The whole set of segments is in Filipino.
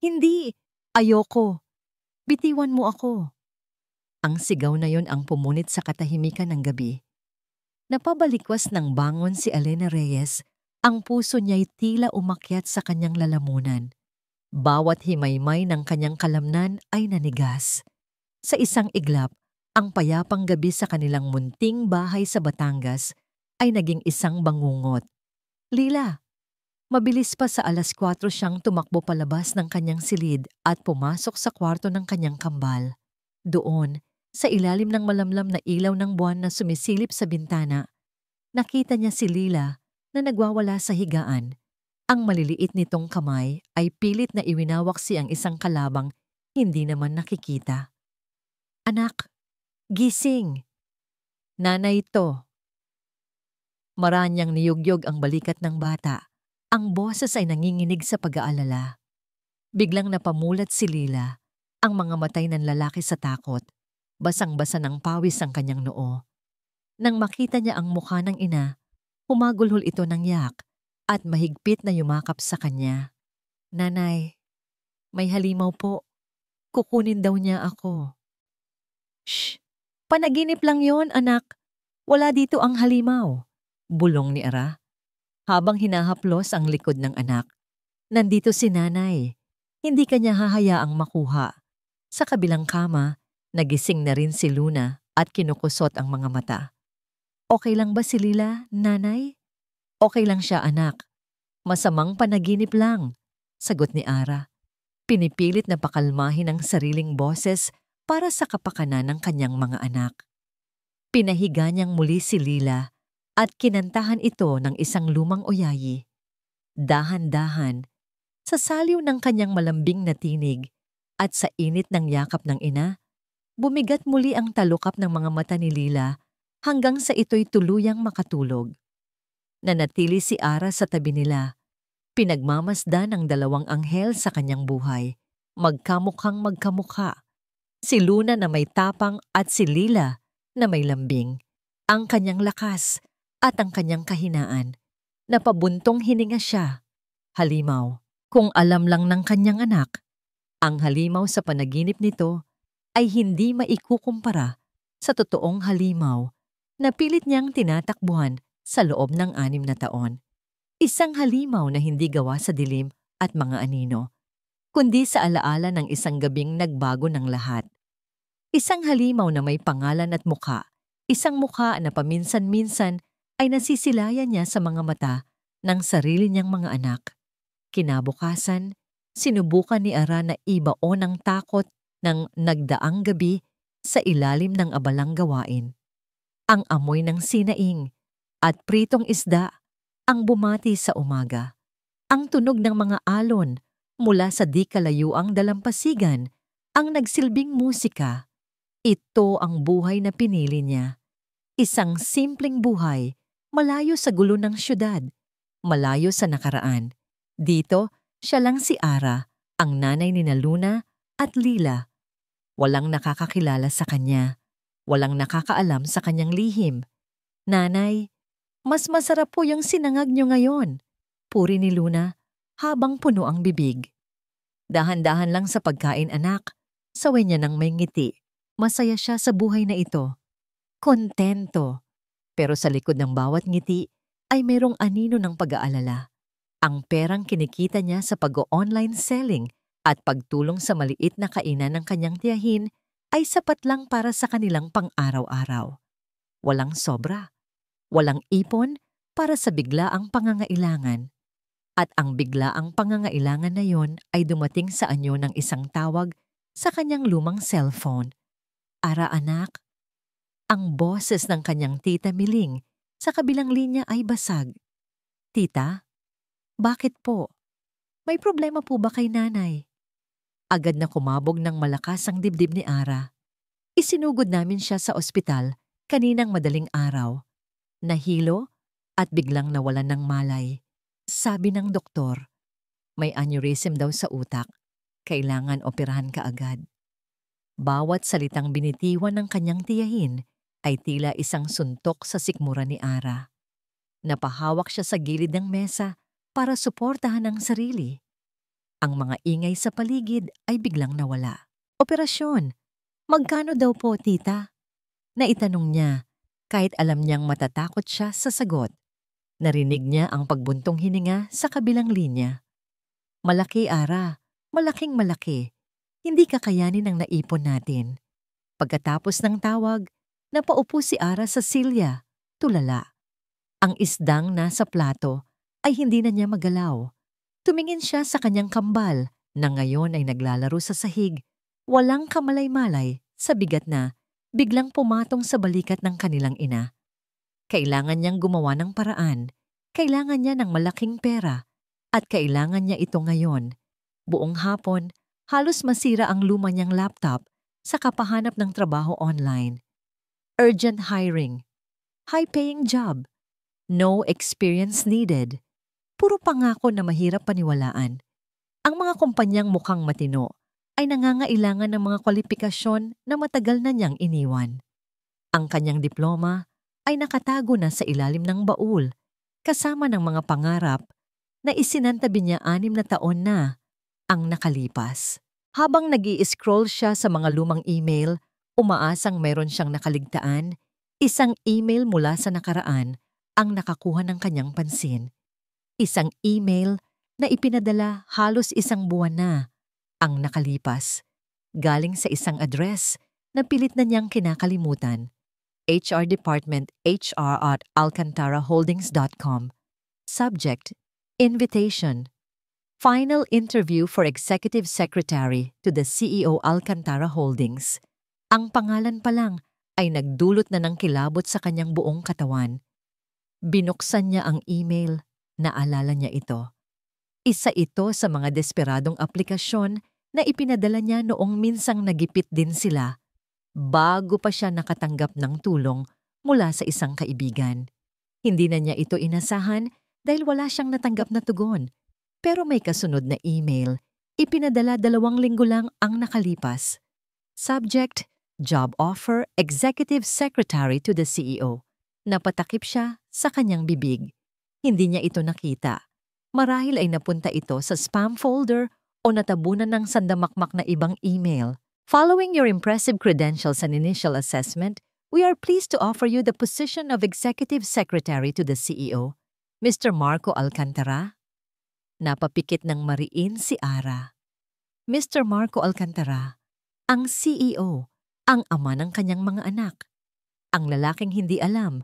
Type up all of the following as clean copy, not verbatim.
Hindi! Ayoko! Bitiwan mo ako! Ang sigaw na yon ang pumunit sa katahimikan ng gabi. Napabalikwas ng bangon si Elena Reyes, ang puso niya'y tila umakyat sa kanyang lalamunan. Bawat himaymay ng kanyang kalamnan ay nanigas. Sa isang iglap, ang payapang gabi sa kanilang munting bahay sa Batangas ay naging isang bangungot. Lila, mabilis pa sa 4:00 siyang tumakbo palabas ng kanyang silid at pumasok sa kwarto ng kanyang kambal. Doon, sa ilalim ng malamlam na ilaw ng buwan na sumisilip sa bintana, nakita niya si Lila na nagwawala sa higaan. Ang maliliit nitong kamay ay pilit na iwinawak siyang isang kalabang hindi naman nakikita. Anak, gising! Nanay to. Maranyang niyugyog ang balikat ng bata. Ang boses ay nanginginig sa pag-aalala. Biglang napamulat si Lila, ang mga matay ng lalaki sa takot. Basang-basa ng pawis ang kanyang noo. Nang makita niya ang mukha ng ina, humagulhol ito ng yak at mahigpit na yumakap sa kanya. Nanay, may halimaw po. Kukunin daw niya ako. Shh! Panaginip lang yon, anak. Wala dito ang halimaw. Bulong ni Ara. Habang hinahaplos ang likod ng anak, nandito si nanay. Hindi kanya hahayaang makuha. Sa kabilang kama, nagising na rin si Luna at kinukusot ang mga mata. Okay lang ba si Lila, nanay? Okay lang siya, anak. Masamang panaginip lang, sagot ni Ara. Pinipilit na pakalmahin ang sariling boses para sa kapakanan ng kanyang mga anak. Pinahiga niyang muli si Lila at kinantahan ito ng isang lumang oyayi. Dahan-dahan, sa saliw ng kanyang malambing na tinig at sa init ng yakap ng ina, bumigat muli ang talukap ng mga mata ni Lila hanggang sa ito'y tuluyang makatulog. Nanatili si Ara sa tabi nila. Pinagmamasdan ng dalawang anghel sa kanyang buhay, magkamukhang magkamukha. Si Luna na may tapang at si Lila na may lambing. Ang kanyang lakas at ang kanyang kahinaan. Napabuntong hininga siya. Halimaw, kung alam lang ng kanyang anak, ang halimaw sa panaginip nito ay hindi maikukumpara sa totoong halimaw na pilit niyang tinatakbuhan sa loob ng 6 na taon. Isang halimaw na hindi gawa sa dilim at mga anino, kundi sa alaala ng isang gabing nagbago ng lahat. Isang halimaw na may pangalan at mukha, isang mukha na paminsan-minsan ay nasisilayan niya sa mga mata ng sarili niyang mga anak. Kinabukasan, sinubukan ni Ara na ibaon ang takot ng nagdaang gabi sa ilalim ng abalang gawain. Ang amoy ng sinaing at pritong isda ang bumati sa umaga. Ang tunog ng mga alon mula sa di kalayuang dalampasigan ang nagsilbing musika. Ito ang buhay na pinili niya. Isang simpleng buhay, malayo sa gulo ng syudad, malayo sa nakaraan. Dito, siya lang si Ara, ang nanay ni Luna at Lila. Walang nakakakilala sa kanya. Walang nakakaalam sa kanyang lihim. Nanay, mas masarap po yung sinangag niyo ngayon, puri ni Luna habang puno ang bibig. Dahan-dahan lang sa pagkain, anak. Saway niya ng may ngiti. Masaya siya sa buhay na ito. Kontento. Pero sa likod ng bawat ngiti ay mayroong anino ng pag-aalala. Ang perang kinikita niya sa pag-online selling at pagtulong sa maliit na kainan ng kanyang tiyahin ay sapat lang para sa kanilang pang-araw-araw. Walang sobra. Walang ipon para sa biglaang pangangailangan. At ang biglaang pangangailangan na yon ay dumating sa anyo ng isang tawag sa kanyang lumang cellphone. Ara, anak. Ang boses ng kanyang tita Miling sa kabilang linya ay basag. Tita, bakit po? May problema po ba kay nanay? Agad na kumabog ng malakas ang dibdib ni Ara. Isinugod namin siya sa ospital kaninang madaling araw. Nahilo at biglang nawalan ng malay. Sabi ng doktor, may aneurysm daw sa utak. Kailangan operahan kaagad. Bawat salitang binitiwan ng kanyang tiyahin ay tila isang suntok sa sikmura ni Ara. Napahawak siya sa gilid ng mesa para suportahan ang sarili. Ang mga ingay sa paligid ay biglang nawala. Operasyon. Magkano daw po, tita? Naitanong niya, kahit alam niyang matatakot siya sa sagot. Narinig niya ang pagbuntong hininga sa kabilang linya. Malaki, Ara. Malaking malaki. Hindi kakayanin ang naipon natin. Pagkatapos ng tawag, napaupo si Ara sa silya, tulala. Ang isdang nasa plato ay hindi na niya magalaw. Tumingin siya sa kanyang kambal na ngayon ay naglalaro sa sahig, walang kamalay-malay sa bigat na biglang pumatong sa balikat ng kanilang ina. Kailangan niyang gumawa ng paraan, kailangan niya ng malaking pera, at kailangan niya ito ngayon. Buong hapon, halos masira ang luma niyang laptop sa kapahanap ng trabaho online. Urgent hiring, high-paying job, no experience needed. Puro pangako na mahirap paniwalaan. Ang mga kumpanyang mukhang matino ay nangangailangan ng mga kwalifikasyon na matagal na niyang iniwan. Ang kanyang diploma ay nakatago na sa ilalim ng baul, kasama ng mga pangarap na isinantabi niya 6 na taon na ang nakalipas. Habang nag-i-scroll siya sa mga lumang email, umaasang meron siyang nakaligtaan, isang email mula sa nakaraan ang nakakuha ng kanyang pansin. Isang email na ipinadala halos 1 buwan na ang nakalipas, galing sa isang address na pilit na niyang kinakalimutan. HR Department hr@alcantaraholdings.com. Subject, Invitation. Final interview for Executive Secretary to the CEO Alcantara Holdings. Ang pangalan pa lang ay nagdulot na ng kilabot sa kanyang buong katawan. Binuksan niya ang email. Naalala niya ito. Isa ito sa mga desperadong aplikasyon na ipinadala niya noong minsang nagipit din sila bago pa siya nakatanggap ng tulong mula sa isang kaibigan. Hindi na niya ito inasahan dahil wala siyang natanggap na tugon. Pero may kasunod na email, ipinadala 2 linggo lang ang nakalipas. Subject, Job Offer, Executive Secretary to the CEO. Napatakip siya sa kanyang bibig. Hindi niya ito nakita. Marahil ay napunta ito sa spam folder o natabunan ng sandamakmak na ibang email. Following your impressive credentials and initial assessment, we are pleased to offer you the position of Executive Secretary to the CEO, Mr. Marco Alcantara. Napapikit ng mariin si Ara. Mr. Marco Alcantara, ang CEO, ang ama ng kanyang mga anak. Ang lalaking hindi alam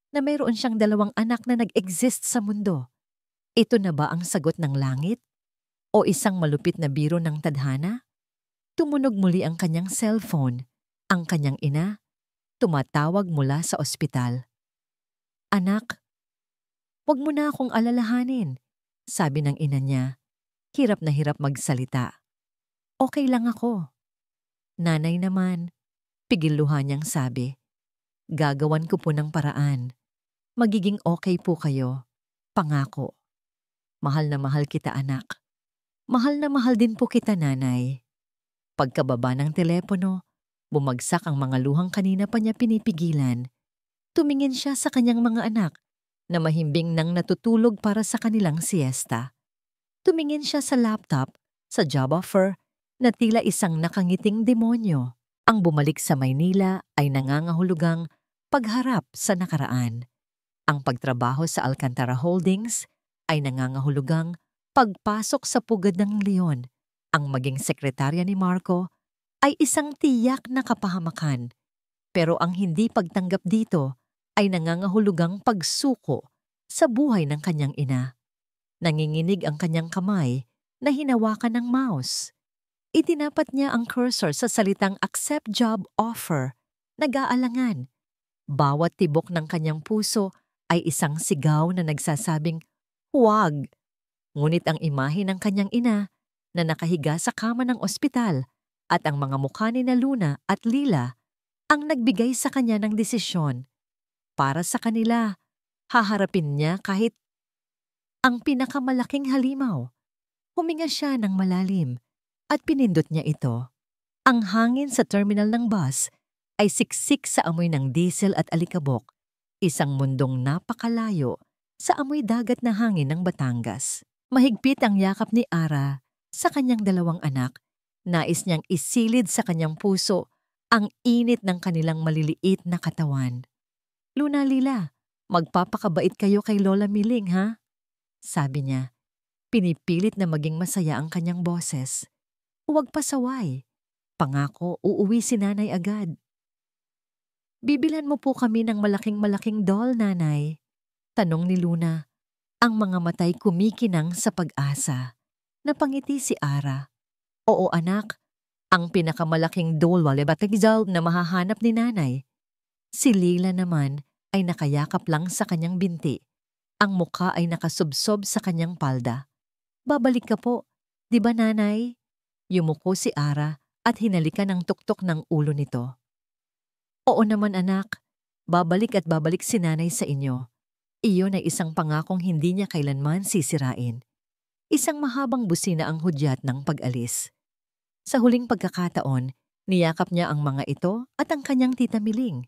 na mayroon siyang 2 anak na nag-exist sa mundo. Ito na ba ang sagot ng langit? O isang malupit na biro ng tadhana? Tumunog muli ang kanyang cellphone. Ang kanyang ina, tumatawag mula sa ospital. Anak, wag mo na akong alalahanin, sabi ng ina niya. Hirap na hirap magsalita. Okay lang ako. Nanay naman, pigiluhan niyang sabi. Gagawan ko po ng paraan. Magiging okay po kayo. Pangako. Mahal na mahal kita, anak. Mahal na mahal din po kita, nanay. Pagkababa ng telepono, bumagsak ang mga luhang kanina pa niya pinipigilan. Tumingin siya sa kanyang mga anak na mahimbing nang natutulog para sa kanilang siesta. Tumingin siya sa laptop, sa job offer, na tila isang nakangiting demonyo. Ang bumalik sa Maynila ay nangangahulugang pagharap sa nakaraan. Ang pagtrabaho sa Alcantara Holdings ay nangangahulugang pagpasok sa pugad ng leon. Ang maging sekretarya ni Marco ay isang tiyak na kapahamakan. Pero ang hindi pagtanggap dito ay nangangahulugang pagsuko sa buhay ng kanyang ina. Nanginginig ang kanyang kamay na hinawakan ng mouse. Itinapat niya ang cursor sa salitang accept job offer, nag-aalangan. Bawat tibok ng kanyang puso ay isang sigaw na nagsasabing, huwag. Ngunit ang imahe ng kanyang ina na nakahiga sa kama ng ospital at ang mga mukha ni Luna at Lila ang nagbigay sa kanya ng desisyon. Para sa kanila, haharapin niya kahit ang pinakamalaking halimaw. Huminga siya ng malalim at pinindot niya ito. Ang hangin sa terminal ng bus ay siksik sa amoy ng diesel at alikabok. Isang mundong napakalayo sa amoy dagat na hangin ng Batangas. Mahigpit ang yakap ni Ara Sa kanyang dalawang anak, nais niyang isilid sa kanyang puso ang init ng kanilang maliliit na katawan. "Luna, Lila, magpapakabait kayo kay Lola Miling, ha?" sabi niya. Pinipilit na maging masaya ang kanyang boses. "Huwag pasaway. Pangako, uuwi si nanay agad." "Bibilhan mo po kami ng malaking-malaking doll, nanay?" tanong ni Luna. Ang mga matay kumikinang sa pag-asa. Napangiti si Ara. "Oo, anak. Ang pinakamalaking doll walebatigzal na mahahanap ni nanay." Si Lila naman ay nakayakap lang sa kanyang binti. Ang mukha ay nakasubsob sa kanyang palda. "Babalik ka po, di ba nanay?" Yumuko si Ara at hinalikan ang tuktok ng ulo nito. "Oo naman anak, babalik at babalik si nanay sa inyo. Iyon ay isang pangakong hindi niya kailanman sisirain." Isang mahabang busina ang hudyat ng pag-alis. Sa huling pagkakataon, niyakap niya ang mga ito at ang kanyang tita Miling.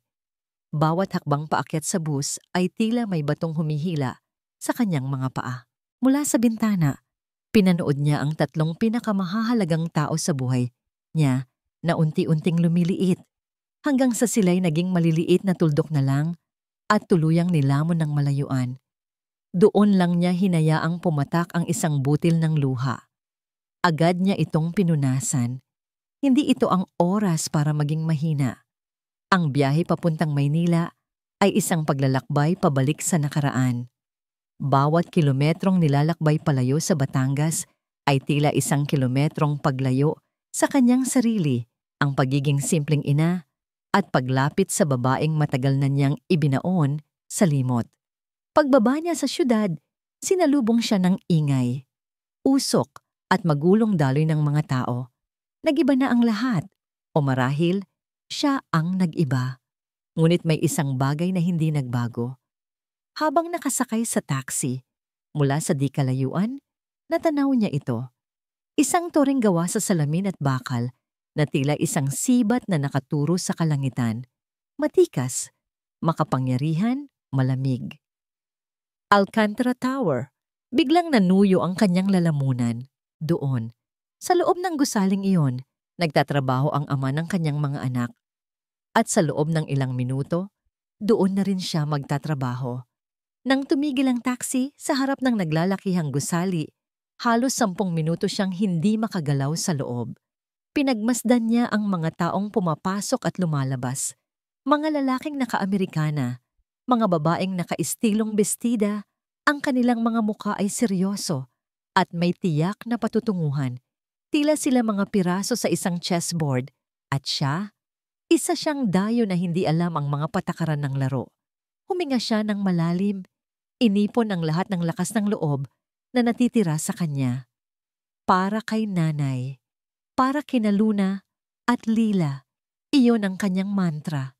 Bawat hakbang paakyat sa bus ay tila may batong humihila sa kanyang mga paa. Mula sa bintana, pinanood niya ang tatlong pinakamahahalagang tao sa buhay niya na unti-unting lumiliit hanggang sa sila'y naging maliliit na tuldok na lang at tuluyang nilamon ng malayuan. Doon lang niya hinayaang pumatak ang isang butil ng luha. Agad niya itong pinunasan. Hindi ito ang oras para maging mahina. Ang biyahe papuntang Maynila ay isang paglalakbay pabalik sa nakaraan. Bawat kilometrong nilalakbay palayo sa Batangas ay tila isang kilometrong paglayo sa kanyang sarili, ang pagiging simpleng ina at paglapit sa babaeng matagal na niyang ibinaon sa limot. Pagbaba niya sa syudad, sinalubong siya ng ingay, usok at magulong daloy ng mga tao. Nag-iba na ang lahat, o marahil siya ang nag-iba. Ngunit may isang bagay na hindi nagbago. Habang nakasakay sa taxi, mula sa di kalayuan, natanaw niya ito. Isang toring gawa sa salamin at bakal na tila isang sibat na nakaturo sa kalangitan. Matikas, makapangyarihan, malamig. Alcantara Tower. Biglang nanuyo ang kanyang lalamunan. Doon, sa loob ng gusaling iyon, nagtatrabaho ang ama ng kanyang mga anak. At sa loob ng ilang minuto, doon na rin siya magtatrabaho. Nang tumigil ang taxi sa harap ng naglalakihang gusali, halos 10 minuto siyang hindi makagalaw sa loob. Pinagmasdan niya ang mga taong pumapasok at lumalabas. Mga lalaking naka-Amerikana, mga babaeng naka-istilong bestida, ang kanilang mga mukha ay seryoso at may tiyak na patutunguhan. Tila sila mga piraso sa isang chessboard at siya, isa siyang dayo na hindi alam ang mga patakaran ng laro. Huminga siya ng malalim, inipon ang lahat ng lakas ng loob na natitira sa kanya. Para kay nanay, para kina Luna at Lila, iyon ang kanyang mantra.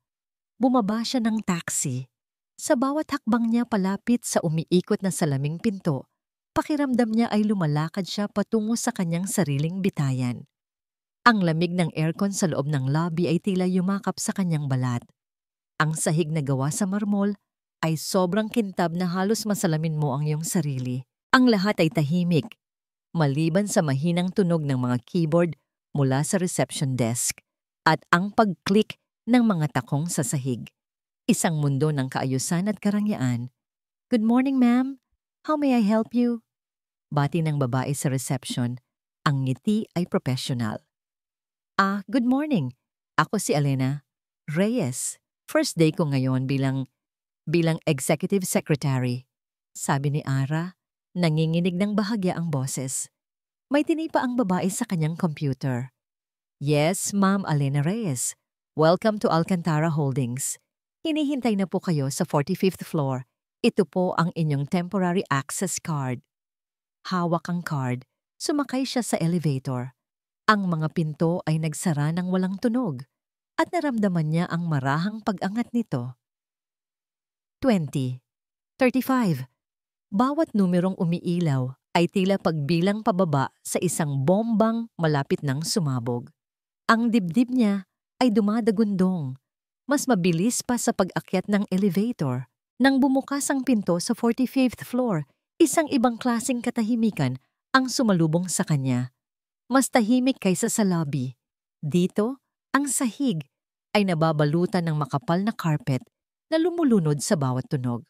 Bumaba siya ng taxi. Sa bawat hakbang niya palapit sa umiikot na salaming pinto, pakiramdam niya ay lumalakad siya patungo sa kanyang sariling bitayan. Ang lamig ng aircon sa loob ng lobby ay tila yumakap sa kanyang balat. Ang sahig na gawa sa marmol ay sobrang kintab na halos masalamin mo ang iyong sarili. Ang lahat ay tahimik, maliban sa mahinang tunog ng mga keyboard mula sa reception desk at ang pag-click ng mga takong sa sahig. Isang mundo ng kaayusan at karangyaan. "Good morning, ma'am. How may I help you?" Bati ng babae sa reception. Ang ngiti ay professional. Good morning. Ako si Elena Reyes. First day ko ngayon bilang executive secretary." Sabi ni Ara, nanginginig ng bahagya ang boses. May tinipa ang babae sa kanyang computer. "Yes, Ma'am Elena Reyes. Welcome to Alcantara Holdings. Hinihintay na po kayo sa 45th floor. Ito po ang inyong temporary access card." Hawak ang card, sumakay siya sa elevator. Ang mga pinto ay nagsara ng walang tunog at naramdaman niya ang marahang pag-angat nito. 20, 35. Bawat numerong umiilaw ay tila pagbilang pababa sa isang bombang malapit ng sumabog. Ang dibdib niya ay dumadagundong. Mas mabilis pa sa pag-akyat ng elevator. Nang bumukas ang pinto sa 45th floor, isang ibang klaseng katahimikan ang sumalubong sa kanya. Mas tahimik kaysa sa lobby. Dito, ang sahig ay nababalutan ng makapal na carpet na lumulunod sa bawat tunog.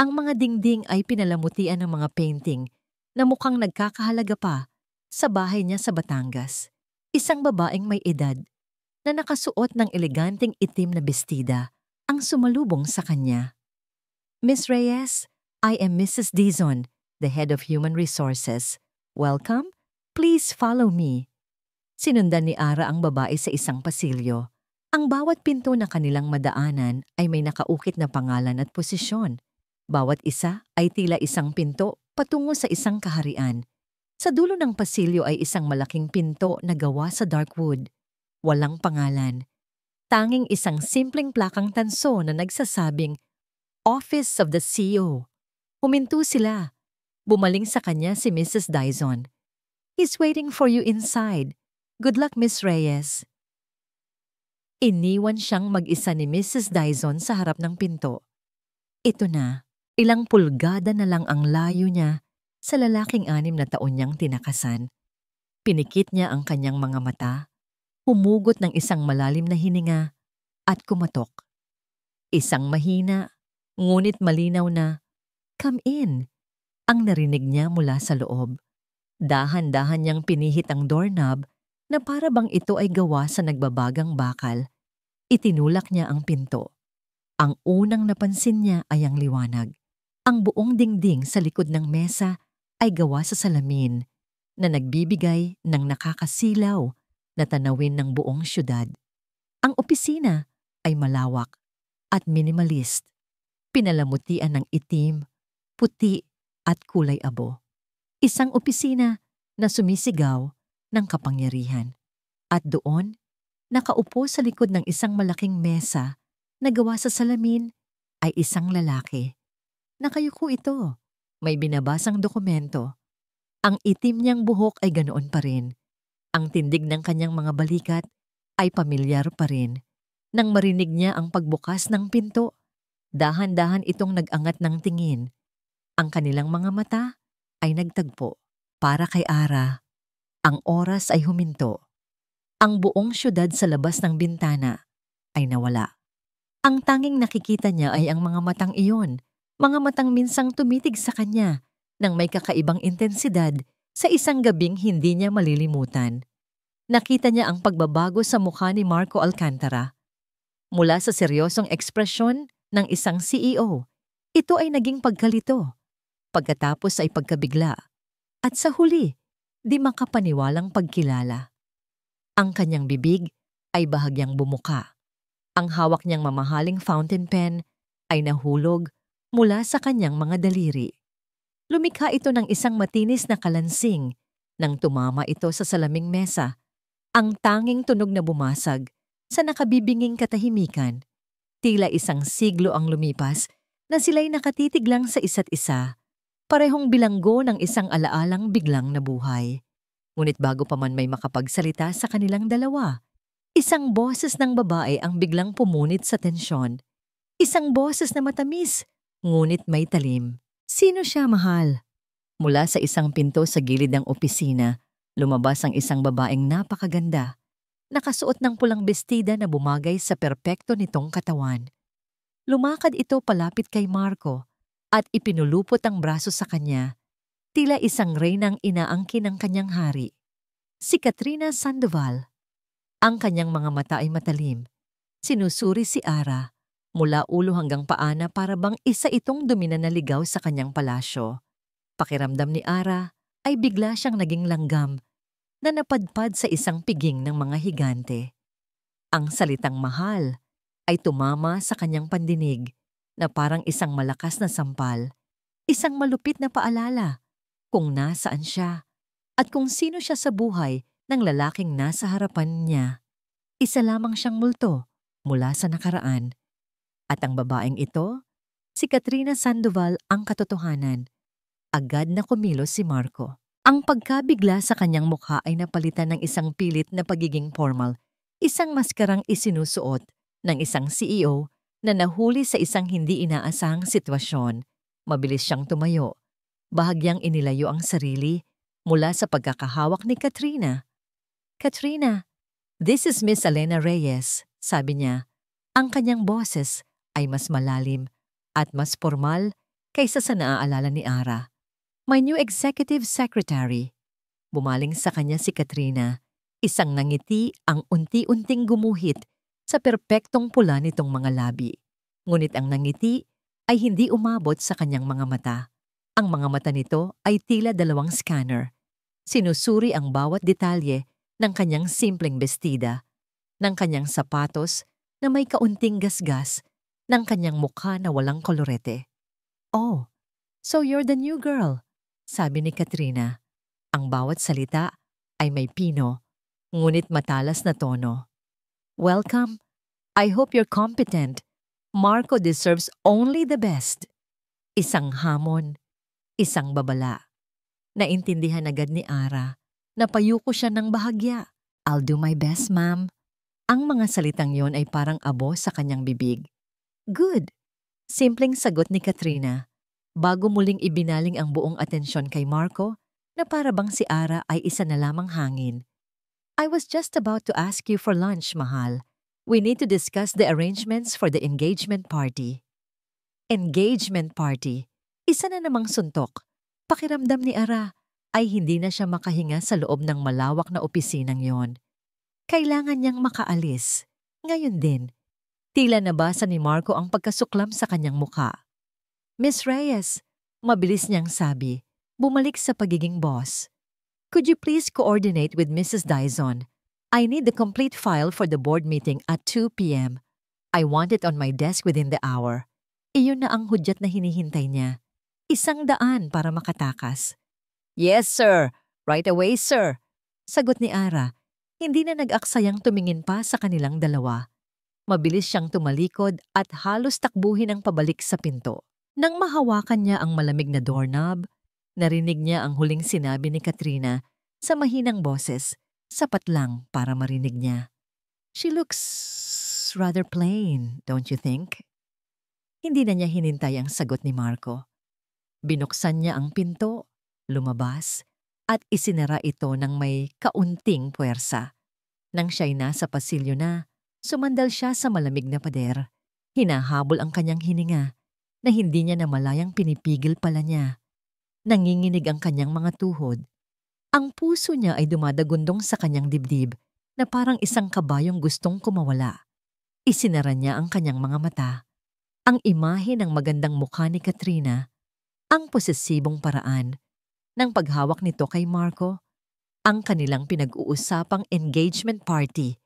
Ang mga dingding ay pinalamutian ng mga painting na mukhang nagkakahalaga pa sa bahay niya sa Batangas. Isang babaeng may edad na nakasuot ng eleganteng itim na bestida ang sumalubong sa kanya. Miss Reyes, I am Mrs. Dizon, the head of Human Resources. Welcome. Please follow me. Sinundan ni Ara ang babae sa isang pasilyo. Ang bawat pinto na kanilang madaanan ay may nakaukit na pangalan at posisyon. Bawat isa ay tila isang pinto patungo sa isang kaharian. Sa dulo ng pasilyo ay isang malaking pinto na gawa sa dark wood. Walang pangalan. Tanging isang simpleng plakang tanso na nagsasabing, Office of the CEO. Huminto sila. Bumaling sa kanya si Mrs. Dizon. He's waiting for you inside. Good luck, Miss Reyes. Iniwan siyang mag-isa ni Mrs. Dizon sa harap ng pinto. Ito na, ilang pulgada na lang ang layo niya sa lalaking 6 na taon niyang tinakasan. Pinikit niya ang kanyang mga mata, humugot ng isang malalim na hininga at kumatok. Isang mahina, ngunit malinaw na, "Come in," ang narinig niya mula sa loob. Dahan-dahan niyang pinihit ang doorknob na para bang ito ay gawa sa nagbabagang bakal. Itinulak niya ang pinto. Ang unang napansin niya ay ang liwanag. Ang buong dingding sa likod ng mesa ay gawa sa salamin na nagbibigay ng nakakasilaw na tanawin ng buong syudad. Ang opisina ay malawak at minimalist. Pinalamutian ng itim, puti at kulay abo. Isang opisina na sumisigaw ng kapangyarihan. At doon, nakaupo sa likod ng isang malaking mesa na gawa sa salamin ay isang lalaki. Nakayuko ito. May binabasang dokumento. Ang itim niyang buhok ay ganoon pa rin. Ang tindig ng kanyang mga balikat ay pamilyar pa rin. Nang marinig niya ang pagbukas ng pinto, dahan-dahan itong nag-angat ng tingin. Ang kanilang mga mata ay nagtagpo. Para kay Ara, ang oras ay huminto. Ang buong syudad sa labas ng bintana ay nawala. Ang tanging nakikita niya ay ang mga matang iyon, mga matang minsang tumitig sa kanya ng may kakaibang intensidad sa isang gabing hindi niya malilimutan. Nakita niya ang pagbabago sa mukha ni Marco Alcantara. Mula sa seryosong ekspresyon ng isang CEO, ito ay naging pagkalito. Pagkatapos ay pagkabigla. At sa huli, di makapaniwalang pagkilala. Ang kanyang bibig ay bahagyang bumuka. Ang hawak niyang mamahaling fountain pen ay nahulog mula sa kanyang mga daliri. Lumikha ito ng isang matinis na kalansing nang tumama ito sa salaming mesa. Ang tanging tunog na bumasag sa nakabibinging katahimikan. Tila isang siglo ang lumipas na sila'y nakatitig lang sa isa't isa. Parehong bilanggo ng isang alaalang biglang nabuhay. Ngunit bago pa man may makapagsalita sa kanilang dalawa, isang boses ng babae ang biglang pumunit sa tensyon. Isang boses na matamis, ngunit may talim. Sino siya, mahal? Mula sa isang pinto sa gilid ng opisina, lumabas ang isang babaeng napakaganda. Nakasuot ng pulang bestida na bumagay sa perpekto nitong katawan. Lumakad ito palapit kay Marco at ipinulupot ang braso sa kanya, tila isang reynang inaangkin ng kanyang hari. Si Katrina Sandoval. Ang kanyang mga mata ay matalim. Sinusuri si Ara, mula ulo hanggang paa na para bang isa itong dumi na naligaw sa kanyang palasyo. Pakiramdam ni Ara ay bigla siyang naging langgam na napadpad sa isang piging ng mga higante. Ang salitang mahal ay tumama sa kanyang pandinig na parang isang malakas na sampal, isang malupit na paalala kung nasaan siya at kung sino siya sa buhay ng lalaking nasa harapan niya. Isa lamang siyang multo mula sa nakaraan. At ang babaeng ito, si Katrina Sandoval ang katotohanan. Agad na kumilos si Marco. Ang pagkabigla sa kanyang mukha ay napalitan ng isang pilit na pagiging formal, isang maskarang isinusuot ng isang CEO na nahuli sa isang hindi inaasahang sitwasyon. Mabilis siyang tumayo. Bahagyang inilayo ang sarili mula sa pagkakahawak ni Katrina. "Katrina, this is Miss Elena Reyes," sabi niya. Ang kanyang boses ay mas malalim at mas formal kaysa sa naaalala ni Ara. "My new executive secretary." Bumaling sa kanya si Katrina. Isang nangiti ang unti-unting gumuhit sa perpektong pula nitong mga labi. Ngunit ang nangiti ay hindi umabot sa kanyang mga mata. Ang mga mata nito ay tila dalawang scanner. Sinusuri ang bawat detalye ng kanyang simpleng bestida, ng kanyang sapatos na may kaunting gasgas, ng kanyang mukha na walang kolorete. "Oh, so you're the new girl," sabi ni Katrina. Ang bawat salita ay may pino, ngunit matalas na tono. "Welcome. I hope you're competent. Marco deserves only the best." Isang hamon, isang babala. Naintindihan agad ni Ara. Napayuko siya ng bahagya. "I'll do my best, ma'am." Ang mga salitang yon ay parang abo sa kanyang bibig. "Good," simpleng sagot ni Katrina, bago muling ibinaling ang buong atensyon kay Marco na para bang si Ara ay isa na lamang hangin. "I was just about to ask you for lunch, mahal. We need to discuss the arrangements for the engagement party." Engagement party. Isa na namang suntok. Pakiramdam ni Ara ay hindi na siya makahinga sa loob ng malawak na opisinang yon. Kailangan niyang makaalis. Ngayon din, tila nabasa ni Marco ang pagkasuklam sa kanyang mukha. "Miss Reyes," mabilis niyang sabi, bumalik sa pagiging boss. "Could you please coordinate with Mrs. Dizon? I need the complete file for the board meeting at 2 p.m. I want it on my desk within the hour." Iyon na ang hudyat na hinihintay niya. 100 para makatakas. "Yes, sir. Right away, sir." Sagot ni Ara. Hindi na nag-aksayang tumingin pa sa kanilang dalawa. Mabilis siyang tumalikod at halos takbuhin ang pabalik sa pinto. Nang mahawakan niya ang malamig na doorknob, narinig niya ang huling sinabi ni Katrina sa mahinang boses, sapat lang para marinig niya. "She looks rather plain, don't you think?" Hindi na niya hinintay ang sagot ni Marco. Binuksan niya ang pinto, lumabas, at isinara ito ng may kaunting puwersa. Nang siya'y nasa pasilyo na, sumandal siya sa malamig na pader. Hinahabol ang kanyang hininga na hindi niya namalayang pinipigil pala niya. Nanginginig ang kanyang mga tuhod. Ang puso niya ay dumadagundong sa kanyang dibdib na parang isang kabayong gustong kumawala. Isinara niya ang kanyang mga mata. Ang imahe ng magandang mukha ni Katrina, ang posesibong paraan ng paghawak nito kay Marco, ang kanilang pinag-uusapang engagement party,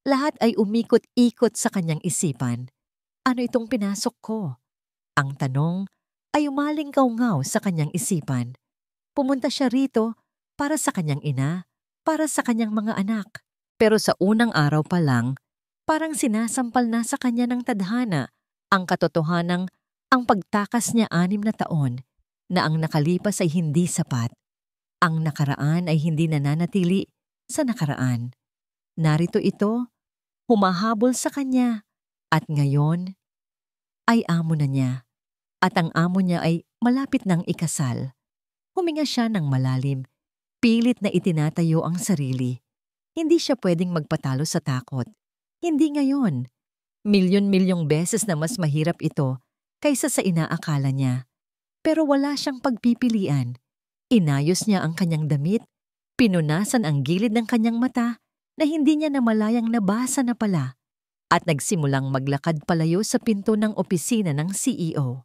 lahat ay umikot-ikot sa kanyang isipan. Ano itong pinasok ko? Ang tanong ay umaling kaungaw sa kanyang isipan. Pumunta siya rito para sa kanyang ina, para sa kanyang mga anak. Pero sa unang araw pa lang, parang sinasampal na sa kanya ng tadhana ang katotohanang ang pagtakas niya 6 na taon na ang nakalipas ay hindi sapat. Ang nakaraan ay hindi nananatili sa nakaraan. Narito ito, humahabol sa kanya, at ngayon ay amo na niya. At ang amo niya ay malapit ng ikasal. Huminga siya ng malalim, pilit na itinatayo ang sarili. Hindi siya pwedeng magpatalo sa takot. Hindi ngayon. Milyon-milyong beses na mas mahirap ito kaysa sa inaakala niya. Pero wala siyang pagpipilian. Inayos niya ang kanyang damit, pinunasan ang gilid ng kanyang mata na hindi niya namalayang nabasa na pala, at nagsimulang maglakad palayo sa pinto ng opisina ng CEO.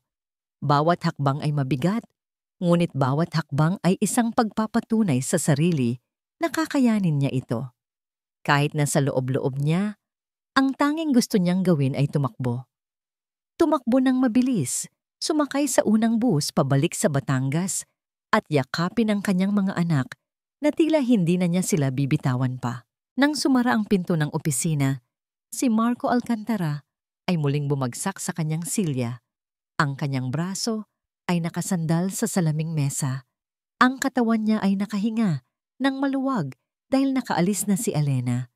Bawat hakbang ay mabigat, ngunit bawat hakbang ay isang pagpapatunay sa sarili na kakayanin niya ito. Kahit na sa loob-loob niya, ang tanging gusto niyang gawin ay tumakbo. Tumakbo ng mabilis, sumakay sa unang bus pabalik sa Batangas at yakapin ang kanyang mga anak na tila hindi na niya sila bibitawan pa. Nang sumara ang pinto ng opisina, si Marco Alcantara ay muling bumagsak sa kanyang silya. Ang kanyang braso ay nakasandal sa salaming mesa. Ang katawan niya ay nakahinga ng maluwag dahil nakaalis na si Elena.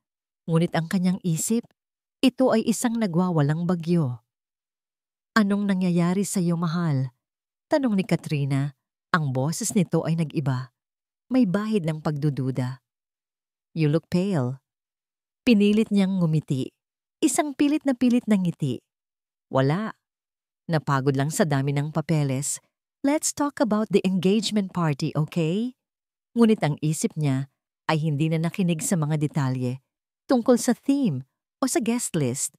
Ngunit ang kanyang isip, ito ay isang nagwawalang bagyo. "Anong nangyayari sa iyo, mahal?" Tanong ni Katrina. Ang boses nito ay nag-iba. may bahid ng pagdududa. You look pale. Pinilit niyang ngumiti. Isang pilit na ngiti. Wala. Napagod lang sa dami ng papeles. Let's talk about the engagement party, okay? Ngunit ang isip niya ay hindi na nakinig sa mga detalye tungkol sa theme o sa guest list.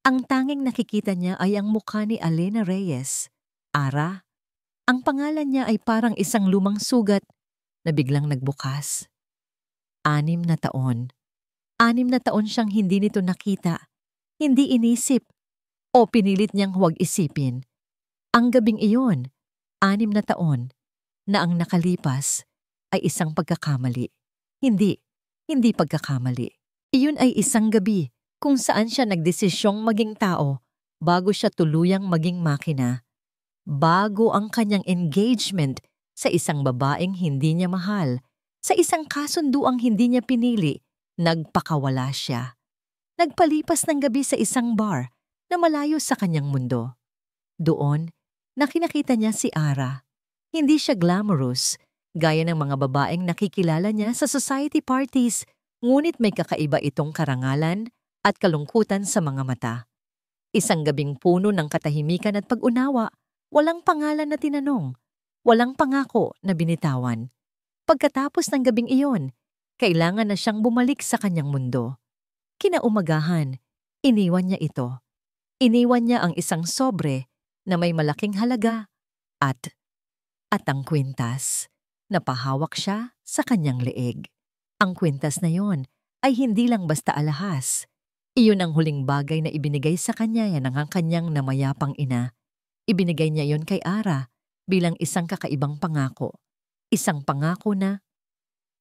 Ang tanging nakikita niya ay ang mukha ni Alena Reyes. Ara. Ang pangalan niya ay parang isang lumang sugat na biglang nagbukas. 6 na taon. 6 na taon siyang hindi nito nakita, hindi inisip, o pinilit niyang huwag isipin. Ang gabing iyon, 6 na taon, na ang nakalipas ay isang pagkakamali. Hindi pagkakamali. Iyon ay isang gabi kung saan siya nagdesisyong maging tao bago siya tuluyang maging makina. Bago ang kanyang engagement sa isang babaeng hindi niya mahal, sa isang kasunduang hindi niya pinili, nagpakawala siya. Nagpalipas ng gabi sa isang bar na malayo sa kanyang mundo. Doon, nakita niya si Ara. Hindi siya glamorous, gaya ng mga babaeng nakikilala niya sa society parties, ngunit may kakaiba itong karangalan at kalungkutan sa mga mata. Isang gabing puno ng katahimikan at pag-unawa, walang pangalan na tinanong, walang pangako na binitawan. Pagkatapos ng gabing iyon, kailangan na siyang bumalik sa kanyang mundo. Kinaumagahan, iniwan niya ito. Iniwan niya ang isang sobre na may malaking halaga at ang kwintas. Napahawak siya sa kanyang leeg. Ang kwintas na yon ay hindi lang basta alahas. Iyon ang huling bagay na ibinigay sa kanya ng kanyang namayapang ina. Ibinigay niya yon kay Ara bilang isang kakaibang pangako. Isang pangako na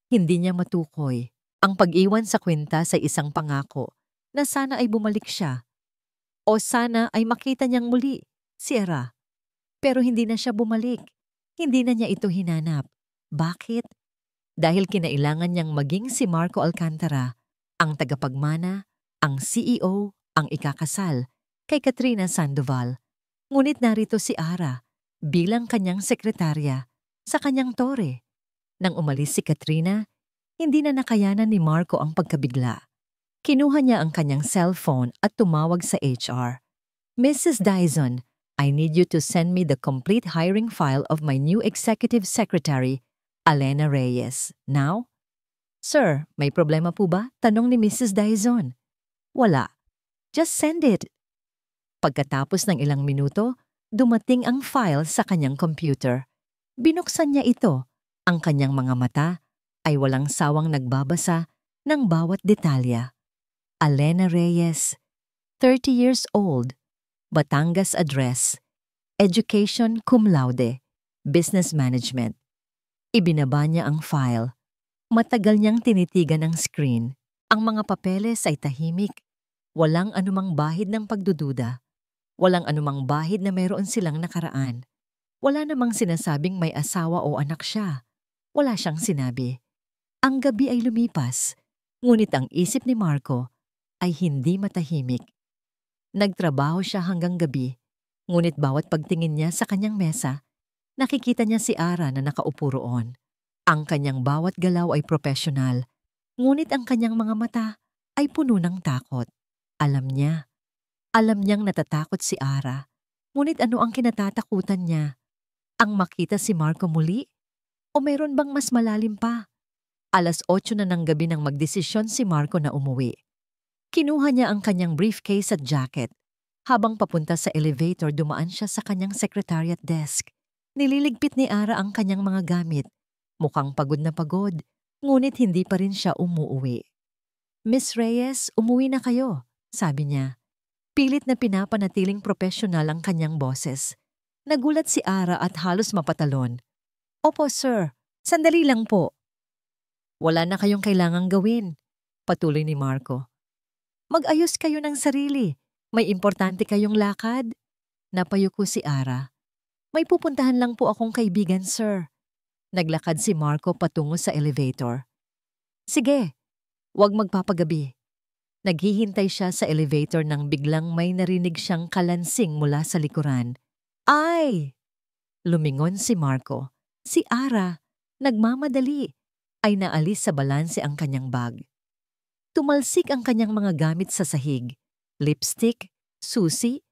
hindi niya matukoy. Ang pag-iwan sa kwintas ay isang pangako na sana ay bumalik siya. O sana ay makita niyang muli si Ara. Pero hindi na siya bumalik. Hindi na niya ito hinanap. Bakit? Dahil kinailangan niyang maging si Marco Alcantara, ang tagapagmana, ang CEO, ang ikakasal, kay Katrina Sandoval. Ngunit narito si Ara bilang kanyang sekretarya sa kanyang tore. Nang umalis si Katrina, hindi na nakayanan ni Marco ang pagkabigla. Kinuha niya ang kanyang cellphone at tumawag sa HR. Mrs. Dyson, I need you to send me the complete hiring file of my new executive secretary, Alena Reyes. Now? Sir, may problema po ba? Tanong ni Mrs. Dyson. Wala. Just send it. Pagkatapos ng ilang minuto, dumating ang file sa kanyang computer. Binuksan niya ito. Ang kanyang mga mata ay walang sawang nagbabasa ng bawat detalya. Alena Reyes, 30 years old, Batangas address, education cum laude, business management. Ibinaba niya ang file. Matagal niyang tinitigan ang screen. Ang mga papeles ay tahimik. Walang anumang bahid ng pagdududa. Walang anumang bahid na mayroon silang nakaraan. Wala namang sinasabing may asawa o anak siya. Wala siyang sinabi. Ang gabi ay lumipas, ngunit ang isip ni Marco ay hindi matahimik. Nagtrabaho siya hanggang gabi, ngunit bawat pagtingin niya sa kanyang mesa, nakikita niya si Ara na nakaupo roon. Ang kanyang bawat galaw ay profesional, ngunit ang kanyang mga mata ay puno ng takot. Alam niyang natatakot si Ara, ngunit ano ang kinatatakutan niya? Ang makita si Marco muli? O mayroon bang mas malalim pa? 8:00 na ng gabi nang magdesisyon si Marco na umuwi. Kinuha niya ang kanyang briefcase at jacket. Habang papunta sa elevator, dumaan siya sa kanyang secretariat desk. Nililigpit ni Ara ang kanyang mga gamit. Mukhang pagod na pagod, ngunit hindi pa rin siya umuuwi. Miss Reyes, umuwi na kayo, sabi niya. Pilit na pinapanatiling profesional ang kanyang boses. Nagulat si Ara at halos mapatalon. Opo, sir. Sandali lang po. Wala na kayong kailangang gawin, patuloy ni Marco. Mag-ayos kayo ng sarili. May importante kayong lakad. Napayuko si Ara. May pupuntahan lang po akong kaibigan, sir. Naglakad si Marco patungo sa elevator. Sige, huwag magpapagabi. Naghihintay siya sa elevator nang biglang may narinig siyang kalansing mula sa likuran. Ay! Lumingon si Marco. Si Ara, nagmamadali, ay naalis sa balanse ang kanyang bag. Tumalsik ang kanyang mga gamit sa sahig, lipstick, susi,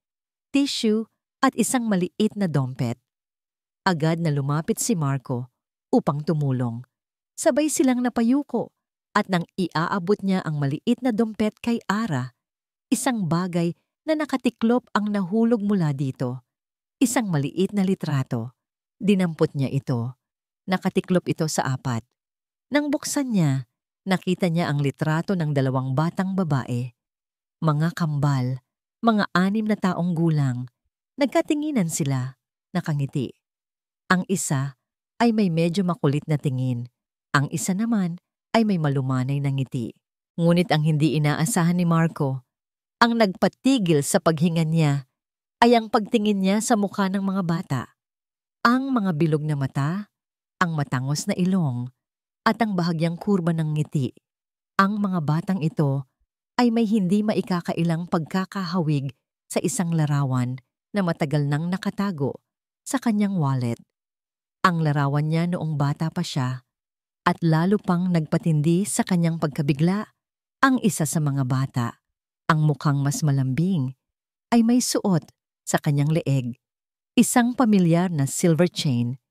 tissue at isang maliit na dompet. Agad na lumapit si Marco upang tumulong. Sabay silang napayuko at nang iaabot niya ang maliit na dompet kay Ara, isang bagay na nakatiklop ang nahulog mula dito. Isang maliit na litrato. Dinampot niya ito. Nakatiklop ito sa apat. Nang buksan niya, nakita niya ang litrato ng dalawang batang babae. Mga kambal, mga 6 na taong gulang. Nagkatinginan sila, nakangiti. Ang isa ay may medyo makulit na tingin. Ang isa naman ay may malumanay na ngiti. Ngunit ang hindi inaasahan ni Marco, ang nagpatigil sa paghinga niya ay ang pagtingin niya sa mukha ng mga bata. Ang mga bilog na mata, ang matangos na ilong, at ang bahagyang kurba ng ngiti. Ang mga batang ito ay may hindi maikakailang pagkakahawig sa isang larawan na matagal nang nakatago sa kanyang wallet. Ang larawan niya noong bata pa siya at lalo pang nagpatindi sa kanyang pagkabigla. Ang isa sa mga bata, ang mukhang mas malambing, ay may suot sa kanyang leeg, isang pamilyar na silver chain,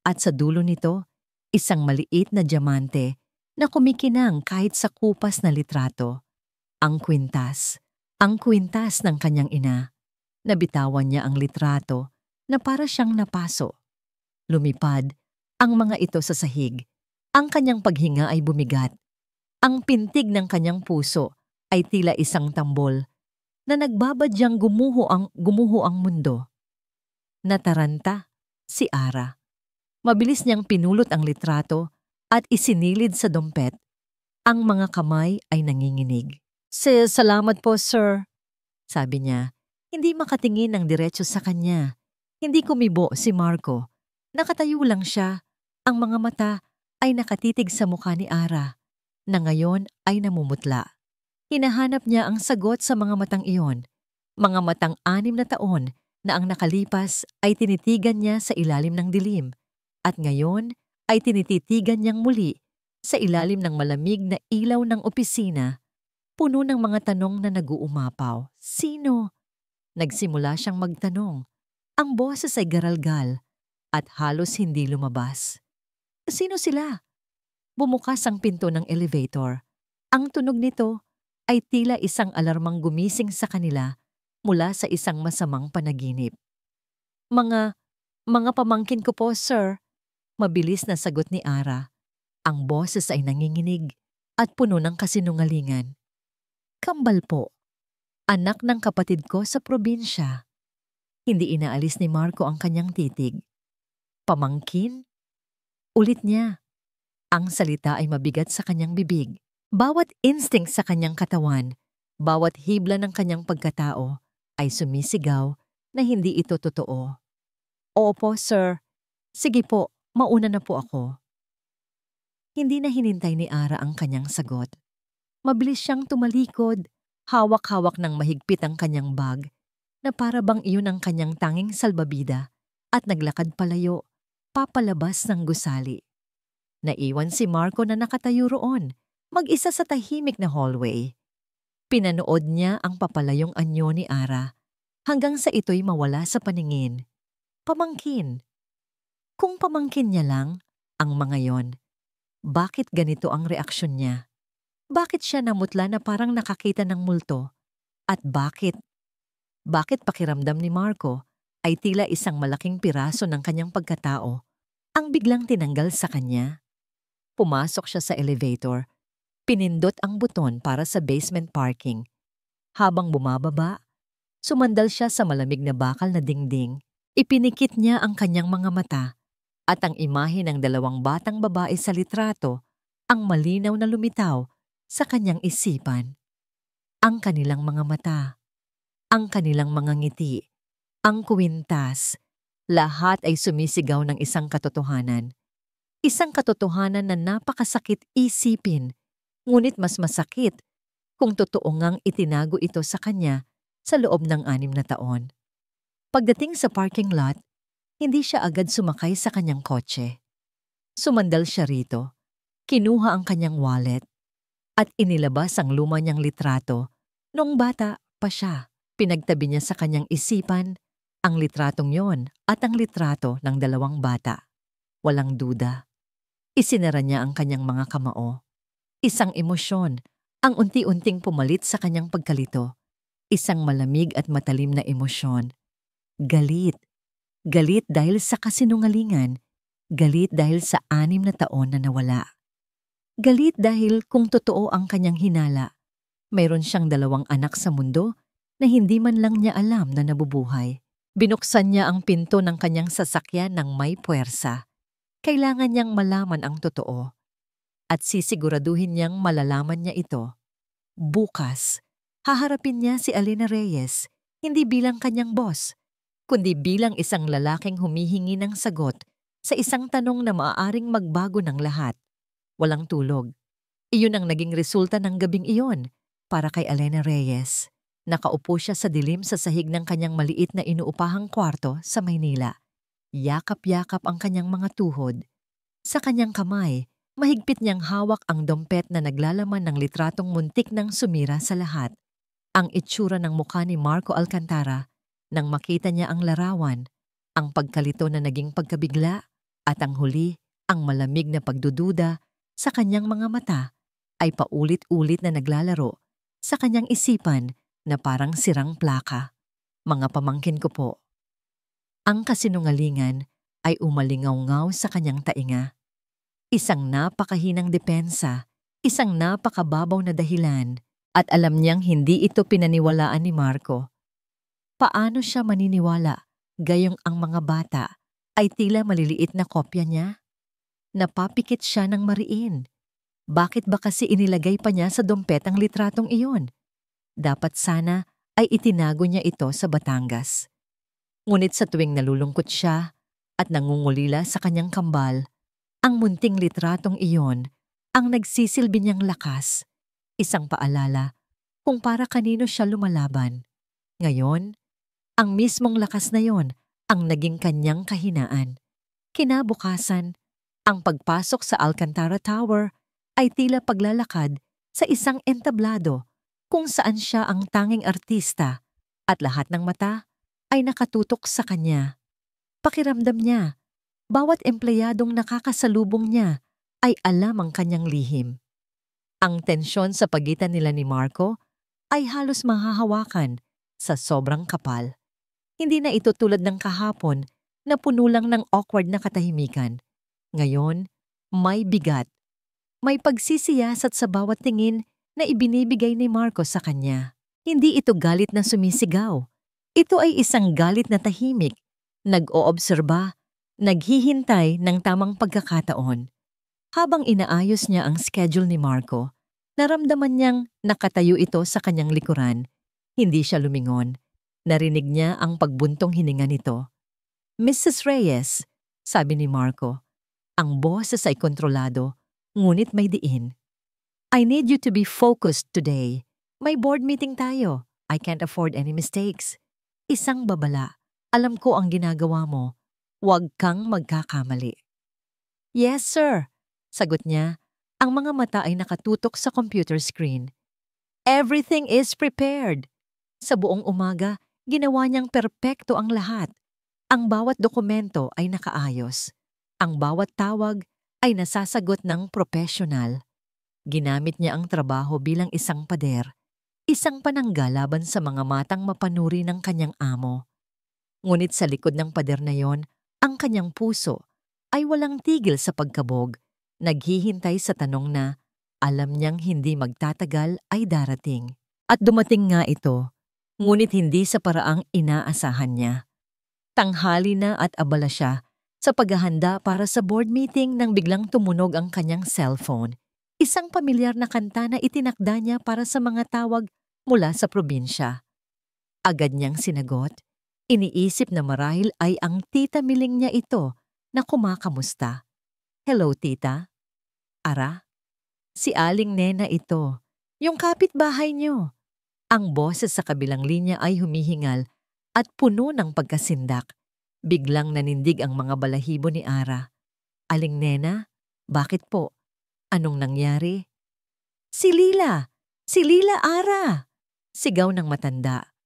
at sa dulo nito, isang maliit na diamante na kumikinang kahit sa kupas na litrato. Ang kwintas ng kanyang ina. Nabitawan niya ang litrato na para siyang napaso. Lumipad ang mga ito sa sahig. Ang kanyang paghinga ay bumigat. Ang pintig ng kanyang puso ay tila isang tambol na nagbabadyang gumuho ang mundo. Nataranta si Ara. Mabilis niyang pinulot ang litrato at isinilid sa dompet. Ang mga kamay ay nanginginig. Salamat po, sir, sabi niya. Hindi makatingin ng diretso sa kanya. Hindi kumibo si Marco. Nakatayo lang siya. Ang mga mata ay nakatitig sa mukha ni Ara, na ngayon ay namumutla. Hinahanap niya ang sagot sa mga matang iyon. Mga matang 6 na taon na ang nakalipas ay tinitigan niya sa ilalim ng dilim. At ngayon ay tinititigan niyang muli sa ilalim ng malamig na ilaw ng opisina, puno ng mga tanong na naguumapaw. Sino? Nagsimula siyang magtanong. Ang boses ay garalgal at halos hindi lumabas. Sino sila? Bumukas ang pinto ng elevator. Ang tunog nito ay tila isang alarmang gumising sa kanila mula sa isang masamang panaginip. Mga pamangkin ko po, sir. Mabilis na sagot ni Ara. Ang boses ay nanginginig at puno ng kasinungalingan. Kambal po. Anak ng kapatid ko sa probinsya. Hindi inaalis ni Marco ang kanyang titig. Pamangkin? Ulit niya. Ang salita ay mabigat sa kanyang bibig. Bawat instinct sa kanyang katawan, bawat hibla ng kanyang pagkatao ay sumisigaw na hindi ito totoo. Opo, sir. Sige po, mauna na po ako. Hindi na hinintay ni Ara ang kanyang sagot. Mabilis siyang tumalikod, hawak-hawak ng mahigpit ang kanyang bag, na para bang iyon ang kanyang tanging salbabida, at naglakad palayo, papalabas ng gusali. Naiwan si Marco na nakatayo roon, mag-isa sa tahimik na hallway. Pinanood niya ang papalayong anyo ni Ara, hanggang sa ito'y mawala sa paningin. Pamangkin. Kung pamangkin niya lang, ang mga yon, bakit ganito ang reaksyon niya? Bakit siya namutla na parang nakakita ng multo? At bakit pakiramdam ni Marco ay tila isang malaking piraso ng kanyang pagkatao ang biglang tinanggal sa kanya? Pumasok siya sa elevator. Pinindot ang buton para sa basement parking. Habang bumababa, sumandal siya sa malamig na bakal na dingding. Ipinikit niya ang kanyang mga mata at ang imahe ng 2 batang babae sa litrato ang malinaw na lumitaw sa kanyang isipan. Ang kanilang mga mata, ang kanilang mga ngiti, ang kwintas, lahat ay sumisigaw ng isang katotohanan. Isang katotohanan na napakasakit isipin, ngunit mas masakit kung totoo ngang itinago ito sa kanya sa loob ng 6 na taon. Pagdating sa parking lot, hindi siya agad sumakay sa kanyang kotse. Sumandal siya rito. Kinuha ang kanyang wallet at inilabas ang luma niyang litrato noong bata pa siya. Pinagtabi niya sa kanyang isipan ang litratong yon at ang litrato ng dalawang bata. Walang duda. Isinara niya ang kanyang mga kamao. Isang emosyon ang unti-unting pumalit sa kanyang pagkalito. Isang malamig at matalim na emosyon. Galit. Galit dahil sa kasinungalingan. Galit dahil sa 6 na taon na nawala. Galit dahil kung totoo ang kanyang hinala, mayroon siyang 2 anak sa mundo na hindi man lang niya alam na nabubuhay. Binuksan niya ang pinto ng kanyang sasakyan ng may puwersa. Kailangan niyang malaman ang totoo. At sisiguraduhin niyang malalaman niya ito. Bukas, haharapin niya si Alina Reyes, hindi bilang kanyang boss, kundi bilang isang lalaking humihingi ng sagot sa isang tanong na maaaring magbago ng lahat. Walang tulog. Iyon ang naging resulta ng gabing iyon para kay Alina Reyes. Nakaupo siya sa dilim sa sahig ng kanyang maliit na inuupahang kwarto sa Maynila. Yakap-yakap ang kanyang mga tuhod. Sa kanyang kamay, mahigpit niyang hawak ang dompet na naglalaman ng litratong muntik ng sumira sa lahat. Ang itsura ng mukha ni Marco Alcantara nang makita niya ang larawan, ang pagkalito na naging pagkabigla, at ang huli, ang malamig na pagdududa sa kanyang mga mata ay paulit-ulit na naglalaro sa kanyang isipan na parang sirang plaka. Mga pamangkin ko po. Ang kasinungalingan ay umalingaw-ngaw sa kanyang tainga. Isang napakahinang depensa, isang napakababaw na dahilan, at alam niyang hindi ito pinaniwalaan ni Marco. Paano siya maniniwala gayong ang mga bata ay tila maliliit na kopya niya? Napapikit siya ng mariin. Bakit ba kasi inilagay pa niya sa dompet ang litratong iyon? Dapat sana ay itinago niya ito sa Batangas. Ngunit sa tuwing nalulungkot siya at nangungulila sa kanyang kambal, ang munting litratong iyon ang nagsisilbi niyang lakas, isang paalala kung para kanino siya lumalaban. Ngayon, ang mismong lakas na yon ang naging kanyang kahinaan. Kinabukasan, ang pagpasok sa Alcantara Tower ay tila paglalakad sa isang entablado kung saan siya ang tanging artista at lahat ng mata ay nakatutok sa kanya. Pakiramdam niya, bawat empleyadong nakakasalubong niya ay alam ang kanyang lihim. Ang tensyon sa pagitan nila ni Marco ay halos mahahawakan sa sobrang kapal. Hindi na ito tulad ng kahapon na puno lang ng awkward na katahimikan. Ngayon, may bigat. May pagsisiyasat sa bawat tingin na ibinibigay ni Marco sa kanya. Hindi ito galit na sumisigaw. Ito ay isang galit na tahimik, nag-oobserba, naghihintay ng tamang pagkakataon. Habang inaayos niya ang schedule ni Marco, naramdaman niyang nakatayo ito sa kanyang likuran. Hindi siya lumingon. Narinig niya ang pagbuntong hininga nito. "Mrs. Reyes," sabi ni Marco, ang boses ay kontrolado, ngunit may diin. "I need you to be focused today. May board meeting tayo. I can't afford any mistakes." Isang babala. "Alam ko ang ginagawa mo. Huwag kang magkakamali." "Yes, sir," sagot niya. Ang mga mata ay nakatutok sa computer screen. Everything is prepared. Sa buong umaga, ginawa niyang perpekto ang lahat. Ang bawat dokumento ay nakaayos. Ang bawat tawag ay nasasagot ng profesional. Ginamit niya ang trabaho bilang isang pader, isang panangga laban sa mga matang mapanuri ng kanyang amo. Ngunit sa likod ng pader na yon, ang kanyang puso ay walang tigil sa pagkabog, naghihintay sa tanong na alam niyang hindi magtatagal ay darating. At dumating nga ito, ngunit hindi sa paraang inaasahan niya. Tanghali na at abala siya sa paghahanda para sa board meeting nang biglang tumunog ang kanyang cellphone. Isang pamilyar na kanta na itinakda niya para sa mga tawag mula sa probinsya. Agad niyang sinagot. Iniisip na marahil ay ang tita Miling niya ito na kumakamusta. "Hello, tita." "Ara? Si Aling Nena ito, yung kapitbahay niyo." Ang boses sa kabilang linya ay humihingal at puno ng pagkasindak. Biglang nanindig ang mga balahibo ni Ara. "Aling Nena? Bakit po?" Anong nangyari? Si Lila! Si Lila, Ara! Sigaw ng matanda.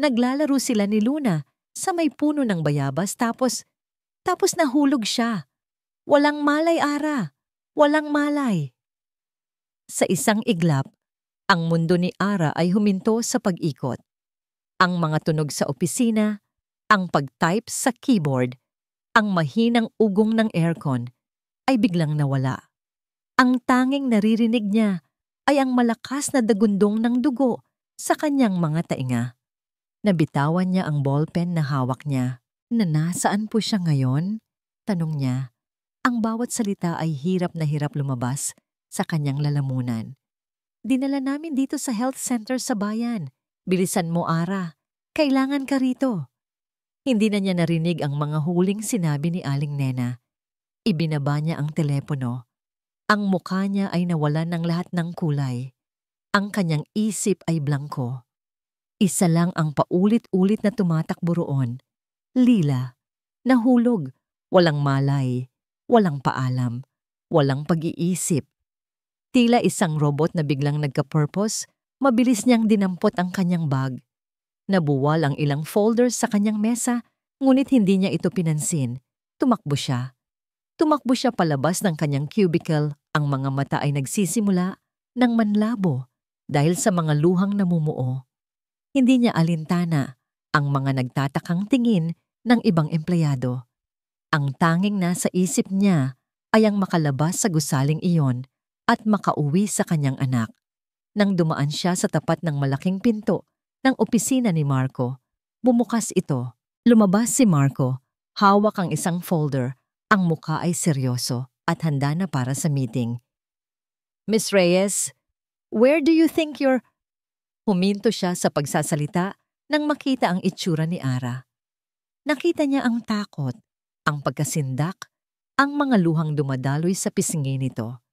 Naglalaro sila ni Luna sa may puno ng bayabas tapos nahulog siya. Walang malay, Ara. Walang malay. Sa isang iglap, ang mundo ni Ara ay huminto sa pag-ikot. Ang mga tunog sa opisina, ang pag-type sa keyboard, ang mahinang ugong ng aircon ay biglang nawala. Ang tanging naririnig niya ay ang malakas na dagundong ng dugo sa kanyang mga tainga. Nabitawan niya ang ballpen na hawak niya. Nasaan po siya ngayon? Tanong niya. Ang bawat salita ay hirap na hirap lumabas sa kanyang lalamunan. Dinala namin dito sa health center sa bayan. Bilisan mo, Ara. Kailangan ka rito. Hindi na niya narinig ang mga huling sinabi ni Aling Nena. Ibinaba niya ang telepono. Ang mukha niya ay nawalan ng lahat ng kulay. Ang kanyang isip ay blangko. Isa lang ang paulit-ulit na tumatakbo roon. Lila. Nahulog. Walang malay. Walang paalam. Walang pag-iisip. Tila isang robot na biglang nagka-purpose, mabilis niyang dinampot ang kanyang bag. Nabuwal ang ilang folders sa kanyang mesa, ngunit hindi niya ito pinansin. Tumakbo siya. Tumakbo siya palabas ng kanyang cubicle. Ang mga mata ay nagsisimula ng manlabo dahil sa mga luhang namumuo. Hindi niya alintana ang mga nagtatakang tingin ng ibang empleyado. Ang tanging nasa isip niya ay ang makalabas sa gusaling iyon at makauwi sa kanyang anak. Nang dumaan siya sa tapat ng malaking pinto ng opisina ni Marco, bumukas ito. Lumabas si Marco, hawak ang isang folder, ang mukha ay seryoso at handa na para sa meeting. Miss Reyes, where do you think you're... Huminto siya sa pagsasalita nang makita ang itsura ni Ara. Nakita niya ang takot, ang pagkasindak, ang mga luhang dumadaloy sa pisngi nito.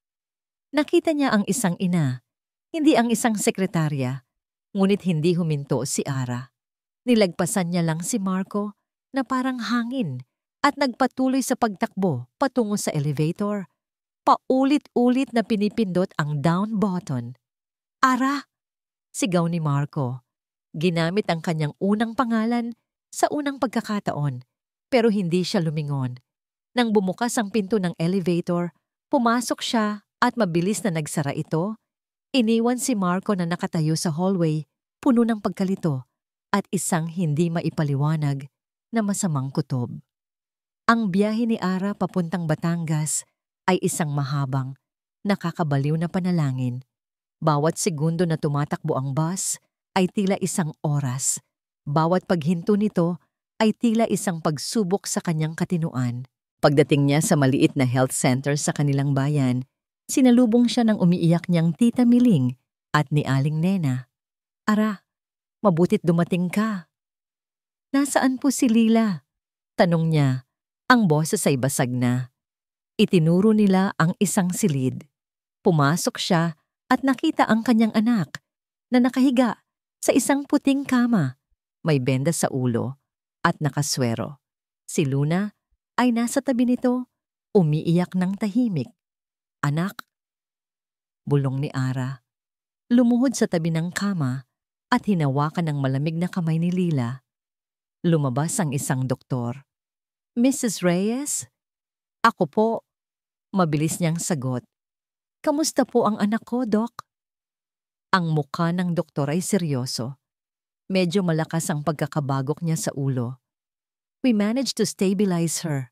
Nakita niya ang isang ina, hindi ang isang sekretarya, ngunit hindi huminto si Ara. Nilagpasan niya lang si Marco na parang hangin at nagpatuloy sa pagtakbo patungo sa elevator. Paulit-ulit na pinipindot ang down button. Ara! Sigaw ni Marco. Ginamit ang kanyang unang pangalan sa unang pagkakataon, pero hindi siya lumingon. Nang bumukas ang pinto ng elevator, pumasok siya at mabilis na nagsara ito. Iniwan si Marco na nakatayo sa hallway, puno ng pagkalito at isang hindi maipaliwanag na masamang kutob. Ang biyahe ni Ara papuntang Batangas ay isang mahabang, nakakabaliw na panalangin. Bawat segundo na tumatakbo ang bus ay tila isang oras. Bawat paghinto nito ay tila isang pagsubok sa kanyang katinuan. Pagdating niya sa maliit na health center sa kanilang bayan, sinalubong siya ng umiiyak niyang Tita Miling at ni Aling Nena. Ara, mabutit dumating ka. Nasaan po si Lila? Tanong niya. Ang boses ay basag na. Itinuro nila ang isang silid. Pumasok siya at nakita ang kanyang anak na nakahiga sa isang puting kama, may benda sa ulo at nakaswero. Si Luna ay nasa tabi nito, umiiyak ng tahimik. Anak, bulong ni Ara. Lumuhod sa tabi ng kama at hinawakan ng malamig na kamay ni Lila. Lumabas ang isang doktor. Mrs. Reyes? Ako po. Mabilis niyang sagot. Kamusta po ang anak ko, Doc? Ang mukha ng doktor ay seryoso. Medyo malakas ang pagkakabagok niya sa ulo. We managed to stabilize her.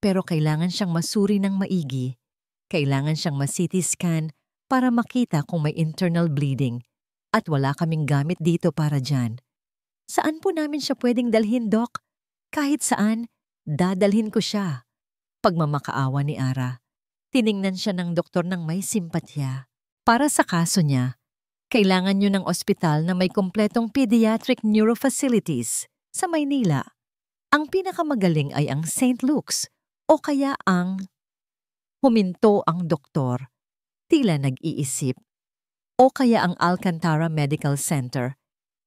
Pero kailangan siyang masuri ng maigi. Kailangan siyang ma-CT scan para makita kung may internal bleeding. At wala kaming gamit dito para dyan. Saan po namin siya pwedeng dalhin, Doc? Kahit saan, dadalhin ko siya. Pagmamakaawa ni Ara. Tiningnan siya ng doktor ng may simpatya. Para sa kaso niya, kailangan niyo ng ospital na may kompletong pediatric neurofacilities sa Maynila. Ang pinakamagaling ay ang St. Luke's o kaya ang... Huminto ang doktor, tila nag-iisip. O kaya ang Alcantara Medical Center.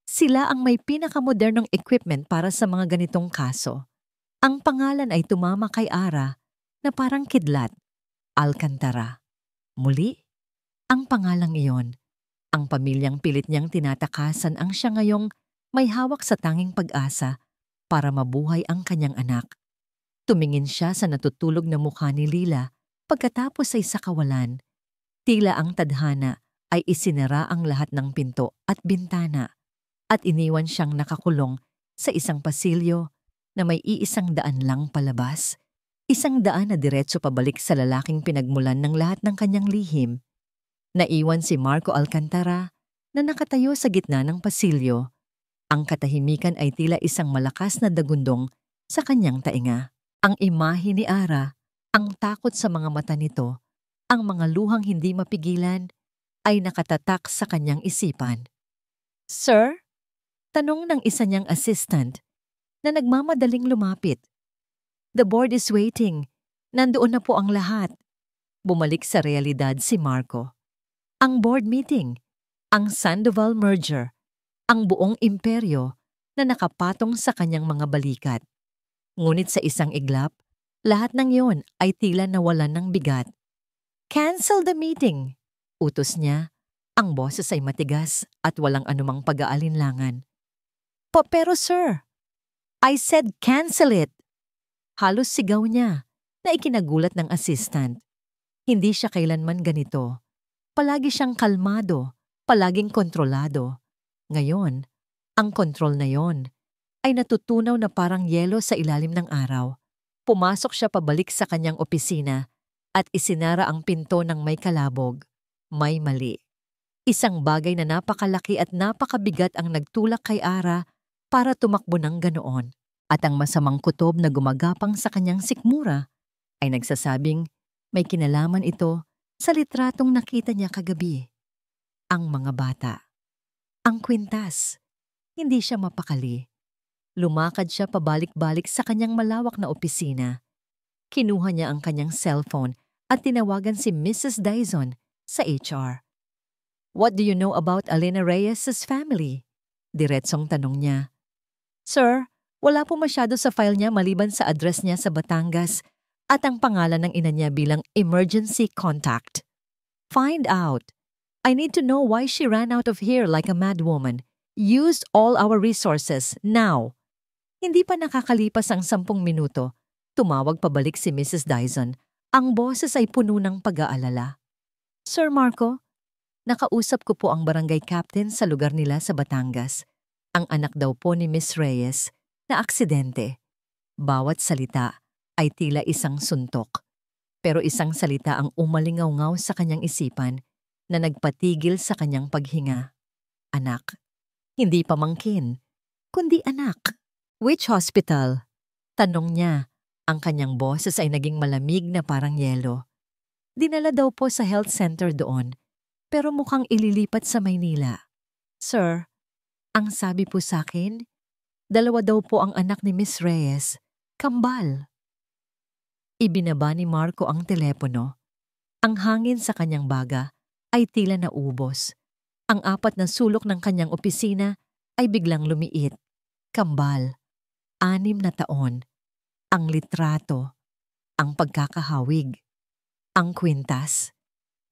Sila ang may pinakamodernong equipment para sa mga ganitong kaso. Ang pangalan ay tumama kay Ara na parang kidlat. Alcantara. Muli, ang pangalang iyon, ang pamilyang pilit niyang tinatakasan ang siya ngayong may hawak sa tanging pag-asa para mabuhay ang kanyang anak. Tumingin siya sa natutulog na mukha ni Lila pagkatapos ay sa kawalan. Tila ang tadhana ay isinara ang lahat ng pinto at bintana at iniwan siyang nakakulong sa isang pasilyo na may iisang daan lang palabas. Isang daan na diretso pabalik sa lalaking pinagmulan ng lahat ng kanyang lihim. Naiwan si Marco Alcantara na nakatayo sa gitna ng pasilyo. Ang katahimikan ay tila isang malakas na dagundong sa kanyang tainga. Ang imahe ni Ara, ang takot sa mga mata nito, ang mga luhang hindi mapigilan, ay nakatatak sa kanyang isipan. "Sir?" Tanong ng isa niyang assistant na nagmamadaling lumapit. "The board is waiting. Nandoon na po ang lahat." Bumalik sa realidad si Marco. Ang board meeting, ang Sandoval merger, ang buong imperyo na nakapatong sa kanyang mga balikat. Ngunit sa isang iglap, lahat ng iyon ay tila nawalan ng bigat. "Cancel the meeting," utos niya. Ang boses ay matigas at walang anumang pag-aalinlangan. Pero sir, I said cancel it." Halos sigaw niya na ikinagulat ng assistant. Hindi siya kailanman ganito. Palagi siyang kalmado, palaging kontrolado. Ngayon, ang kontrol na yon ay natutunaw na parang yelo sa ilalim ng araw. Pumasok siya pabalik sa kanyang opisina at isinara ang pinto ng may kalabog. May mali. Isang bagay na napakalaki at napakabigat ang nagtulak kay Ara para tumakbo ng ganoon. At ang masamang kutob na gumagapang sa kanyang sikmura ay nagsasabing may kinalaman ito sa litratong nakita niya kagabi. Ang mga bata. Ang kwintas. Hindi siya mapakali. Lumakad siya pabalik-balik sa kanyang malawak na opisina. Kinuha niya ang kanyang cellphone at tinawagan si Mrs. Dizon sa HR. "What do you know about Elena Reyes' family?" Diretsong tanong niya. "Sir, wala po masyado sa file niya maliban sa address niya sa Batangas at ang pangalan ng ina niya bilang emergency contact." "Find out. I need to know why she ran out of here like a mad woman. Used all our resources, now." Hindi pa nakakalipas ang 10 minuto, tumawag pabalik si Mrs. Dizon. Ang boses ay puno ng pag-aalala. "Sir Marco, nakausap ko po ang barangay captain sa lugar nila sa Batangas. Ang anak daw po ni Miss Reyes na aksidente. Bawat salita ay tila isang suntok. Pero isang salita ang umalingaw-ngaw sa kanyang isipan na nagpatigil sa kanyang paghinga. Anak. Hindi pamangkin, kundi anak. "Which hospital?" Tanong niya. Ang kanyang boses ay naging malamig na parang yelo. Dinala daw po sa health center doon, pero mukhang ililipat sa Maynila. "Sir, ang sabi po sa akin, 2 daw po ang anak ni Miss Reyes. Kambal." Ibinaba ni Marco ang telepono. Ang hangin sa kanyang baga ay tila naubos. Ang 4 na sulok ng kanyang opisina ay biglang lumiit. Kambal. 6 na taon. Ang litrato. Ang pagkakahawig. Ang kwintas.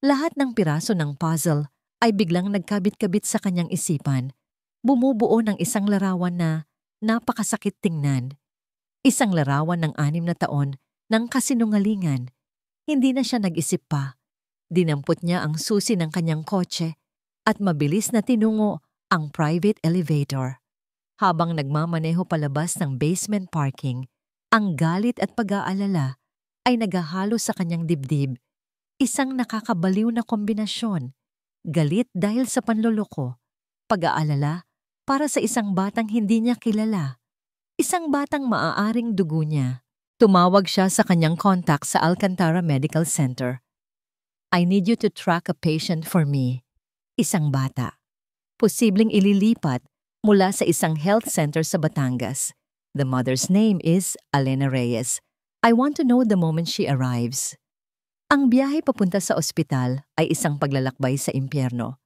Lahat ng piraso ng puzzle ay biglang nagkabit-kabit sa kanyang isipan. Bumubuo ng isang larawan na napakasakit tingnan. Isang larawan ng 6 na taon ng kasinungalingan. Hindi na siya nag-isip pa. Dinampot niya ang susi ng kanyang kotse at mabilis na tinungo ang private elevator. Habang nagmamaneho palabas ng basement parking, ang galit at pag-aalala ay naghahalo sa kanyang dibdib. Isang nakakabaliw na kombinasyon. Galit dahil sa panloloko. Pag-aalala para sa isang batang hindi niya kilala. Isang batang maaaring dugo niya. Tumawag siya sa kanyang contact sa Alcantara Medical Center. "I need you to track a patient for me." Isang bata. Posibleng ililipat mula sa isang health center sa Batangas. The mother's name is Elena Reyes. "I want to know the moment she arrives." Ang biyahe papunta sa ospital ay isang paglalakbay sa impyerno.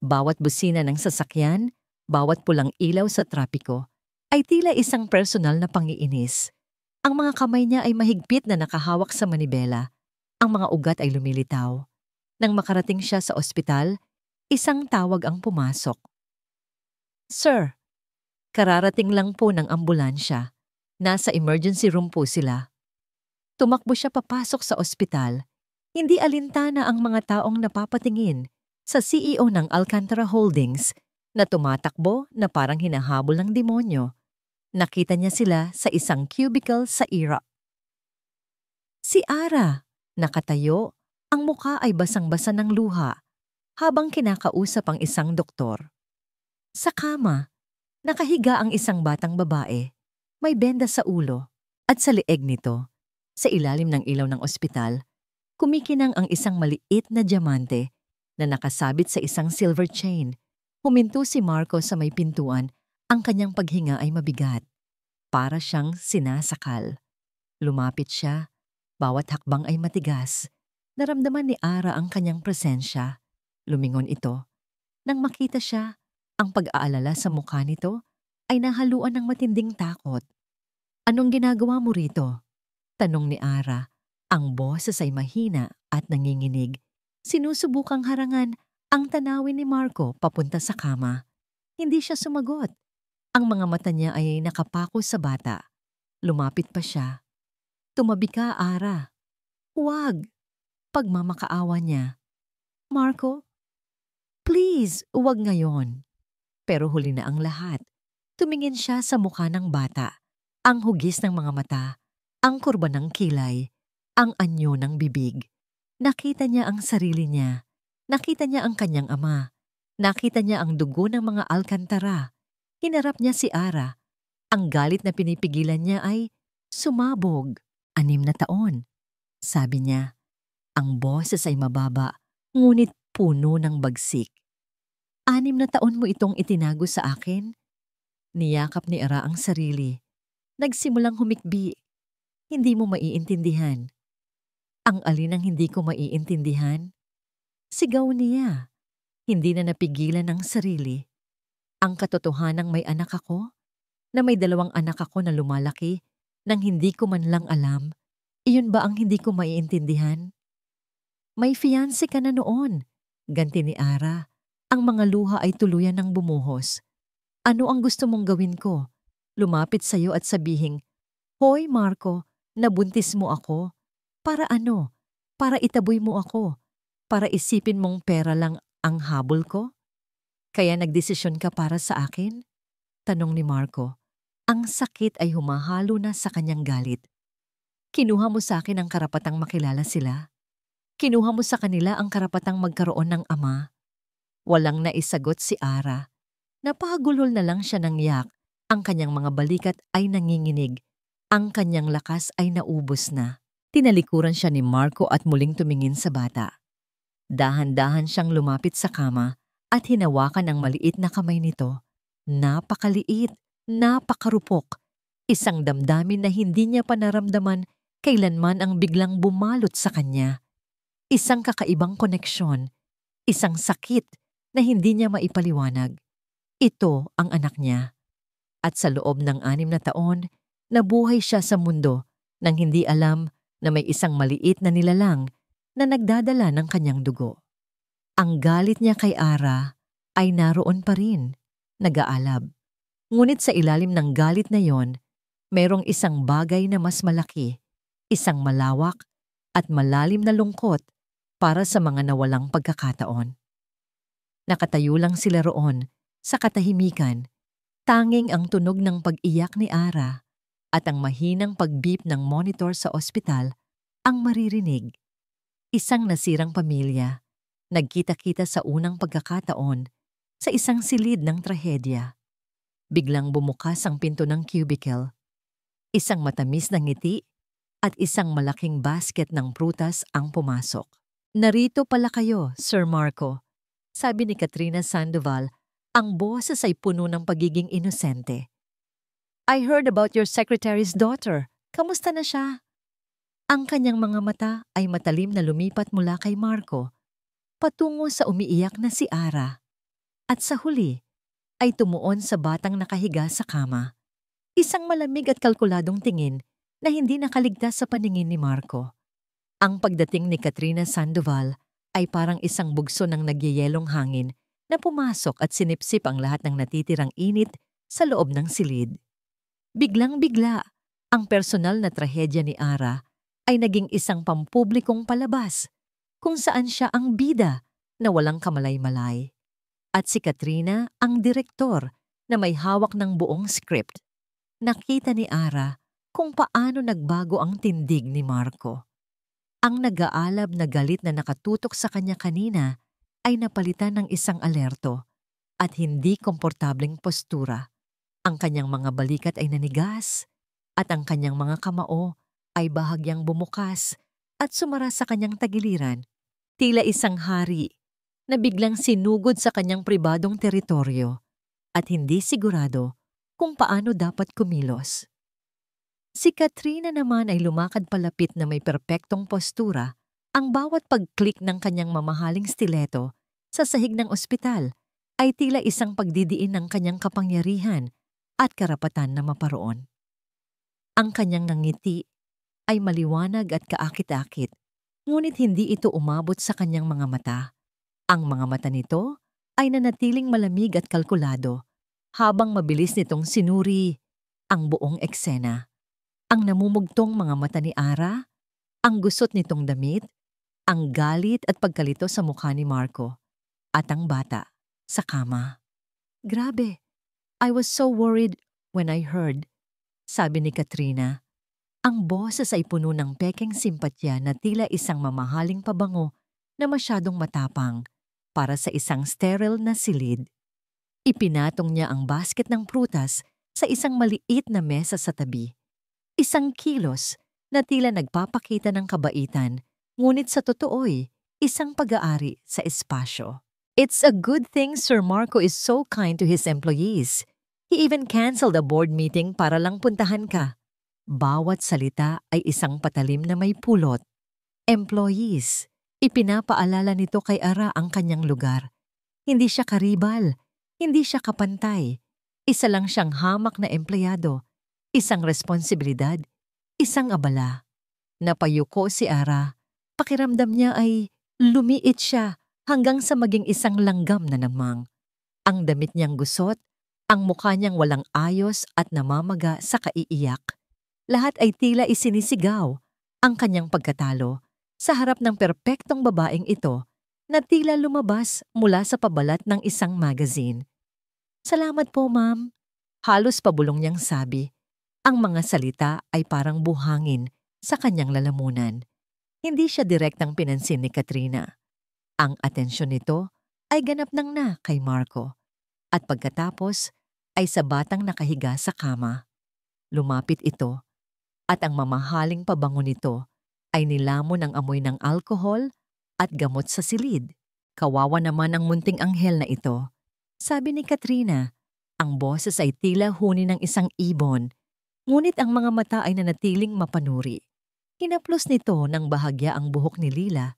Bawat busina ng sasakyan, bawat pulang ilaw sa trapiko, ay tila isang personal na pangiinis. Ang mga kamay niya ay mahigpit na nakahawak sa manibela. Ang mga ugat ay lumilitaw. Nang makarating siya sa ospital, isang tawag ang pumasok. "Sir, kararating lang po ng ambulansya. Nasa emergency room po sila." Tumakbo siya papasok sa ospital. Hindi alintana ang mga taong napapatingin sa CEO ng Alcantara Holdings na tumatakbo na parang hinahabol ng demonyo. Nakita niya sila sa isang cubicle sa Iraq. Si Ara, nakatayo, ang mukha ay basang-basa ng luha habang kinakausap ang isang doktor. Sa kama, nakahiga ang isang batang babae, may benda sa ulo at sa leeg nito. Sa ilalim ng ilaw ng ospital, kumikinang ang isang maliit na diamante na nakasabit sa isang silver chain. Huminto si Marco sa may pintuan, ang kanyang paghinga ay mabigat. Para siyang sinasakal. Lumapit siya, bawat hakbang ay matigas. Naramdaman ni Ara ang kanyang presensya. Lumingon ito. Nang makita siya, ang pag-aalala sa mukha nito ay nahaluan ng matinding takot. "Anong ginagawa mo rito?" tanong ni Ara. Ang boses ay mahina at nanginginig. Sinusubukang harangan ang tanawin ni Marco papunta sa kama. Hindi siya sumagot. Ang mga mata niya ay nakapako sa bata. Lumapit pa siya. "Tumabi ka, Ara." "Huwag." Pagmamakaawa niya. "Marco, please, huwag ngayon." Pero huli na ang lahat. Tumingin siya sa mukha ng bata. Ang hugis ng mga mata, ang kurba ng kilay, ang anyo ng bibig. Nakita niya ang sarili niya. Nakita niya ang kanyang ama. Nakita niya ang dugo ng mga Alcantara. Hinarap niya si Ara. Ang galit na pinipigilan niya ay sumabog. 6 na taon. Sabi niya, ang boses ay mababa, ngunit puno ng bagsik. 6 na taon mo itong itinago sa akin? Niyakap ni Ara ang sarili. Nagsimulang humikbi. Hindi mo maiintindihan. Ang alin ang hindi ko maiintindihan? Sigaw niya. Hindi na napigilan ang sarili. Ang katotohanang may anak ako, na may 2 anak ako na lumalaki nang hindi ko man lang alam. Iyon ba ang hindi ko maiintindihan? May fiancé ka na noon, ganti ni Ara. Ang mga luha ay tuluyan ng bumuhos. Ano ang gusto mong gawin ko? Lumapit sa'yo at sabihing, "Hoy Marco, nabuntis mo ako." Para ano? Para itaboy mo ako? Para isipin mong pera lang ang habol ko? Kaya nagdesisyon ka para sa akin? Tanong ni Marco. Ang sakit ay humahalo na sa kanyang galit. Kinuha mo sa akin ang karapatang makilala sila. Kinuha mo sa kanila ang karapatang magkaroon ng ama. Walang naisagot si Ara. Napagulol na lang siya ng yak. Ang kanyang mga balikat ay nanginginig. Ang kanyang lakas ay naubos na. Tinalikuran siya ni Marco at muling tumingin sa bata. Dahan-dahan siyang lumapit sa kama at hinawakan ang maliit na kamay nito. Napakaliit, napakarupok. Isang damdamin na hindi niya pa naramdaman kailanman ang biglang bumalot sa kanya. Isang kakaibang koneksyon, isang sakit na hindi niya maipaliwanag. Ito ang anak niya. At sa loob ng 6 na taon, nabuhay siya sa mundo nang hindi alam na may isang maliit na nilalang na nagdadala ng kanyang dugo. Ang galit niya kay Ara ay naroon pa rin, nag-aalab. Ngunit sa ilalim ng galit na yon, mayroong isang bagay na mas malaki, isang malawak at malalim na lungkot para sa mga nawalang pagkakataon. Nakatayo lang sila roon sa katahimikan, tanging ang tunog ng pag-iyak ni Ara at ang mahinang pag-beep ng monitor sa ospital ang maririnig. Isang nasirang pamilya, nagkita-kita sa unang pagkakataon sa isang silid ng trahedya. Biglang bumukas ang pinto ng cubicle. Isang matamis na ngiti at isang malaking basket ng prutas ang pumasok. "Narito pala kayo, Sir Marco," sabi ni Katrina Sandoval. Ang boses ay puno ng pagiging inosente. "I heard about your secretary's daughter. Kamusta na siya?" Ang kanyang mga mata ay matalim na lumipat mula kay Marco patungo sa umiiyak na si Ara. At sa huli ay tumuon sa batang nakahiga sa kama. Isang malamig at kalkuladong tingin na hindi nakaligtas sa paningin ni Marco. Ang pagdating ni Katrina Sandoval ay parang isang bugso ng nagyayelong hangin na pumasok at sinipsip ang lahat ng natitirang init sa loob ng silid. Biglang-bigla, ang personal na trahedya ni Ara ay naging isang pampublikong palabas kung saan siya ang bida na walang kamalay-malay. At si Katrina ang direktor na may hawak ng buong script. Nakita ni Ara kung paano nagbago ang tindig ni Marco. Ang nag-aalab na galit na nakatutok sa kanya kanina ay napalitan ng isang alerto at hindi komportableng postura. Ang kanyang mga balikat ay nanigas at ang kanyang mga kamao ay bahagyang bumukas at sumara sa kanyang tagiliran. Tila isang hari na biglang sinugod sa kanyang pribadong teritoryo at hindi sigurado kung paano dapat kumilos. Si Katrina naman ay lumakad palapit na may perpektong postura. Ang bawat pag-click ng kanyang mamahaling stiletto sa sahig ng ospital ay tila isang pagdidiin ng kanyang kapangyarihan at karapatan na maparoon. Ang kanyang ngiti ay maliwanag at kaakit-akit, ngunit hindi ito umabot sa kanyang mga mata. Ang mga mata nito ay nanatiling malamig at kalkulado habang mabilis nitong sinuri ang buong eksena. Ang namumugtong mga mata ni Ara, ang gusot nitong damit, ang galit at pagkalito sa mukha ni Marco, at ang bata sa kama. Grabe, I was so worried when I heard, sabi ni Katrina. Ang boses ay puno ng pekeng simpatya na tila isang mamahaling pabango na masyadong matapang para sa isang sterile na silid. Ipinatong niya ang basket ng prutas sa isang maliit na mesa sa tabi. Isang kilos na tila nagpapakita ng kabaitan, ngunit sa totoo'y isang pag-aari sa espasyo. It's a good thing Sir Marco is so kind to his employees. He even canceled a board meeting para lang puntahan ka. Bawat salita ay isang patalim na may pulot. Employees, ipinapaalala nito kay Ara ang kanyang lugar. Hindi siya karibal, hindi siya kapantay. Isa lang siyang hamak na empleyado. Isang responsibilidad, isang abala. Napayuko si Ara. Pakiramdam niya ay lumiit siya hanggang sa maging isang langgam na namang. Ang damit niyang gusot, ang mukha niyang walang ayos at namamaga sa kaiiyak. Lahat ay tila isinisigaw ang kanyang pagkatalo sa harap ng perpektong babaeng ito na tila lumabas mula sa pabalat ng isang magazine. Salamat po, ma'am. Halos pabulong niyang sabi. Ang mga salita ay parang buhangin sa kanyang lalamunan. Hindi siya direktang pinansin ni Katrina. Ang atensyon nito ay ganap nang na kay Marco. At pagkatapos ay sa batang nakahiga sa kama. Lumapit ito at ang mamahaling pabango nito ay nilamon ang amoy ng alkohol at gamot sa silid. Kawawa naman ang munting anghel na ito. Sabi ni Katrina, ang boses ay tila huni ng isang ibon. Ngunit ang mga mata ay nanatiling mapanuri. Hinaplos nito ng bahagya ang buhok ni Lila.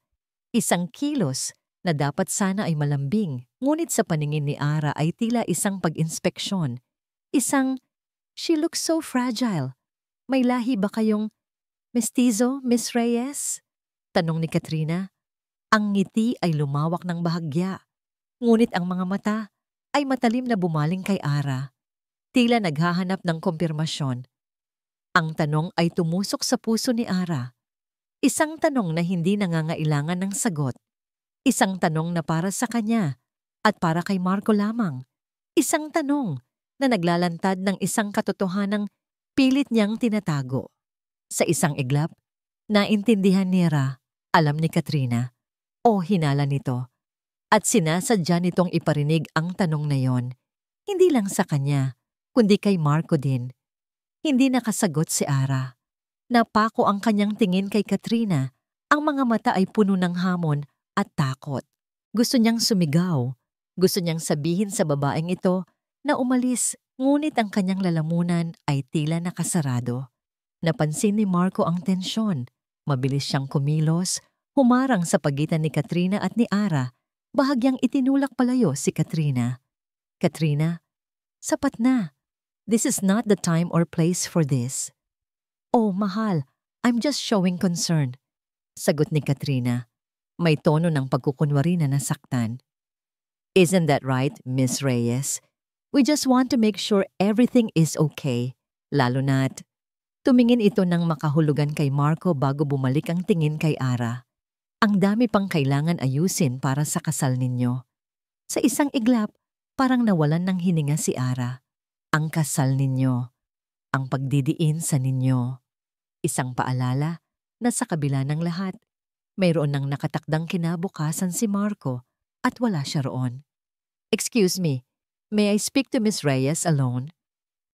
Isang kilos na dapat sana ay malambing, ngunit sa paningin ni Ara ay tila isang pag-inspeksyon. She looks so fragile. May lahi ba kayong mestizo, Miss Reyes? Tanong ni Katrina. Ang ngiti ay lumawak ng bahagya. Ngunit ang mga mata ay matalim na bumaling kay Ara. Tila naghahanap ng kumpirmasyon. Ang tanong ay tumusok sa puso ni Ara. Isang tanong na hindi nangangailangan ng sagot. Isang tanong na para sa kanya at para kay Marco lamang. Isang tanong na naglalantad ng isang katotohanang pilit niyang tinatago. Sa isang iglap, naintindihan ni Ara, alam ni Katrina, o hinala nito. At sinasadya nitong iparinig ang tanong na yon. Hindi lang sa kanya, kundi kay Marco din. Hindi nakasagot si Ara. Napako ang kanyang tingin kay Katrina. Ang mga mata ay puno ng hamon at takot. Gusto niyang sumigaw. Gusto niyang sabihin sa babaeng ito na umalis, ngunit ang kanyang lalamunan ay tila nakasarado. Napansin ni Marco ang tensyon. Mabilis siyang kumilos, humarang sa pagitan ni Katrina at ni Ara. Bahagyang itinulak palayo si Katrina. Katrina, sapat na. This is not the time or place for this. Oh, mahal, I'm just showing concern. Sagot ni Katrina. May tono ng pagkukunwari na nasaktan. Isn't that right, Miss Reyes? We just want to make sure everything is okay. Lalo na't tumingin ito ng makahulugan kay Marco bago bumalik ang tingin kay Ara. Ang dami pang kailangan ayusin para sa kasal ninyo. Sa isang iglap, parang nawalan ng hininga si Ara. Ang kasal ninyo, ang pagdidiin sa ninyo. Isang paalala na sa kabila ng lahat, mayroon ng nakatakdang kinabukasan si Marco at wala siya roon. Excuse me, may I speak to Miss Reyes alone?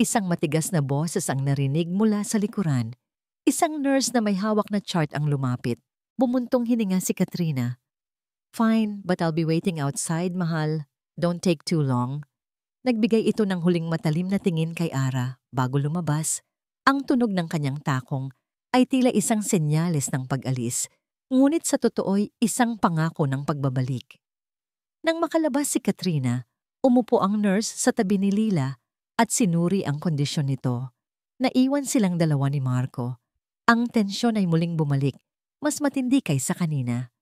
Isang matigas na boses ang narinig mula sa likuran. Isang nurse na may hawak na chart ang lumapit. Bumuntong hininga si Katrina. Fine, but I'll be waiting outside, mahal. Don't take too long. Nagbigay ito ng huling matalim na tingin kay Ara bago lumabas. Ang tunog ng kanyang takong ay tila isang senyales ng pag-alis, ngunit sa totoo'y isang pangako ng pagbabalik. Nang makalabas si Katrina, umupo ang nurse sa tabi ni Lila at sinuri ang kondisyon nito. Naiwan silang dalawa ni Marco. Ang tensyon ay muling bumalik, mas matindi kaysa kanina.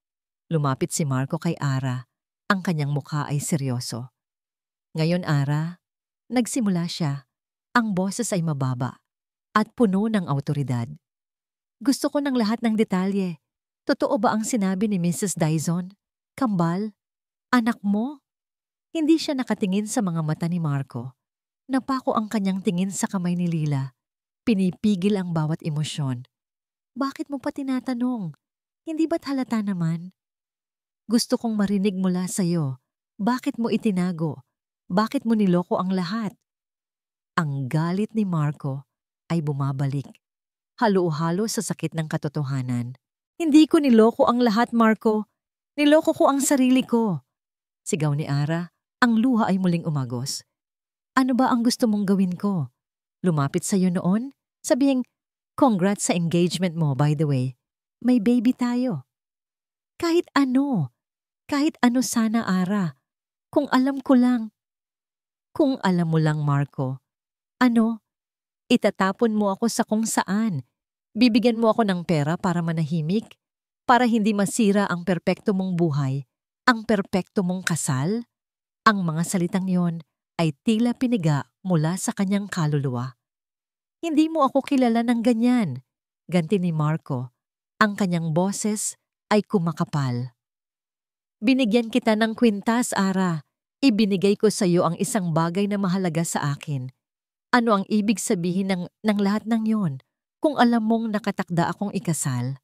Lumapit si Marco kay Ara. Ang kanyang mukha ay seryoso. Ngayon, Ara, nagsimula siya. Ang boses ay mababa at puno ng awtoridad. Gusto ko ng lahat ng detalye. Totoo ba ang sinabi ni Mrs. Dyson? Kambal? Anak mo? Hindi siya nakatingin sa mga mata ni Marco. Napako ang kanyang tingin sa kamay ni Lila. Pinipigil ang bawat emosyon. Bakit mo pa tinatanong? Hindi ba't halata naman? Gusto kong marinig mula sa'yo. Bakit mo itinago? Bakit mo niloko ang lahat? Ang galit ni Marco ay bumabalik. Halo-halo sa sakit ng katotohanan. Hindi ko niloko ang lahat, Marco. Niloko ko ang sarili ko. Sigaw ni Ara, ang luha ay muling umagos. Ano ba ang gusto mong gawin ko? Lumapit sa'yo noon? Sabihing, congrats sa engagement mo, by the way. May baby tayo. Kahit ano sana, Ara. Kung alam ko lang. Kung alam mo lang, Marco. Ano? Itatapon mo ako sa kung saan. Bibigyan mo ako ng pera para manahimik, para hindi masira ang perpekto mong buhay, ang perpekto mong kasal. Ang mga salitang yon ay tila piniga mula sa kanyang kaluluwa. Hindi mo ako kilala ng ganyan, ganti ni Marco. Ang kanyang boses ay kumakapal. Binigyan kita ng kwintas, Ara. Ibinigay ko sa iyo ang isang bagay na mahalaga sa akin. Ano ang ibig sabihin ng lahat ng yon kung alam mong nakatakda akong ikasal?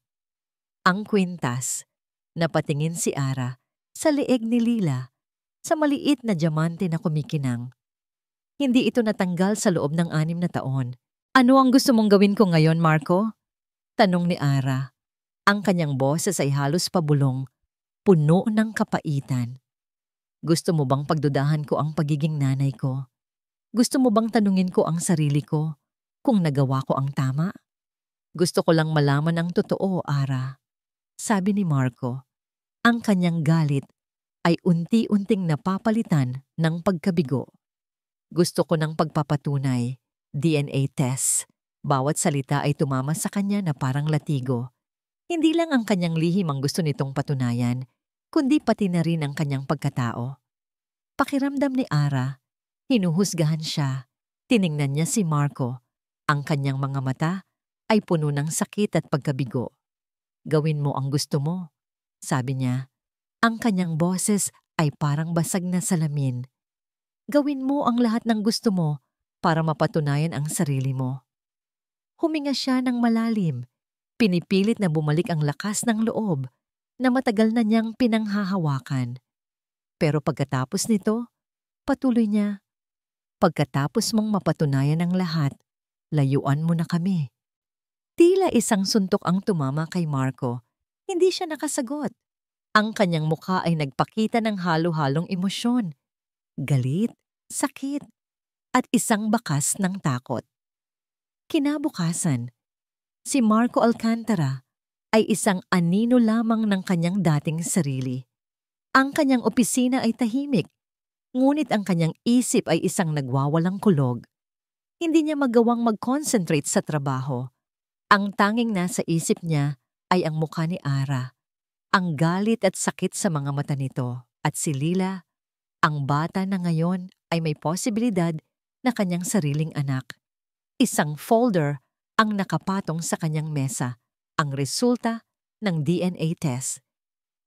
Ang kwintas, napatingin si Ara sa leeg ni Lila, sa maliit na diamante na kumikinang. Hindi ito natanggal sa loob ng 6 na taon. Ano ang gusto mong gawin ko ngayon, Marco? Tanong ni Ara. Ang kanyang boses ay halos pabulong, puno ng kapaitan. Gusto mo bang pagdudahan ko ang pagiging nanay ko? Gusto mo bang tanungin ko ang sarili ko kung nagawa ko ang tama? Gusto ko lang malaman ang totoo, Ara. Sabi ni Marco. Ang kanyang galit ay unti-unting napapalitan ng pagkabigo. Gusto ko ng pagpapatunay, DNA test. Bawat salita ay tumama sa kanya na parang latigo. Hindi lang ang kanyang lihim ang gusto nitong patunayan, kundi pati na rin ang kanyang pagkatao. Pakiramdam ni Ara, hinuhusgahan siya. Tiningnan niya si Marco. Ang kanyang mga mata ay puno ng sakit at pagkabigo. Gawin mo ang gusto mo, sabi niya. Ang kanyang boses ay parang basag na salamin. Gawin mo ang lahat ng gusto mo para mapatunayan ang sarili mo. Huminga siya ng malalim. Pinipilit na bumalik ang lakas ng loob na matagal na niyang pinanghahawakan. Pero pagkatapos nito, patuloy niya, pagkatapos mong mapatunayan ang lahat, layuan mo na kami. Tila isang suntok ang tumama kay Marco. Hindi siya nakasagot. Ang kanyang mukha ay nagpakita ng halo-halong emosyon. Galit, sakit, at isang bakas ng takot. Kinabukasan, si Marco Alcantara ay isang anino lamang ng kanyang dating sarili. Ang kanyang opisina ay tahimik, ngunit ang kanyang isip ay isang nagwawalang kulog. Hindi niya magawang mag-concentrate sa trabaho. Ang tanging nasa isip niya ay ang mukha ni Ara. Ang galit at sakit sa mga mata nito. At si Lila, ang bata na ngayon ay may posibilidad na kanyang sariling anak. Isang folder ang nakapatong sa kanyang mesa, ang resulta ng DNA test.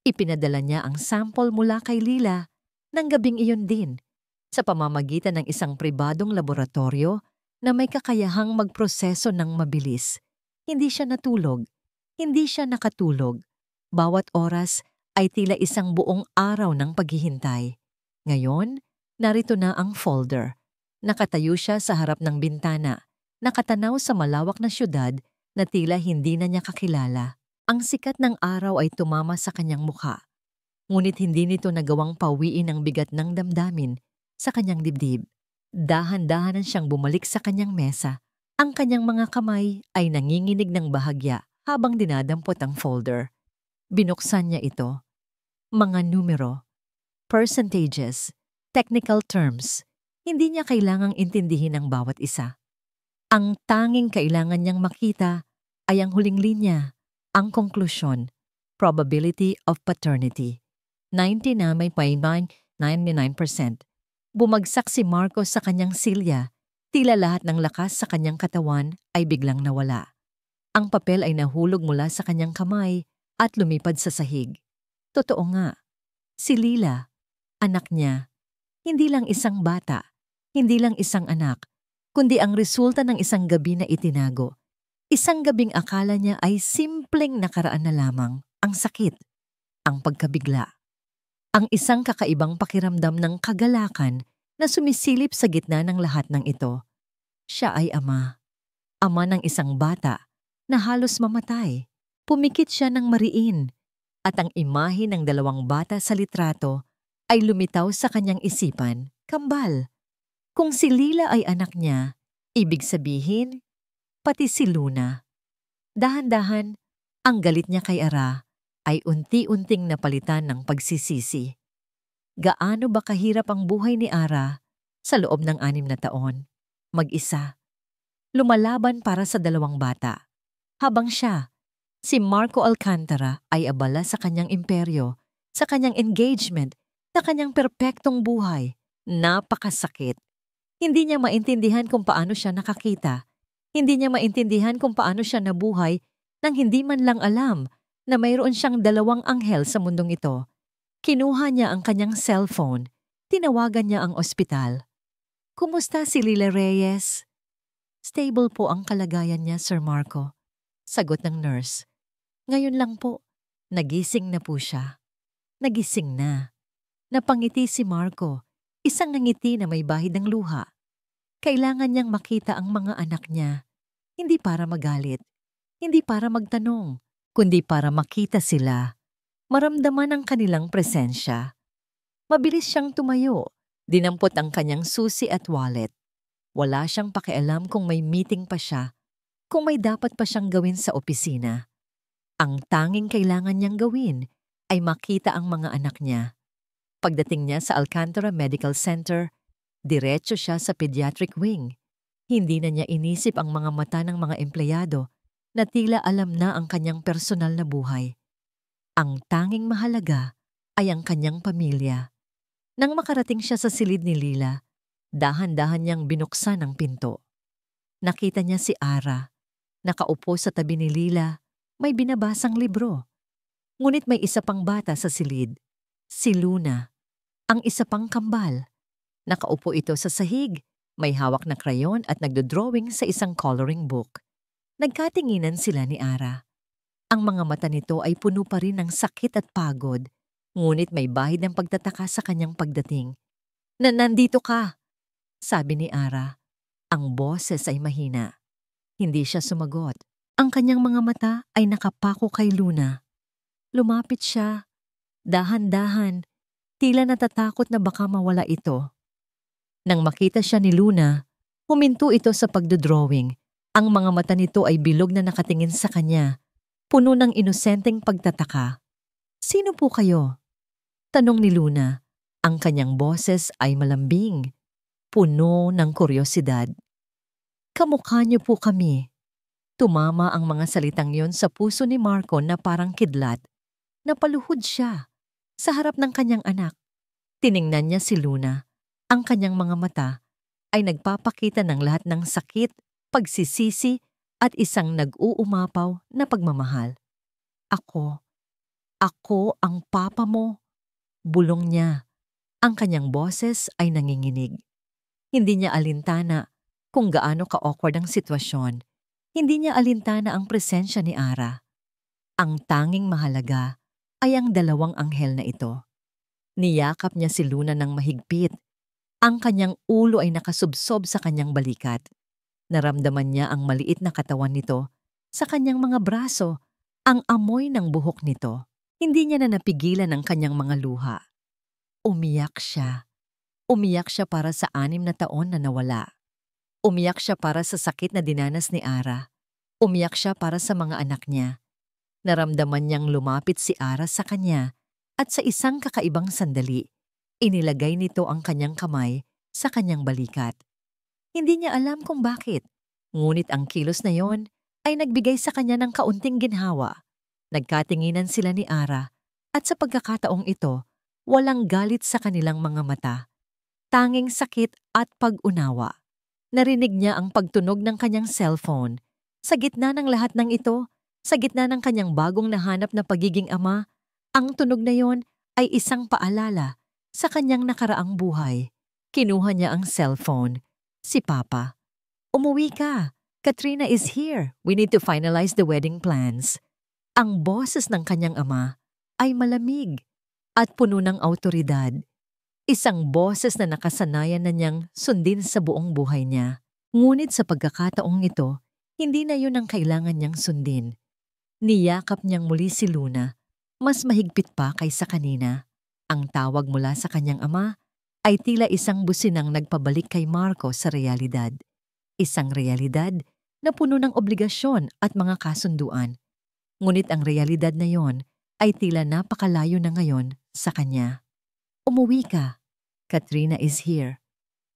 Ipinadala niya ang sample mula kay Lila ng gabing iyon din sa pamamagitan ng isang pribadong laboratorio na may kakayahang magproseso ng mabilis. Hindi siya natulog, hindi siya nakatulog. Bawat oras ay tila isang buong araw ng paghihintay. Ngayon, narito na ang folder. Nakatayo siya sa harap ng bintana, nakatanaw sa malawak na syudad na tila hindi na niya kakilala. Ang sikat ng araw ay tumama sa kanyang mukha. Ngunit hindi nito nagawang pawiin ang bigat ng damdamin sa kanyang dibdib. Dahan-dahanan siyang bumalik sa kanyang mesa. Ang kanyang mga kamay ay nanginginig ng bahagya habang dinadampot ang folder. Binuksan niya ito. Mga numero, percentages, technical terms. Hindi niya kailangang intindihin ang bawat isa. Ang tanging kailangan niyang makita ay ang huling linya, ang konklusyon, probability of paternity. 99.99%. Bumagsak si Marcos sa kanyang silya. Tila lahat ng lakas sa kanyang katawan ay biglang nawala. Ang papel ay nahulog mula sa kanyang kamay at lumipad sa sahig. Totoo nga, si Lila, anak niya, hindi lang isang bata, hindi lang isang anak, kundi ang resulta ng isang gabi na itinago. Isang gabing akala niya ay simpleng nakaraan na lamang, ang sakit, ang pagkabigla. Ang isang kakaibang pakiramdam ng kagalakan na sumisilip sa gitna ng lahat ng ito. Siya ay ama. Ama ng isang bata na halos mamatay. Pumikit siya ng mariin at ang imahe ng dalawang bata sa litrato ay lumitaw sa kanyang isipan, kambal. Kung si Lila ay anak niya, ibig sabihin, pati si Luna. Dahan-dahan, ang galit niya kay Ara ay unti-unting napalitan ng pagsisisi. Gaano ba kahirap ang buhay ni Ara sa loob ng 6 na taon? Mag-isa. Lumalaban para sa dalawang bata. Habang siya, si Marco Alcantara ay abala sa kanyang imperyo, sa kanyang engagement, sa kanyang perpektong buhay. Napakasakit. Hindi niya maintindihan kung paano siya nakakita. Hindi niya maintindihan kung paano siya nabuhay nang hindi man lang alam na mayroon siyang dalawang anghel sa mundong ito. Kinuha niya ang kanyang cellphone. Tinawagan niya ang ospital. Kumusta si Lila Reyes? Stable po ang kalagayan niya, Sir Marco. Sagot ng nurse. Ngayon lang po, nagising na po siya. Nagising na. Napangiti si Marco, isang nangiti na may bahid ng luha. Kailangan niyang makita ang mga anak niya. Hindi para magalit, hindi para magtanong, kundi para makita sila. Maramdaman ang kanilang presensya. Mabilis siyang tumayo, dinampot ang kanyang susi at wallet. Wala siyang pakialam kung may meeting pa siya, kung may dapat pa siyang gawin sa opisina. Ang tanging kailangan niyang gawin ay makita ang mga anak niya. Pagdating niya sa Alcantara Medical Center, diretso siya sa pediatric wing. Hindi na niya inisip ang mga mata ng mga empleyado na tila alam na ang kanyang personal na buhay. Ang tanging mahalaga ay ang kanyang pamilya. Nang makarating siya sa silid ni Lila, dahan-dahan niyang binuksan ang pinto. Nakita niya si Ara. Nakaupo sa tabi ni Lila, may binabasang libro. Ngunit may isa pang bata sa silid, si Luna, ang isa pang kambal. Nakaupo ito sa sahig, may hawak na krayon at nagdodrawing sa isang coloring book. Nagkatinginan sila ni Ara. Ang mga mata nito ay puno pa rin ng sakit at pagod, ngunit may bahid ng pagtataka sa kanyang pagdating. Nandito ka, sabi ni Ara. Ang boses ay mahina. Hindi siya sumagot. Ang kanyang mga mata ay nakapako kay Luna. Lumapit siya. Dahan-dahan, tila natatakot na baka mawala ito. Nang makita siya ni Luna, huminto ito sa pagdodrawing. Ang mga mata nito ay bilog na nakatingin sa kanya, puno ng inosenteng pagtataka. Sino po kayo? Tanong ni Luna. Ang kanyang boses ay malambing, puno ng kuryosidad. Kamukha niyo po kami. Tumama ang mga salitang yon sa puso ni Marco na parang kidlat. Napaluhod siya sa harap ng kanyang anak. Tiningnan niya si Luna. Ang kanyang mga mata ay nagpapakita ng lahat ng sakit, pagsisisi at isang nag-uumapaw na pagmamahal. Ako ang papa mo, bulong niya. Ang kanyang boses ay nanginginig. Hindi niya alintana kung gaano ka-awkward ang sitwasyon. Hindi niya alintana ang presensya ni Ara. Ang tanging mahalaga ay ang dalawang anghel na ito. Niyakap niya si Luna ng mahigpit. Ang kanyang ulo ay nakasubsob sa kanyang balikat. Naramdaman niya ang maliit na katawan nito sa kanyang mga braso, ang amoy ng buhok nito. Hindi niya na napigilan ang kanyang mga luha. Umiyak siya. Umiyak siya para sa 6 na taon na nawala. Umiyak siya para sa sakit na dinanas ni Ara. Umiyak siya para sa mga anak niya. Naramdaman niyang lumapit si Ara sa kanya at sa isang kakaibang sandali, inilagay nito ang kanyang kamay sa kanyang balikat. Hindi niya alam kung bakit, ngunit ang kilos na yon ay nagbigay sa kanya ng kaunting ginhawa. Nagkatinginan sila ni Ara at sa pagkakataong ito, walang galit sa kanilang mga mata. Tanging sakit at pag-unawa. Narinig niya ang pagtunog ng kanyang cellphone. Sa gitna ng lahat ng ito, sa gitna ng kanyang bagong nahanap na pagiging ama, ang tunog na yon ay isang paalala sa kanyang nakaraang buhay. Kinuha niya ang cellphone. Si Papa. Umuwi ka. Katrina is here. We need to finalize the wedding plans. Ang boses ng kanyang ama ay malamig at puno ng awtoridad. Isang boses na nakasanayan na niyang sundin sa buong buhay niya. Ngunit sa pagkakataong ito, hindi na yun ang kailangan niyang sundin. Niyakap niyang muli si Luna, mas mahigpit pa kaysa kanina. Ang tawag mula sa kanyang ama ay tila isang businang nagpabalik kay Marco sa realidad. Isang realidad na puno ng obligasyon at mga kasunduan. Ngunit ang realidad na yon ay tila napakalayo na ngayon sa kanya. Umuwi ka. Katrina is here.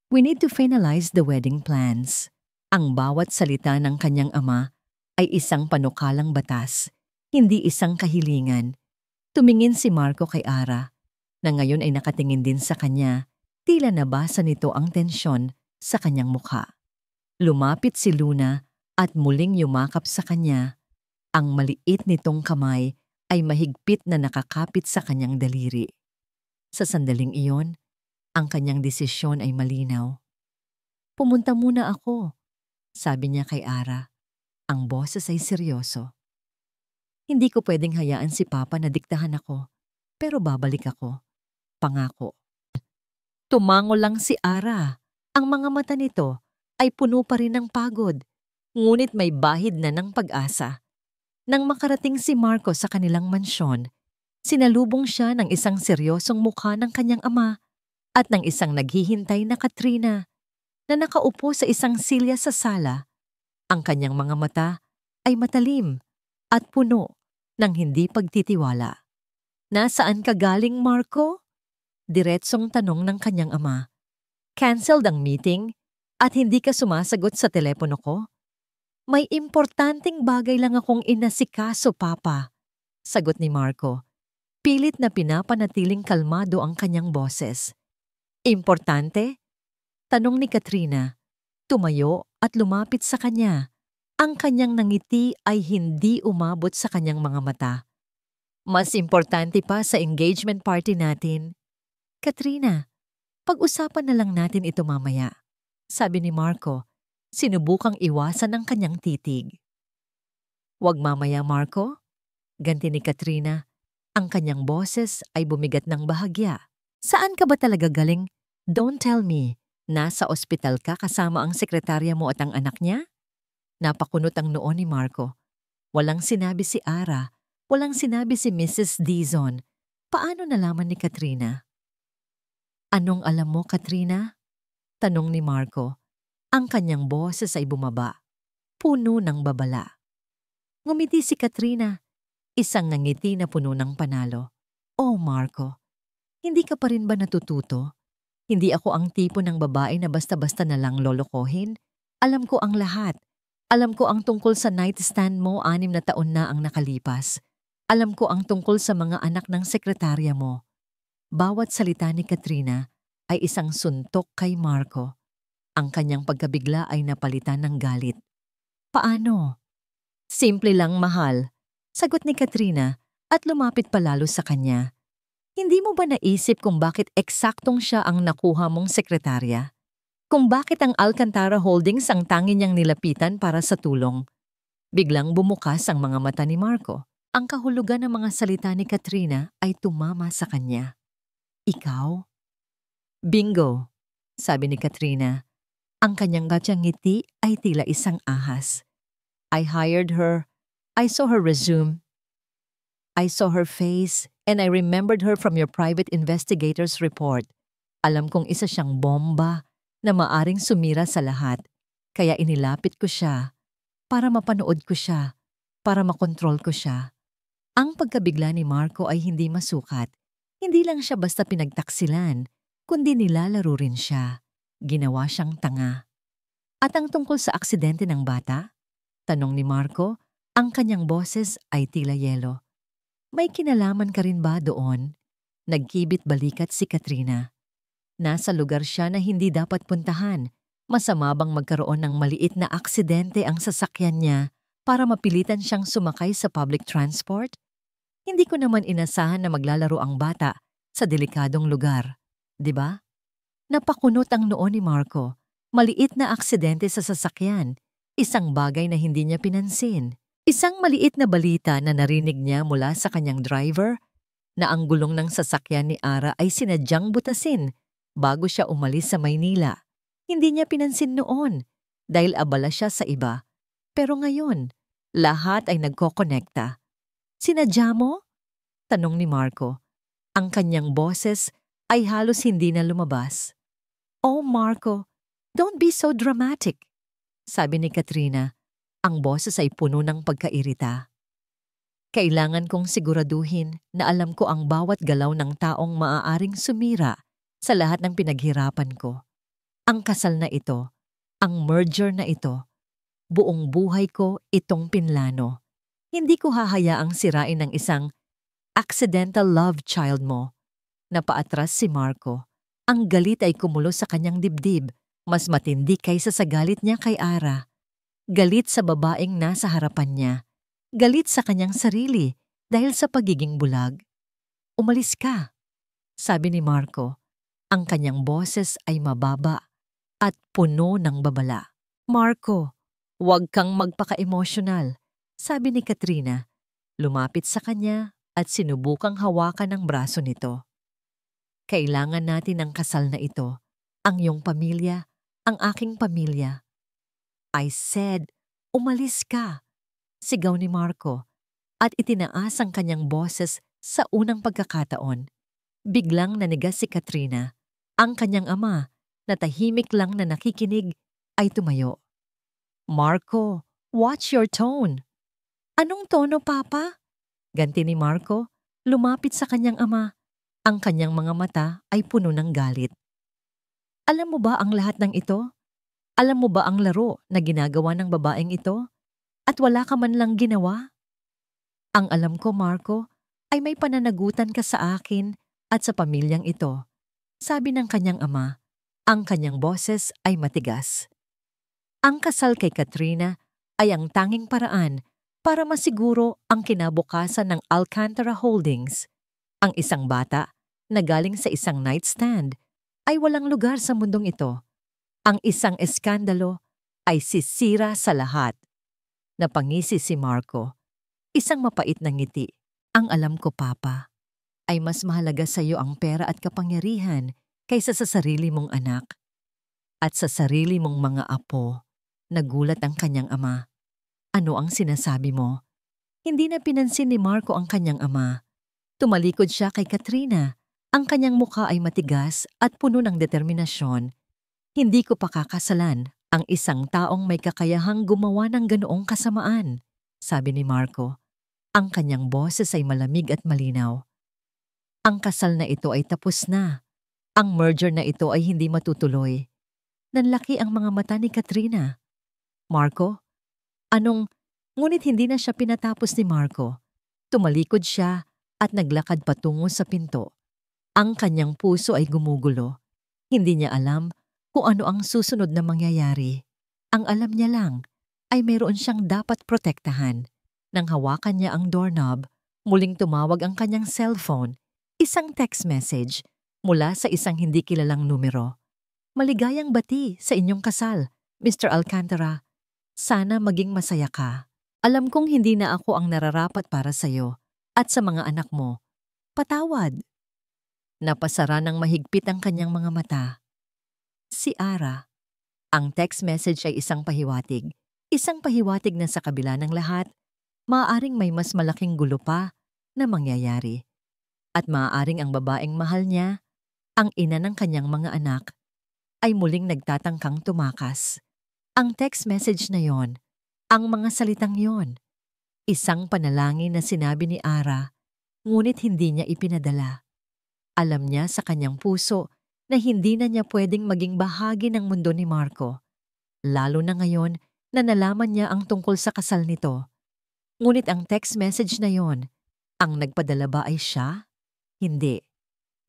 We need to finalize the wedding plans. Ang bawat salita ng kanyang ama ay isang panukalang batas, hindi isang kahilingan. Tumingin si Marco kay Ara, na ngayon ay nakatingin din sa kanya, tila nabasa nito ang tensyon sa kanyang mukha. Lumapit si Luna at muling yumakap sa kanya. Ang maliit nitong kamay ay mahigpit na nakakapit sa kanyang daliri. Sa sandaling iyon, ang kanyang desisyon ay malinaw. Pumunta muna ako, sabi niya kay Ara. Ang boses ay seryoso. Hindi ko pwedeng hayaan si Papa na diktahan ako, pero babalik ako. Pangako. Tumango lang si Ara. Ang mga mata nito ay puno pa rin ng pagod, ngunit may bahid na ng pag-asa. Nang makarating si Marco sa kanilang mansyon, sinalubong siya ng isang seryosong mukha ng kanyang ama at ng isang naghihintay na Katrina na nakaupo sa isang silya sa sala. Ang kanyang mga mata ay matalim at puno ng hindi pagtitiwala. Nasaan ka galing, Marco? Diretsong tanong ng kanyang ama. Canceled ang meeting at hindi ka sumasagot sa telepono ko? May importanteng bagay lang akong inasikaso, Papa, sagot ni Marco. Pilit na pinapanatiling kalmado ang kanyang boses. Importante? Tanong ni Katrina. Tumayo at lumapit sa kanya. Ang kanyang nangiti ay hindi umabot sa kanyang mga mata. Mas importante pa sa engagement party natin. Katrina, pag-usapan na lang natin ito mamaya, sabi ni Marco. Sinubukang iwasan ang kanyang titig. Huwag mamaya, Marco. Ganti ni Katrina. Ang kanyang boses ay bumigat ng bahagya. Saan ka ba talaga galing? Don't tell me. Nasa ospital ka kasama ang sekretarya mo at ang anak niya? Napakunot ang noo ni Marco. Walang sinabi si Ara. Walang sinabi si Mrs. Dizon. Paano nalaman ni Katrina? Anong alam mo, Katrina? Tanong ni Marco. Ang kanyang boses ay bumaba, puno ng babala. Ngumiti si Katrina, isang ngiti na puno ng panalo. Oh, Marco, hindi ka pa rin ba natututo? Hindi ako ang tipo ng babae na basta-basta na lang lolokohin. Alam ko ang lahat. Alam ko ang tungkol sa nightstand mo 6 na taon na ang nakalipas. Alam ko ang tungkol sa mga anak ng sekretarya mo. Bawat salita ni Katrina ay isang suntok kay Marco. Ang kanyang pagkabigla ay napalitan ng galit. Paano? Simple lang, mahal. Sagot ni Katrina at lumapit palalo sa kanya. Hindi mo ba naisip kung bakit eksaktong siya ang nakuha mong sekretarya? Kung bakit ang Alcantara Holdings ang tangi niyang nilapitan para sa tulong? Biglang bumukas ang mga mata ni Marco. Ang kahulugan ng mga salita ni Katrina ay tumama sa kanya. Ikaw? Bingo, sabi ni Katrina. Ang kanyang gatyang ngiti ay tila isang ahas. I hired her. I saw her resume. I saw her face and I remembered her from your private investigator's report. Alam kong isa siyang bomba na maaring sumira sa lahat. Kaya inilapit ko siya para mapanood ko siya, para makontrol ko siya. Ang pagkabigla ni Marco ay hindi masukat. Hindi lang siya basta pinagtaksilan, kundi nilalaro rin siya. Ginawa siyang tanga. At ang tungkol sa aksidente ng bata? Tanong ni Marco, ang kanyang boses ay tila yelo. May kinalaman ka rin ba doon? Nagkibit balikat si Katrina. Nasa lugar siya na hindi dapat puntahan. Masama bang magkaroon ng maliit na aksidente ang sasakyan niya para mapilitan siyang sumakay sa public transport? Hindi ko naman inasahan na maglalaro ang bata sa delikadong lugar. 'Di ba? Napakunot ang noo ni Marco. Maliit na aksidente sa sasakyan. Isang bagay na hindi niya pinansin. Isang maliit na balita na narinig niya mula sa kanyang driver na ang gulong ng sasakyan ni Ara ay sinadyang butasin bago siya umalis sa Maynila. Hindi niya pinansin noon dahil abala siya sa iba. Pero ngayon, lahat ay nagkokonekta. Sinadya mo? Tanong ni Marco. Ang kanyang boses ay halos hindi na lumabas. Oh Marco, don't be so dramatic, sabi ni Katrina. Ang boses ay puno ng pagkairita. Kailangan kong siguraduhin na alam ko ang bawat galaw ng taong maaaring sumira sa lahat ng pinaghirapan ko. Ang kasal na ito, ang merger na ito, buong buhay ko itong pinlano. Hindi ko hahayaang sirain ng isang accidental love child mo. Napaatras si Marco. Ang galit ay kumulo sa kanyang dibdib, mas matindi kaysa sa galit niya kay Ara. Galit sa babaeng nasa harapan niya. Galit sa kanyang sarili dahil sa pagiging bulag. Umalis ka, sabi ni Marco. Ang kanyang boses ay mababa at puno ng babala. Marco, huwag kang magpaka-emosyonal, sabi ni Katrina. Lumapit sa kanya at sinubukang hawakan ang braso nito. Kailangan natin ang kasal na ito. Ang iyong pamilya, ang aking pamilya. I said, umalis ka, sigaw ni Marco at itinaas ang kanyang boses sa unang pagkakataon. Biglang nanigas si Katrina. Ang kanyang ama, na tahimik lang na nakikinig, ay tumayo. Marco, watch your tone. Anong tono, Papa? Ganti ni Marco, lumapit sa kanyang ama. Ang kanyang mga mata ay puno ng galit. Alam mo ba ang lahat ng ito? Alam mo ba ang laro na ginagawa ng babaeng ito? At wala ka man lang ginawa? Ang alam ko, Marco, ay may pananagutan ka sa akin at sa pamilyang ito, sabi ng kanyang ama. Ang kanyang boses ay matigas. Ang kasal kay Katrina ay ang tanging paraan para masiguro ang kinabukasan ng Alcantara Holdings. Ang isang bata na galing sa isang nightstand ay walang lugar sa mundong ito. Ang isang eskandalo ay sisira sa lahat. Napangisi si Marco. Isang mapait na ngiti. Ang alam ko, Papa, ay mas mahalaga sa iyo ang pera at kapangyarihan kaysa sa sarili mong anak. At sa sarili mong mga apo, nagulat ang kanyang ama. Ano ang sinasabi mo? Hindi na pinansin ni Marco ang kanyang ama. Tumalikod siya kay Katrina. Ang kanyang mukha ay matigas at puno ng determinasyon. Hindi ko pakakasalan ang isang taong may kakayahang gumawa ng ganoong kasamaan, sabi ni Marco. Ang kanyang boses ay malamig at malinaw. Ang kasal na ito ay tapos na. Ang merger na ito ay hindi matutuloy. Nanlaki ang mga mata ni Katrina. Marco? Ngunit hindi na siya pinatapos ni Marco. Tumalikod siya at naglakad patungo sa pinto. Ang kanyang puso ay gumugulo. Hindi niya alam kung ano ang susunod na mangyayari. Ang alam niya lang ay mayroon siyang dapat protektahan. Nang hawakan niya ang doorknob, muling tumawag ang kanyang cellphone. Isang text message mula sa isang hindi kilalang numero. "Maligayang bati sa inyong kasal, Mr. Alcantara. Sana maging masaya ka. Alam kong hindi na ako ang nararapat para sa'yo at sa mga anak mo. Patawad." Napasara ng mahigpit ang kanyang mga mata. Si Ara. Ang text message ay isang pahiwatig. Isang pahiwatig na sa kabila ng lahat, maaaring may mas malaking gulo pa na mangyayari. At maaaring ang babaeng mahal niya, ang ina ng kanyang mga anak, ay muling nagtatangkang tumakas. Ang text message na yon, ang mga salitang yon, isang panalangin na sinabi ni Ara, ngunit hindi niya ipinadala. Alam niya sa kanyang puso na hindi na niya pwedeng maging bahagi ng mundo ni Marco, lalo na ngayon na nalaman niya ang tungkol sa kasal nito. Ngunit ang text message na yon, ang nagpadala ba ay siya? Hindi.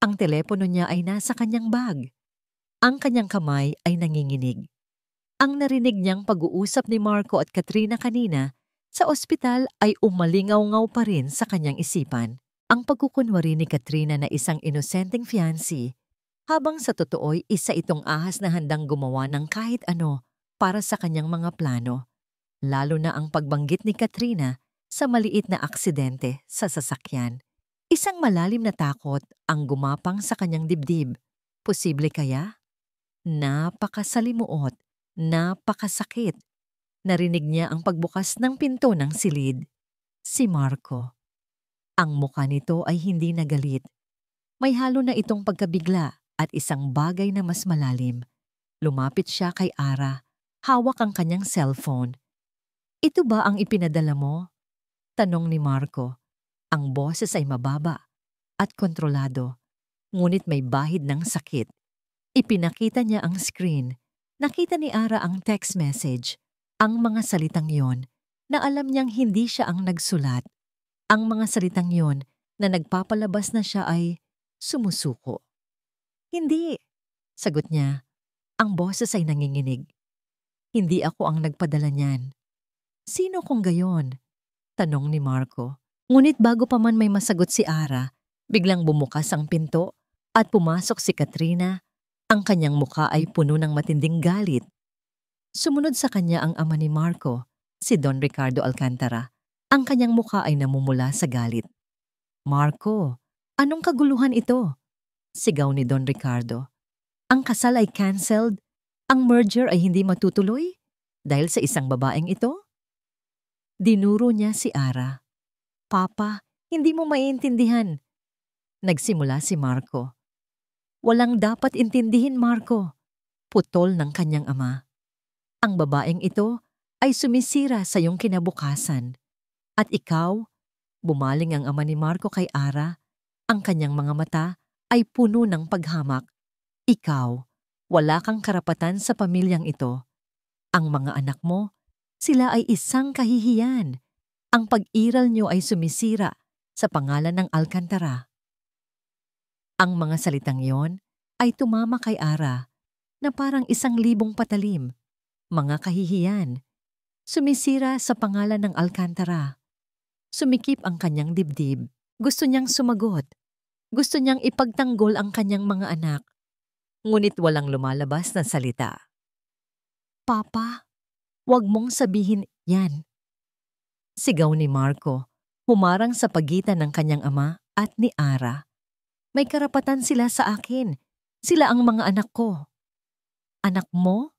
Ang telepono niya ay nasa kanyang bag. Ang kanyang kamay ay nanginginig. Ang narinig niyang pag-uusap ni Marco at Katrina kanina sa ospital ay umalingaw-ngaw pa rin sa kanyang isipan. Ang pagkukunwari ni Katrina na isang inosenteng fiancé, habang sa totoo'y isa itong ahas na handang gumawa ng kahit ano para sa kanyang mga plano, lalo na ang pagbanggit ni Katrina sa maliit na aksidente sa sasakyan. Isang malalim na takot ang gumapang sa kanyang dibdib. Posible kaya? Napakasalimuot, napakasakit. Narinig niya ang pagbukas ng pinto ng silid. Si Marco. Ang mukha nito ay hindi nagalit. May halo na itong pagkabigla at isang bagay na mas malalim. Lumapit siya kay Ara. Hawak ang kanyang cellphone. "Ito ba ang ipinadala mo?" tanong ni Marco. Ang boses ay mababa at kontrolado, ngunit may bahid ng sakit. Ipinakita niya ang screen. Nakita ni Ara ang text message, ang mga salitang yon na alam niyang hindi siya ang nagsulat. Ang mga salitang yon na nagpapalabas na siya ay sumusuko. "Hindi," sagot niya. Ang boses ay nanginginig. "Hindi ako ang nagpadala niyan." "Sino kung gayon?" tanong ni Marco. Ngunit bago pa man may masagot si Ara, biglang bumukas ang pinto at pumasok si Katrina. Ang kanyang mukha ay puno ng matinding galit. Sumunod sa kanya ang ama ni Marco, si Don Ricardo Alcantara. Ang kanyang mukha ay namumula sa galit. "Marco, anong kaguluhan ito?" sigaw ni Don Ricardo. "Ang kasal ay cancelled? Ang merger ay hindi matutuloy? Dahil sa isang babaeng ito?" Dinuro niya si Ara. "Papa, hindi mo maiintindihan." Nagsimula si Marco. "Walang dapat intindihin, Marco," putol ng kanyang ama. "Ang babaeng ito ay sumisira sa iyong kinabukasan. At ikaw," bumaling ang ama ni Marco kay Ara, ang kanyang mga mata ay puno ng paghamak. "Ikaw, wala kang karapatan sa pamilyang ito. Ang mga anak mo, sila ay isang kahihiyan. Ang pag-iral niyo ay sumisira sa pangalan ng Alcantara." Ang mga salitang yon ay tumama kay Ara na parang 1,000 patalim. Mga kahihiyan. Sumisira sa pangalan ng Alcantara. Sumikip ang kanyang dibdib. Gusto niyang sumagot. Gusto niyang ipagtanggol ang kanyang mga anak. Ngunit walang lumalabas na salita. "Papa, wag mong sabihin yan," sigaw ni Marco, humarang sa pagitan ng kanyang ama at ni Ara. "May karapatan sila sa akin. Sila ang mga anak ko." "Anak mo?"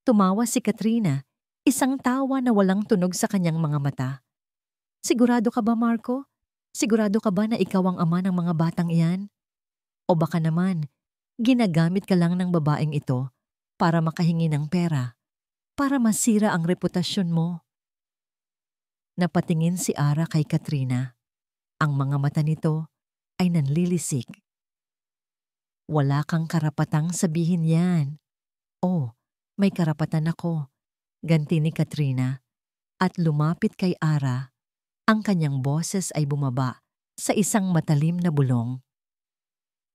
Tumawa si Katrina, isang tawa na walang tunog sa kanyang mga mata. "Sigurado ka ba, Marco? Sigurado ka ba na ikaw ang ama ng mga batang iyan? O baka naman, ginagamit ka lang ng babaeng ito para makahingi ng pera, para masira ang reputasyon mo?" Napatingin si Ara kay Katrina. Ang mga mata nito ay nanlilisik. "Wala kang karapatang sabihin yan." "Oh, may karapatan ako," ganti ni Katrina, at lumapit kay Ara. Ang kanyang boses ay bumaba sa isang matalim na bulong.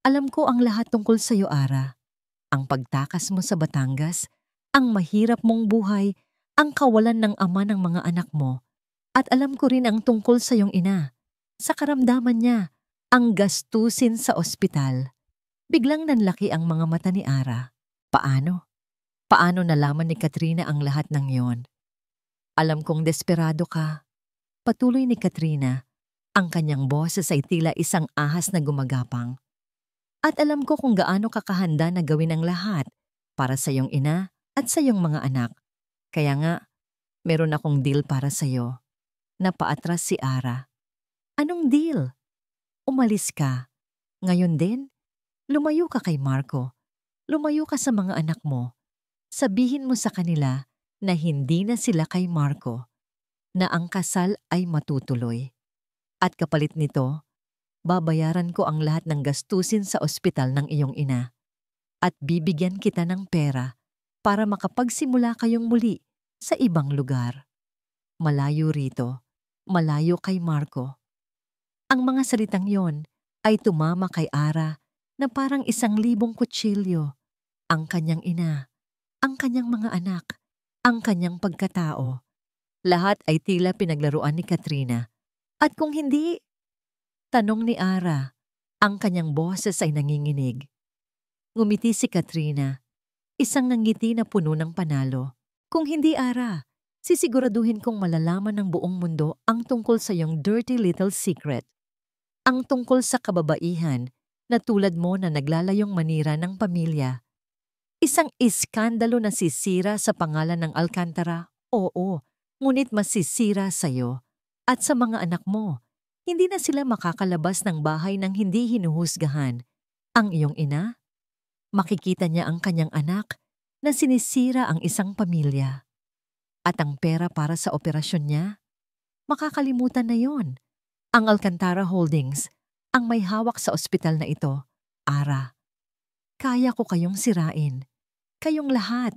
Alam ko ang lahat tungkol sa iyo, Ara. Ang pagtakas mo sa Batangas, ang mahirap mong buhay, ang kawalan ng ama ng mga anak mo. At alam ko rin ang tungkol sa iyong ina. Sa karamdaman niya, ang gastusin sa ospital. Biglang nanlaki ang mga mata ni Ara. Paano? Paano nalaman ni Katrina ang lahat ng yon? Alam kong desperado ka. Patuloy ni Katrina. Ang kanyang boses ay tila isang ahas na gumagapang. At alam ko kung gaano kakahanda na gawin ang lahat para sa iyong ina at sa iyong mga anak. Kaya nga, meron akong deal para sa iyo. Napaatras si Ara. Anong deal? Umalis ka. Ngayon din, lumayo ka kay Marco. Lumayo ka sa mga anak mo. Sabihin mo sa kanila na hindi na sila kay Marco, na ang kasal ay matutuloy. At kapalit nito, babayaran ko ang lahat ng gastusin sa ospital ng iyong ina. At bibigyan kita ng pera para makapagsimula kayong muli sa ibang lugar. Malayo rito, malayo kay Marco. Ang mga salitang yon ay tumama kay Ara na parang 1,000 kutsilyo. Ang kanyang ina, ang kanyang mga anak, ang kanyang pagkatao. Lahat ay tila pinaglaruan ni Katrina. At kung hindi, tanong ni Ara, ang kanyang boses ay nanginginig. Ngumiti si Katrina, isang ngiti na puno ng panalo. Kung hindi, Ara, sisiguraduhin kong malalaman ng buong mundo ang tungkol sa iyong dirty little secret. Ang tungkol sa kababaihan na tulad mo na naglalayong manira ng pamilya. Isang iskandalo na sisira sa pangalan ng Alcantara, oo, ngunit masisira sa iyo at sa mga anak mo. Hindi na sila makakalabas ng bahay nang hindi hinuhusgahan. Ang iyong ina, makikita niya ang kanyang anak na sinisira ang isang pamilya. At ang pera para sa operasyon niya, makakalimutan na yon. Ang Alcantara Holdings, ang may hawak sa ospital na ito. Ara, kaya ko kayong sirain. Kayong lahat.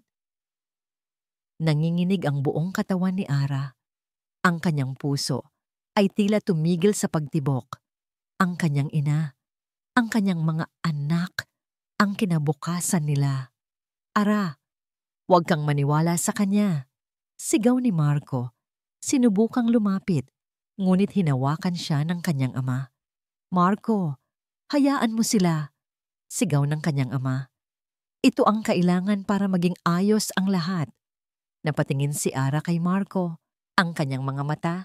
Nanginginig ang buong katawan ni Ara. Ang kanyang puso ay tila tumigil sa pagtibok. Ang kanyang ina, ang kanyang mga anak, ang kinabukasan nila. Ara, huwag kang maniwala sa kanya. Sigaw ni Marco. Sinubukang lumapit, ngunit hinawakan siya ng kanyang ama. Marco, hayaan mo sila. Sigaw ng kanyang ama. Ito ang kailangan para maging ayos ang lahat. Napatingin si Ara kay Marco. Ang kanyang mga mata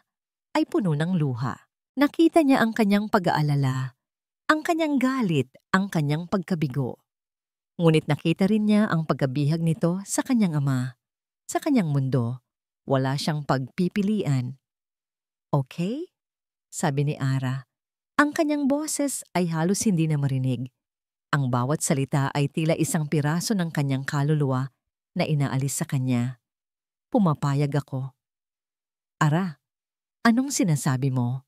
ay puno ng luha. Nakita niya ang kanyang pag-aalala, ang kanyang galit, ang kanyang pagkabigo. Ngunit nakita rin niya ang pagkabihag nito sa kanyang ama. Sa kanyang mundo, wala siyang pagpipilian. Okay? Sabi ni Ara. Ang kanyang boses ay halos hindi na marinig. Ang bawat salita ay tila isang piraso ng kanyang kaluluwa na inaalis sa kanya. Pumapayag ako. Ara, anong sinasabi mo?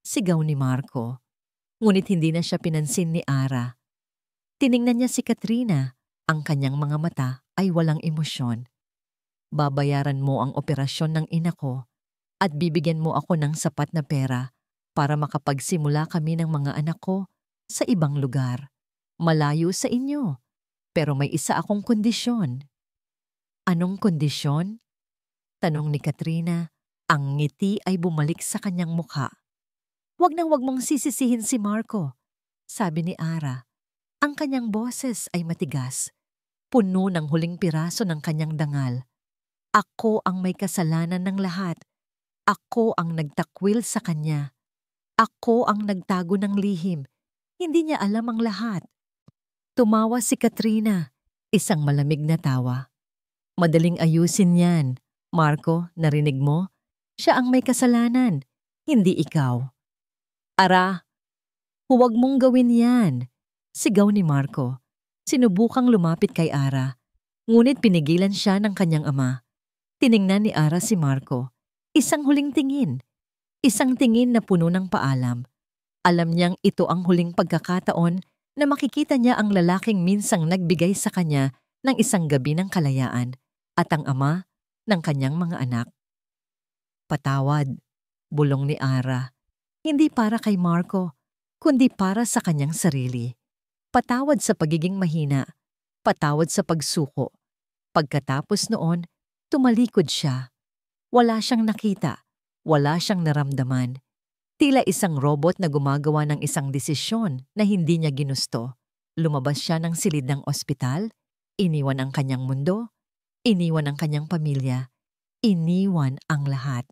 Sigaw ni Marco. Ngunit hindi na siya pinansin ni Ara. Tiningnan niya si Katrina. Ang kanyang mga mata ay walang emosyon. Babayaran mo ang operasyon ng ina ko at bibigyan mo ako ng sapat na pera para makapagsimula kami ng mga anak ko sa ibang lugar. Malayo sa inyo. Pero may isa akong kondisyon. Anong kondisyon? Tanong ni Katrina. Ang ngiti ay bumalik sa kanyang mukha. Huwag mong sisisihin si Marco, sabi ni Ara. Ang kanyang boses ay matigas. Puno ng huling piraso ng kanyang dangal. Ako ang may kasalanan ng lahat. Ako ang nagtakwil sa kanya. Ako ang nagtago ng lihim. Hindi niya alam ang lahat. Tumawa si Katrina, isang malamig na tawa. Madaling ayusin yan. Marco, narinig mo? Siya ang may kasalanan, hindi ikaw. Ara, huwag mong gawin yan. Sigaw ni Marco. Sinubukang lumapit kay Ara, ngunit pinigilan siya ng kanyang ama. Tiningnan ni Ara si Marco. Isang huling tingin. Isang tingin na puno ng paalam. Alam niyang ito ang huling pagkakataon na makikita niya ang lalaking minsang nagbigay sa kanya ng isang gabi ng kalayaan at ang ama ng kanyang mga anak. Patawad, Bulong ni Ara. Hindi para kay Marco, kundi para sa kanyang sarili. Patawad sa pagiging mahina, patawad sa pagsuko. Pagkatapos noon, tumalikod siya. Wala siyang nakita, wala siyang naramdaman. Tila isang robot na gumagawa ng isang desisyon na hindi niya ginusto. Lumabas siya ng silid ng ospital, iniwan ang kanyang mundo, iniwan ang kanyang pamilya, iniwan ang lahat.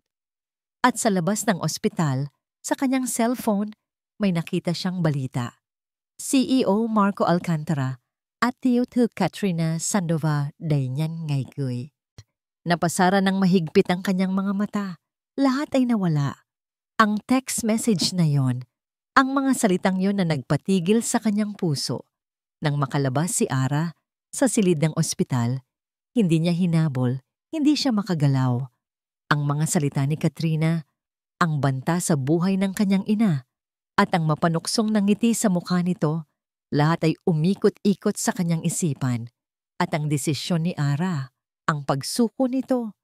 At sa labas ng ospital, sa kanyang cellphone, may nakita siyang balita. CEO Marco Alcantara at Tiyutu Katrina Sandova Dainyan Ngaygoy. Napasara ng mahigpit ang kanyang mga mata. Lahat ay nawala. Ang text message na yon, ang mga salitang yon na nagpatigil sa kanyang puso. Nang makalabas si Ara sa silid ng ospital, hindi niya hinabol, hindi siya makagalaw. Ang mga salita ni Katrina, ang banta sa buhay ng kanyang ina, at ang mapanuksong na ngiti sa mukha nito, lahat ay umikot-ikot sa kanyang isipan. At ang desisyon ni Ara, ang pagsuko nito.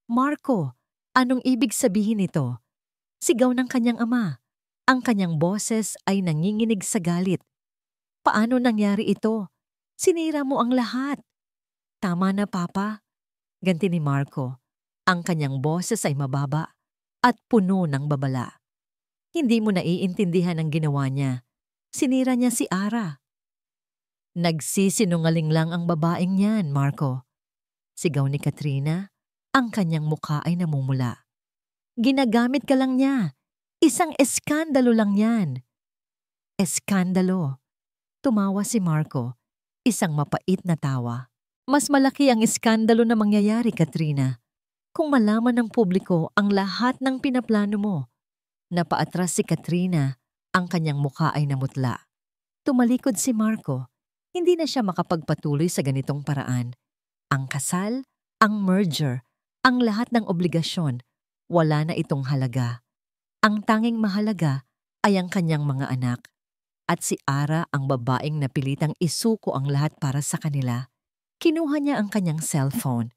Marco, anong ibig sabihin nito? Sigaw ng kanyang ama. Ang kanyang boses ay nanginginig sa galit. Paano nangyari ito? Sinira mo ang lahat. Tama na, Papa. Ganti ni Marco. Ang kanyang boses ay mababa at puno ng babala. Hindi mo naiintindihan ang ginawa niya. Sinira niya si Ara. Nagsisinungaling lang ang babaeng yan, Marco. Sigaw ni Katrina, ang kanyang mukha ay namumula. Ginagamit ka lang niya. Isang eskandalo lang yan. Eskandalo. Tumawa si Marco, isang mapait na tawa. Mas malaki ang eskandalo na mangyayari, Katrina, kung malaman ng publiko ang lahat ng pinaplano mo. Napaatras si Katrina, ang kanyang mukha ay namutla. Tumalikod si Marco, hindi na siya makapagpatuloy sa ganitong paraan. Ang kasal, ang merger, ang lahat ng obligasyon, wala na itong halaga. Ang tanging mahalaga ay ang kanyang mga anak. At si Ara ang babaeng napilitang isuko ang lahat para sa kanila. Kinuha niya ang kanyang cellphone.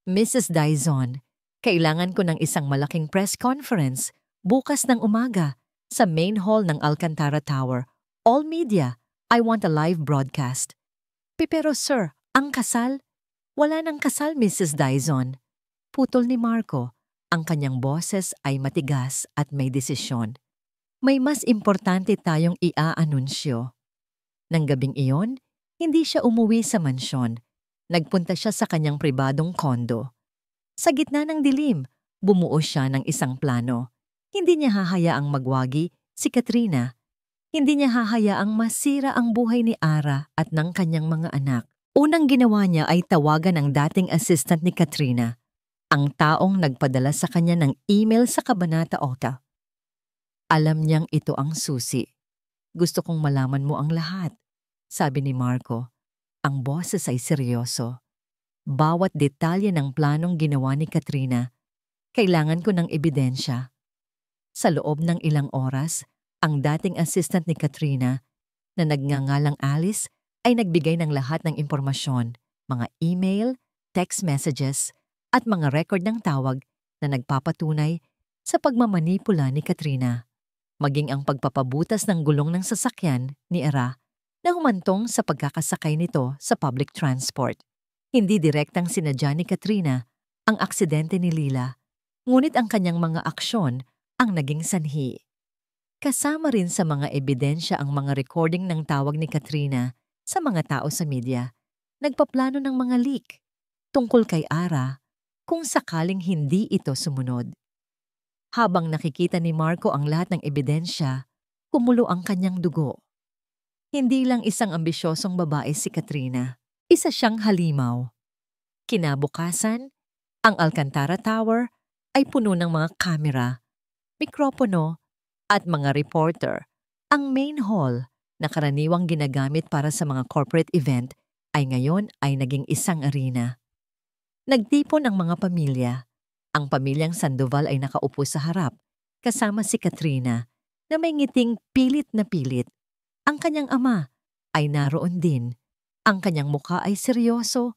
Mrs. Dizon, kailangan ko ng isang malaking press conference bukas ng umaga sa main hall ng Alcantara Tower. All media, I want a live broadcast. Pero sir, ang kasal? Wala nang kasal, Mrs. Dizon. Putol ni Marco. Ang kanyang boses ay matigas at may desisyon. May mas importante tayong ia-anunsyo. Nang gabing iyon, hindi siya umuwi sa mansyon. Nagpunta siya sa kanyang pribadong kondo. Sa gitna ng dilim, bumuo siya ng isang plano. Hindi niya hahayaang magwagi si Katrina. Hindi niya hahayaang masira ang buhay ni Ara at ng kanyang mga anak. Unang ginawa niya ay tawagan ang dating assistant ni Katrina, ang taong nagpadala sa kanya ng email sa Kabanata Ota. Alam niyang ito ang susi. Gusto kong malaman mo ang lahat, sabi ni Marco. Ang boses ay seryoso. Bawat detalye ng planong ginawa ni Katrina, kailangan ko ng ebidensya. Sa loob ng ilang oras, ang dating assistant ni Katrina, na nagngangalang Alice, ay nagbigay ng lahat ng impormasyon, mga email, text messages, at mga record ng tawag na nagpapatunay sa pagmamanipula ni Katrina, maging ang pagpapabutas ng gulong ng sasakyan ni Ara na humantong sa pagkakasakay nito sa public transport. Hindi direktang sinadya ni Katrina ang aksidente ni Lila, ngunit ang kanyang mga aksyon ang naging sanhi. Kasama rin sa mga ebidensya ang mga recording ng tawag ni Katrina sa mga tao sa media, nagpaplano ng mga leak tungkol kay Ara kung sakaling hindi ito sumunod. Habang nakikita ni Marco ang lahat ng ebidensya, kumulo ang kanyang dugo. Hindi lang isang ambisyosong babae si Katrina, isa siyang halimaw. Kinabukasan, ang Alcantara Tower ay puno ng mga kamera, mikropono at mga reporter. Ang main hall na karaniwang ginagamit para sa mga corporate event ay ngayon ay naging isang arena. Nagtipon ang mga pamilya. Ang pamilyang Sandoval ay nakaupo sa harap, kasama si Katrina na may ngiting pilit na pilit. Ang kanyang ama ay naroon din. Ang kanyang mukha ay seryoso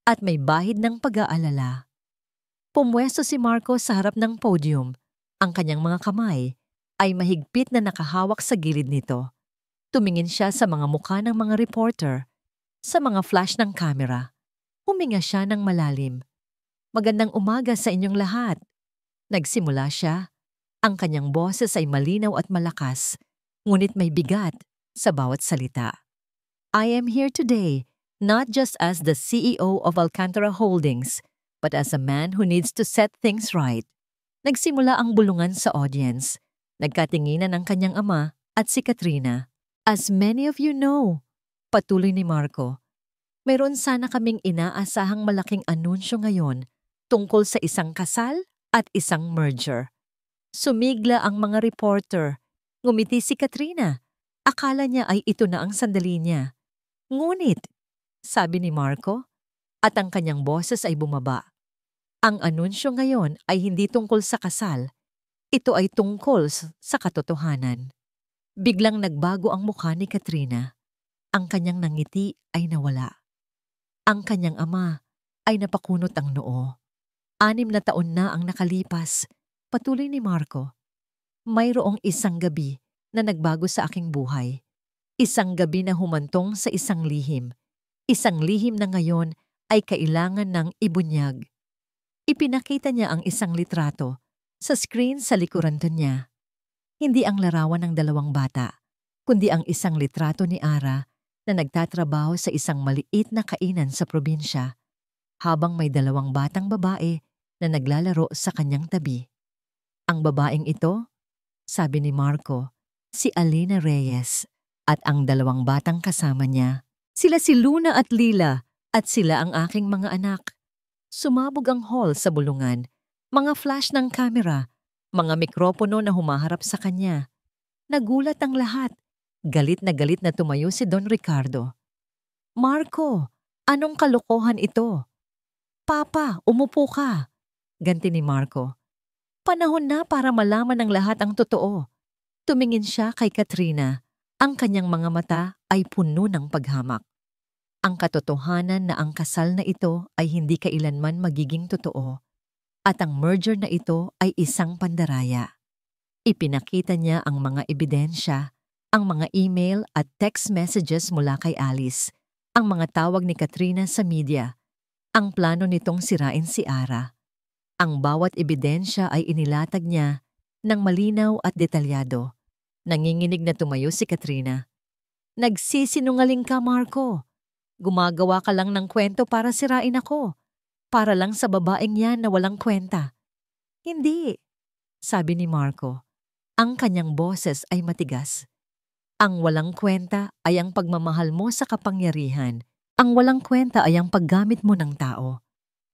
at may bahid ng pag-aalala. Pumwesto si Marco sa harap ng podium. Ang kanyang mga kamay ay mahigpit na nakahawak sa gilid nito. Tumingin siya sa mga mukha ng mga reporter, sa mga flash ng kamera. Huminga siya ng malalim. Magandang umaga sa inyong lahat. Nagsimula siya. Ang kanyang boses ay malinaw at malakas, ngunit may bigat sa bawat salita. I am here today, not just as the CEO of Alcantara Holdings, but as a man who needs to set things right. Nagsimula ang bulungan sa audience. Nagkatinginan ang kanyang ama at si Katrina. As many of you know, patuloy ni Marco, mayroon sana kaming inaasahang malaking anunsyo ngayon tungkol sa isang kasal at isang merger. Sumigla ang mga reporter. Ngumiti si Katrina. Akala niya ay ito na ang sandali niya. Ngunit, sabi ni Marco, at ang kanyang boses ay bumaba. Ang anunsyo ngayon ay hindi tungkol sa kasal. Ito ay tungkol sa katotohanan. Biglang nagbago ang mukha ni Katrina. Ang kanyang nangiti ay nawala. Ang kanyang ama ay napakunot ang noo. 6 na taon na ang nakalipas. Patuloy ni Marco. Mayroong isang gabi na nagbago sa aking buhay. Isang gabi na humantong sa isang lihim. Isang lihim na ngayon ay kailangan ng ibunyag. Ipinakita niya ang isang litrato sa screen sa likuran niya. Hindi ang larawan ng 2 bata, kundi ang isang litrato ni Ara na nagtatrabaho sa isang maliit na kainan sa probinsya, habang may 2 batang babae na naglalaro sa kanyang tabi. Ang babaeng ito, sabi ni Marco, si Alina Reyes, at ang 2 batang kasama niya. Sila si Luna at Lila, at sila ang aking mga anak. Sumabog ang hall sa bulungan, mga flash ng kamera, mga mikropono na humaharap sa kanya. Nagulat ang lahat. Galit na tumayo si Don Ricardo. Marco, anong kalokohan ito? Papa, umupo ka. Ganti ni Marco. Panahon na para malaman ng lahat ang totoo. Tumingin siya kay Katrina. Ang kanyang mga mata ay puno ng paghamak. Ang katotohanan na ang kasal na ito ay hindi kailanman magiging totoo. At ang merger na ito ay isang pandaraya. Ipinakita niya ang mga ebidensya, ang mga email at text messages mula kay Alice, ang mga tawag ni Katrina sa media, ang plano nitong sirain si Ara. Ang bawat ebidensya ay inilatag niya ng malinaw at detalyado. Nanginginig na tumayo si Katrina. Nagsisinungaling ka, Marco. Gumagawa ka lang ng kwento para sirain ako. Para lang sa babaeng yan na walang kwenta. Hindi, sabi ni Marco. Ang kanyang boses ay matigas. Ang walang kwenta ay ang pagmamahal mo sa kapangyarihan. Ang walang kwenta ay ang paggamit mo ng tao.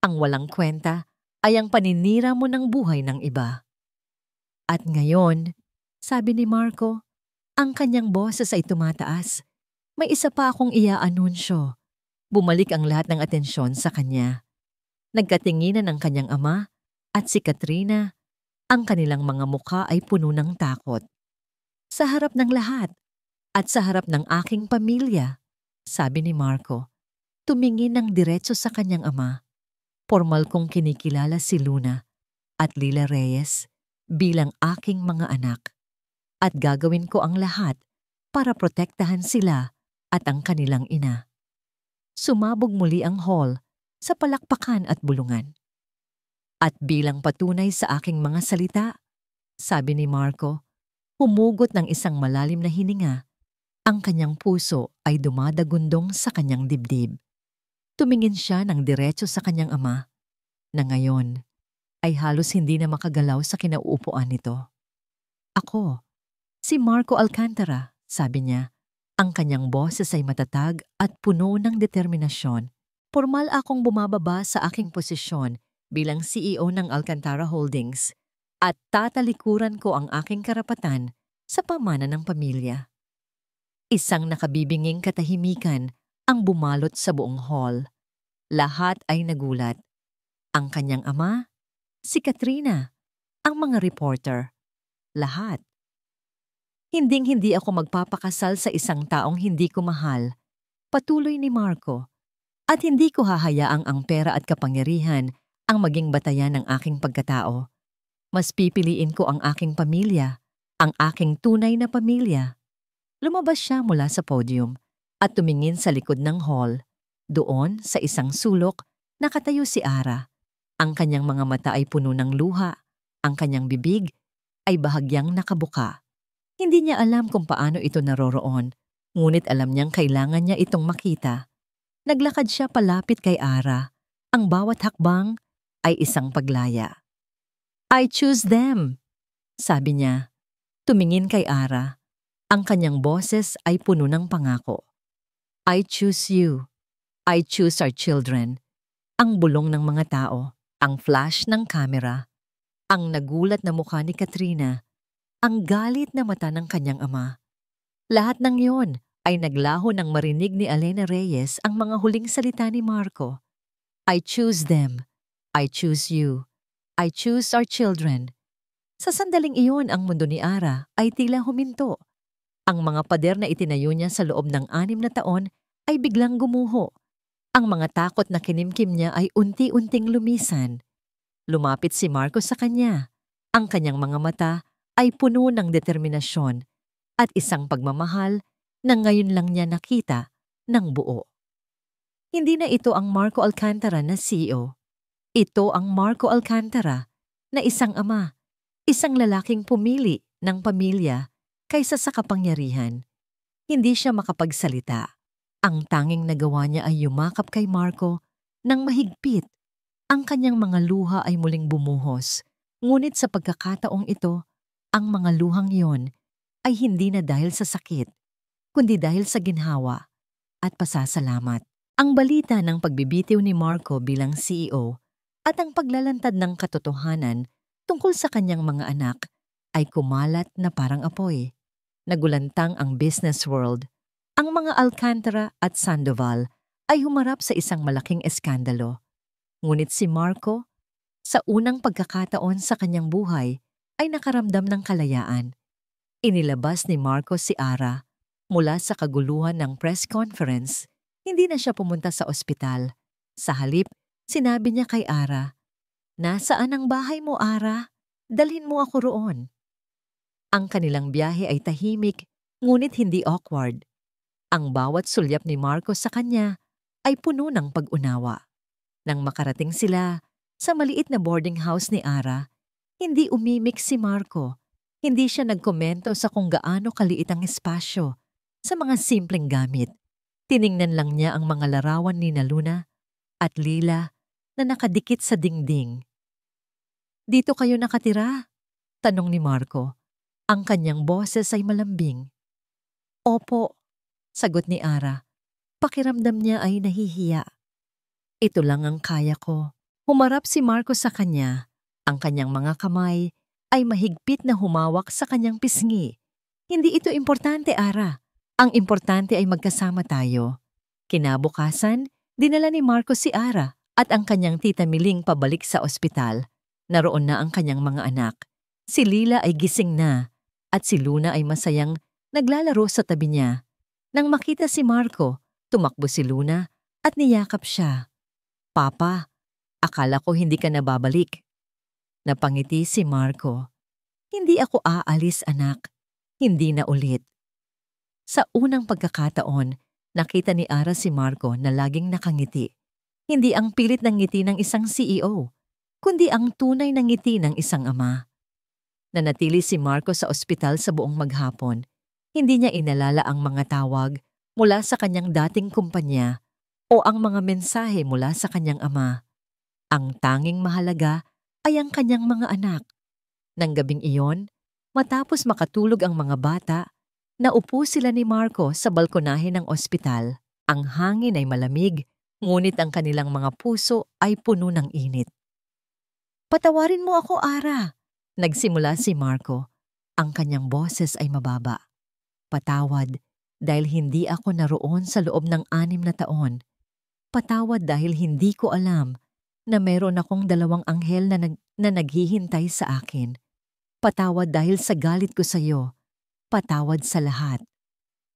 Ang walang kwenta ay ang paninira mo ng buhay ng iba. At ngayon, sabi ni Marco, ang kanyang boses ay tumataas. May isa pa akong iaanunsyo. Bumalik ang lahat ng atensyon sa kanya. Nagkatinginan ang kanyang ama at si Katrina. Ang kanilang mga mukha ay puno ng takot. Sa harap ng lahat at sa harap ng aking pamilya, sabi ni Marco, tumingin ng diretso sa kanyang ama. Formal kong kinikilala si Luna at Lila Reyes bilang aking mga anak. At gagawin ko ang lahat para protektahan sila at ang kanilang ina. Sumabog muli ang hall sa palakpakan at bulungan. At bilang patunay sa aking mga salita, sabi ni Marco, humugot ng isang malalim na hininga. Ang kanyang puso ay dumadagundong sa kanyang dibdib. Tumingin siya ng diretso sa kanyang ama, na ngayon ay halos hindi na makagalaw sa kinauupuan nito. Ako, si Marco Alcantara, sabi niya. Ang kanyang boses ay matatag at puno ng determinasyon. Formal akong bumababa sa aking posisyon bilang CEO ng Alcantara Holdings at tatalikuran ko ang aking karapatan sa pamana ng pamilya. Isang nakabibinging katahimikan ang bumalot sa buong hall. Lahat ay nagulat. Ang kanyang ama, si Katrina, ang mga reporter, lahat. Hinding-hindi ako magpapakasal sa isang taong hindi ko mahal, patuloy ni Marco, at hindi ko hahayaang ang pera at kapangyarihan ang maging batayan ng aking pagkatao. Mas pipiliin ko ang aking pamilya, ang aking tunay na pamilya. Lumabas siya mula sa podium at tumingin sa likod ng hall. Doon, sa isang sulok, nakatayo si Ara. Ang kanyang mga mata ay puno ng luha. Ang kanyang bibig ay bahagyang nakabuka. Hindi niya alam kung paano ito naroroon, ngunit alam niyang kailangan niya itong makita. Naglakad siya palapit kay Ara. Ang bawat hakbang ay isang paglaya. "I choose them," sabi niya. Tumingin kay Ara. Ang kanyang boses ay puno ng pangako. "I choose you. I choose our children." Ang bulong ng mga tao, ang flash ng kamera, ang nagulat na mukha ni Katrina, ang galit na mata ng kanyang ama. Lahat ng yon ay naglaho nang marinig ni Elena Reyes ang mga huling salita ni Marco. "I choose them. I choose you. I choose our children." Sa sandaling iyon, ang mundo ni Ara ay tila huminto. Ang mga pader na itinayo niya sa loob ng 6 na taon ay biglang gumuho. Ang mga takot na kinimkim niya ay unti-unting lumisan. Lumapit si Marco sa kanya. Ang kanyang mga mata ay puno ng determinasyon at isang pagmamahal na ngayon lang niya nakita ng buo. Hindi na ito ang Marco Alcantara na CEO. Ito ang Marco Alcantara na isang ama, isang lalaking pumili ng pamilya kaysa sa kapangyarihan. Hindi siya makapagsalita. Ang tanging nagawa niya ay yumakap kay Marco ng mahigpit. Ang kanyang mga luha ay muling bumuhos. Ngunit sa pagkakataong ito, ang mga luhang yon ay hindi na dahil sa sakit, kundi dahil sa ginhawa at pasasalamat. Ang balita ng pagbibitiw ni Marco bilang CEO at ang paglalantad ng katotohanan tungkol sa kanyang mga anak ay kumalat na parang apoy. Nagulantang ang business world. Ang mga Alcantara at Sandoval ay humarap sa isang malaking eskandalo. Ngunit si Marco, sa unang pagkakataon sa kanyang buhay, ay nakaramdam ng kalayaan. Inilabas ni Marco si Ara mula sa kaguluhan ng press conference. Hindi na siya pumunta sa ospital. Sa halip, sinabi niya kay Ara, "Nasaan ang bahay mo, Ara? Dalhin mo ako roon." Ang kanilang biyahe ay tahimik, ngunit hindi awkward. Ang bawat sulyap ni Marco sa kanya ay puno ng pag-unawa. Nang makarating sila sa maliit na boarding house ni Ara, hindi umimik si Marco. Hindi siya nagkomento sa kung gaano kaliit ang espasyo sa mga simpleng gamit. Tiningnan lang niya ang mga larawan ni Luna at Lila na nakadikit sa dingding. "Dito kayo nakatira?" tanong ni Marco. Ang kanyang boses ay malambing. "Opo," sagot ni Ara. Pakiramdam niya ay nahihiya. "Ito lang ang kaya ko." Humarap si Marco sa kanya. Ang kanyang mga kamay ay mahigpit na humawak sa kanyang pisngi. "Hindi ito importante, Ara. Ang importante ay magkasama tayo." Kinabukasan, dinala ni Marco si Ara at ang kanyang tita Miling pabalik sa ospital. Naroon na ang kanyang mga anak. Si Lila ay gising na at si Luna ay masayang naglalaro sa tabi niya. Nang makita si Marco, tumakbo si Luna at niyakap siya. "Papa, akala ko hindi ka na babalik." Napangiti si Marco. "Hindi ako aalis, anak. Hindi na ulit." Sa unang pagkakataon, nakita ni Ara si Marco na laging nakangiti. Hindi ang pilit ng ngiti ng isang CEO, kundi ang tunay na ngiti ng isang ama. Nanatili si Marco sa ospital sa buong maghapon. Hindi niya inalala ang mga tawag mula sa kanyang dating kumpanya o ang mga mensahe mula sa kanyang ama. Ang tanging mahalaga ay ang kanyang mga anak. Nang gabing iyon, matapos makatulog ang mga bata, naupo sila ni Marco sa balkonahe ng ospital. Ang hangin ay malamig, ngunit ang kanilang mga puso ay puno ng init. "Patawarin mo ako, Ara," nagsimula si Marco. Ang kanyang boses ay mababa. "Patawad dahil hindi ako naroon sa loob ng 6 na taon. Patawad dahil hindi ko alam na meron akong 2 anghel na naghihintay sa akin. Patawad dahil sa galit ko sa iyo. Patawad sa lahat."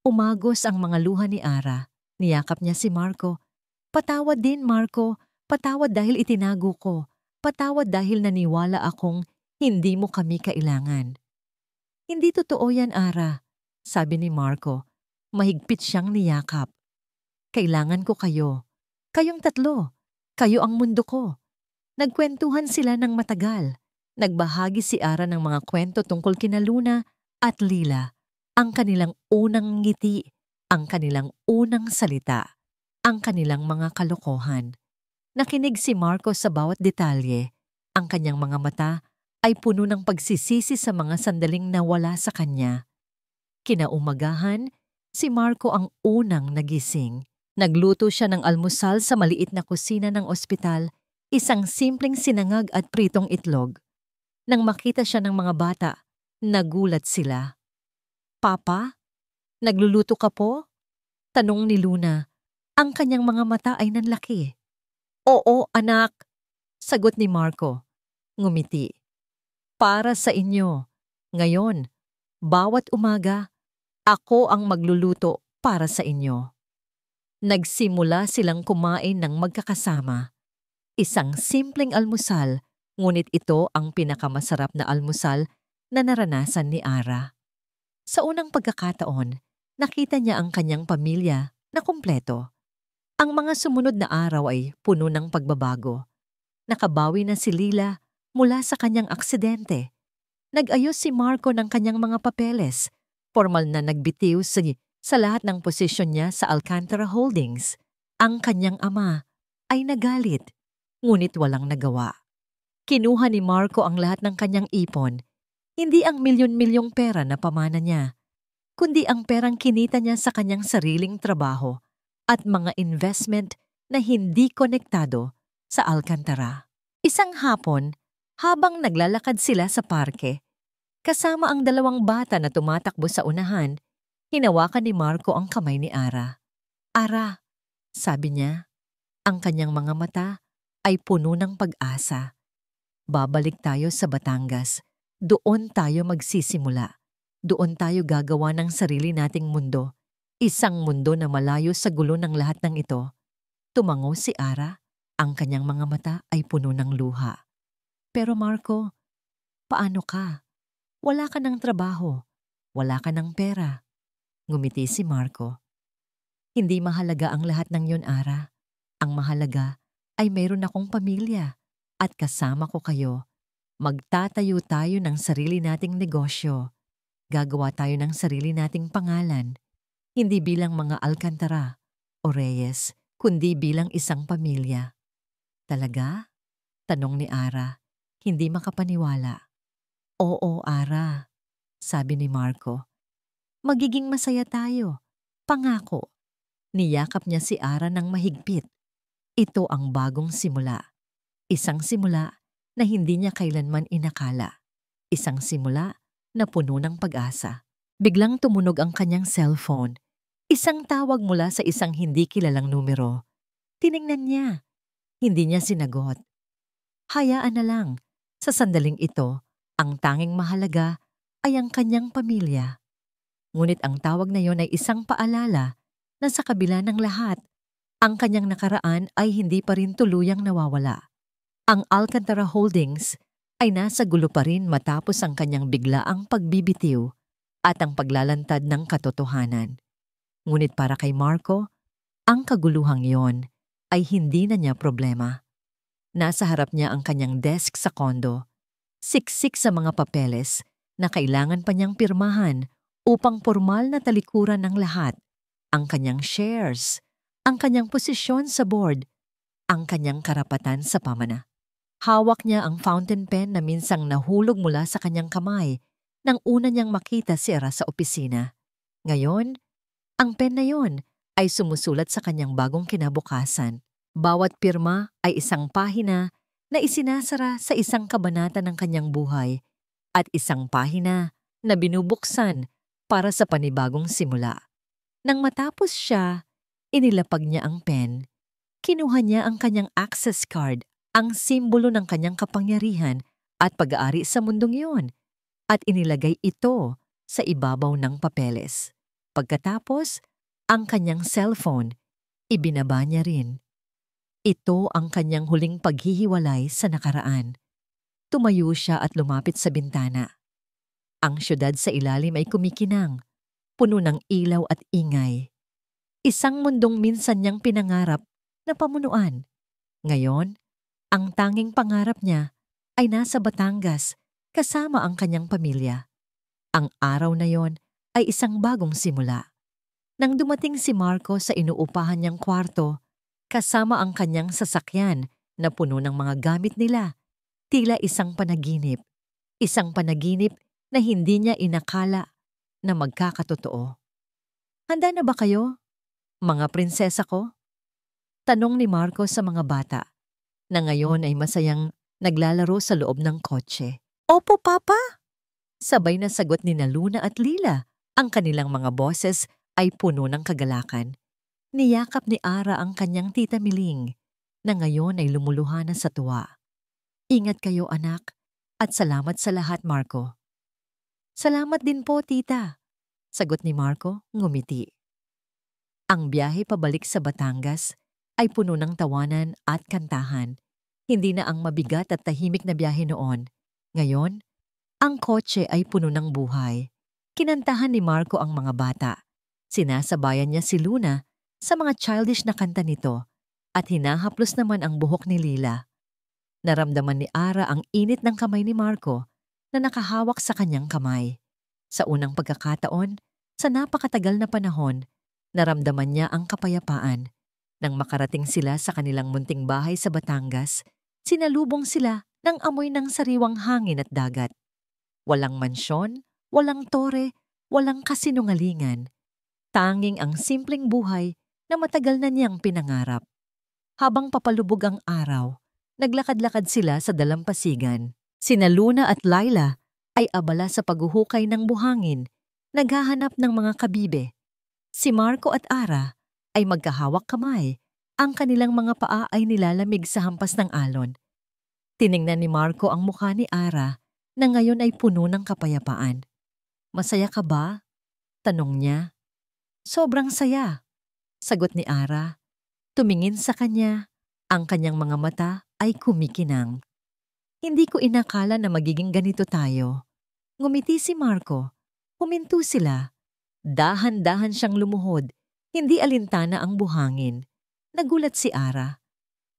Umagos ang mga luha ni Ara. Niyakap niya si Marco. "Patawad din, Marco. Patawad dahil itinago ko. Patawad dahil naniwala akong Hindi mo kami kailangan. Hindi totoo yan, Ara, sabi ni Marco. Mahigpit siyang niyakap. Kailangan ko kayo. Kayong tatlo. Kayo ang mundo ko. Nagkwentuhan sila ng matagal. Nagbahagi si Ara ng mga kwento tungkol kina Luna at Lila. Ang kanilang unang ngiti, ang kanilang unang salita, ang kanilang mga kalokohan. Nakinig si Marco sa bawat detalye. Ang kanyang mga mata ay puno ng pagsisisi sa mga sandaling nawala sa kanya. Kinaumagahan, si Marco ang unang nagising. Nagluto siya ng almusal sa maliit na kusina ng ospital, isang simpleng sinangag at pritong itlog. Nang makita siya ng mga bata, nagulat sila. "Papa, nagluluto ka po?" tanong ni Luna. Ang kanyang mga mata ay nanlaki. "Oo, anak," sagot ni Marco. Ngumiti. "Para sa inyo. Ngayon, bawat umaga, ako ang magluluto para sa inyo." Nagsimula silang kumain ng magkakasama. Isang simpleng almusal, ngunit ito ang pinakamasarap na almusal na naranasan ni Ara. Sa unang pagkakataon, nakita niya ang kanyang pamilya na kumpleto. Ang mga sumunod na araw ay puno ng pagbabago. Nakabawi na si Lila mula sa kanyang aksidente. Nag-ayos si Marco ng kanyang mga papeles. Formal na nagbitiw sa lahat ng posisyon niya sa Alcantara Holdings. Ang kanyang ama ay nagalit, ngunit walang nagawa. Kinuha ni Marco ang lahat ng kanyang ipon, hindi ang milyon-milyong pera na pamana niya, kundi ang perang kinita niya sa kanyang sariling trabaho at mga investment na hindi konektado sa Alcantara. Isang hapon, habang naglalakad sila sa parke, kasama ang dalawang bata na tumatakbo sa unahan, hinawakan ni Marco ang kamay ni Ara. "Ara," sabi niya, ang kanyang mga mata ay puno ng pag-asa. "Babalik tayo sa Batangas. Doon tayo magsisimula. Doon tayo gagawa ng sarili nating mundo. Isang mundo na malayo sa gulo ng lahat ng ito." Tumango si Ara. Ang kanyang mga mata ay puno ng luha. "Pero Marco, paano ka? Wala ka ng trabaho. Wala ka ng pera." Ngumiti si Marco. "Hindi mahalaga ang lahat ng yun, Ara. Ang mahalaga ay mayroon akong pamilya at kasama ko kayo. Magtatayo tayo ng sarili nating negosyo. Gagawa tayo ng sarili nating pangalan. Hindi bilang mga Alcantara o Reyes, kundi bilang isang pamilya." "Talaga?" tanong ni Ara, hindi makapaniwala. "Oo, Ara," sabi ni Marco. "Magiging masaya tayo. Pangako." Niyakap niya si Ara ng mahigpit. Ito ang bagong simula. Isang simula na hindi niya kailanman inakala. Isang simula na puno ng pag-asa. Biglang tumunog ang kanyang cellphone. Isang tawag mula sa isang hindi kilalang numero. Tiningnan niya. Hindi niya sinagot. Hayaan na lang. Sa sandaling ito, ang tanging mahalaga ay ang kanyang pamilya. Ngunit ang tawag na yon ay isang paalala na sa kabila ng lahat, ang kanyang nakaraan ay hindi pa rin tuluyang nawawala. Ang Alcantara Holdings ay nasa gulo pa rin matapos ang kanyang biglaang pagbibitiw at ang paglalantad ng katotohanan. Ngunit para kay Marco, ang kaguluhang yon ay hindi na niya problema. Nasa harap niya ang kanyang desk sa kondo, siksik sa mga papeles na kailangan pa niyang pirmahan upang formal na talikuran ng lahat, ang kanyang shares, ang kanyang posisyon sa board, ang kanyang karapatan sa pamana. Hawak niya ang fountain pen na minsang nahulog mula sa kanyang kamay nang una niyang makita si Ara sa opisina. Ngayon, ang pen na yon ay sumusulat sa kanyang bagong kinabukasan. Bawat pirma ay isang pahina na isinasara sa isang kabanata ng kanyang buhay at isang pahina na binubuksan para sa panibagong simula. Nang matapos siya, inilapag niya ang pen. Kinuha niya ang kanyang access card, ang simbolo ng kanyang kapangyarihan at pag-aari sa mundong iyon, at inilagay ito sa ibabaw ng papeles. Pagkatapos, ang kanyang cellphone, ibinaba niya rin. Ito ang kanyang huling paghihiwalay sa nakaraan. Tumayo siya at lumapit sa bintana. Ang syudad sa ilalim ay kumikinang, puno ng ilaw at ingay. Isang mundong minsan niyang pinangarap na pamunuan. Ngayon, ang tanging pangarap niya ay nasa Batangas kasama ang kanyang pamilya. Ang araw na yon ay isang bagong simula. Nang dumating si Marco sa inuupahan niyang kwarto, kasama ang kanyang sasakyan na puno ng mga gamit nila, tila isang panaginip. Isang panaginip na hindi niya inakala na magkakatotoo. Handa na ba kayo, mga prinsesa ko? Tanong ni Marco sa mga bata, na ngayon ay masayang naglalaro sa loob ng kotse. Opo, Papa! Sabay na sagot ni Luna at Lila. Ang kanilang mga boses ay puno ng kagalakan. Niyakap ni Ara ang kanyang tita Miling, na ngayon ay lumuluha na sa tuwa. Ingat kayo, anak, at salamat sa lahat, Marco. Salamat din po, tita, sagot ni Marco, ngumiti. Ang biyahe pabalik sa Batangas ay puno ng tawanan at kantahan. Hindi na ang mabigat at tahimik na biyahe noon. Ngayon, ang kotse ay puno ng buhay. Kinantahan ni Marco ang mga bata. Sinasabayan niya si Luna sa mga childish na kanta nito at hinahaplos naman ang buhok ni Lila. Naramdaman ni Ara ang init ng kamay ni Marco na nakahawak sa kanyang kamay. Sa unang pagkakataon, sa napakatagal na panahon, naramdaman niya ang kapayapaan. Nang makarating sila sa kanilang munting bahay sa Batangas, sinalubong sila ng amoy ng sariwang hangin at dagat. Walang mansyon, walang tore, walang kasinungalingan. Tanging ang simpleng buhay na matagal na niyang pinangarap. Habang papalubog ang araw, naglakad-lakad sila sa dalampasigan. Sina Luna at Laila ay abala sa paghuhukay ng buhangin, naghahanap ng mga kabibe. Si Marco at Ara ay magkahawak kamay, ang kanilang mga paa ay nilalamig sa hampas ng alon. Tiningnan ni Marco ang mukha ni Ara na ngayon ay puno ng kapayapaan. Masaya ka ba? Tanong niya. Sobrang saya, sagot ni Ara. Tumingin sa kanya, ang kanyang mga mata ay kumikinang. Hindi ko inakala na magiging ganito tayo. Ngumiti si Marco. Huminto sila. Dahan-dahan siyang lumuhod. Hindi alintana ang buhangin. Nagulat si Ara.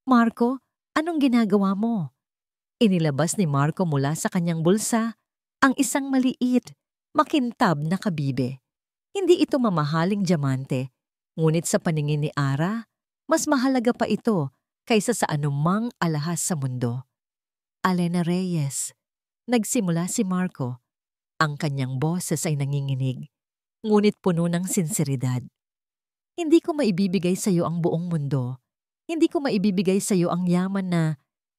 Marco, anong ginagawa mo? Inilabas ni Marco mula sa kanyang bulsa ang isang maliit, makintab na kabibe. Hindi ito mamahaling diamante, ngunit sa paningin ni Ara, mas mahalaga pa ito kaysa sa anumang alahas sa mundo. Alena Reyes. Nagsimula si Marco. Ang kanyang boses ay nanginginig, ngunit puno ng sinseridad. Hindi ko maibibigay sa iyo ang buong mundo. Hindi ko maibibigay sa iyo ang yaman na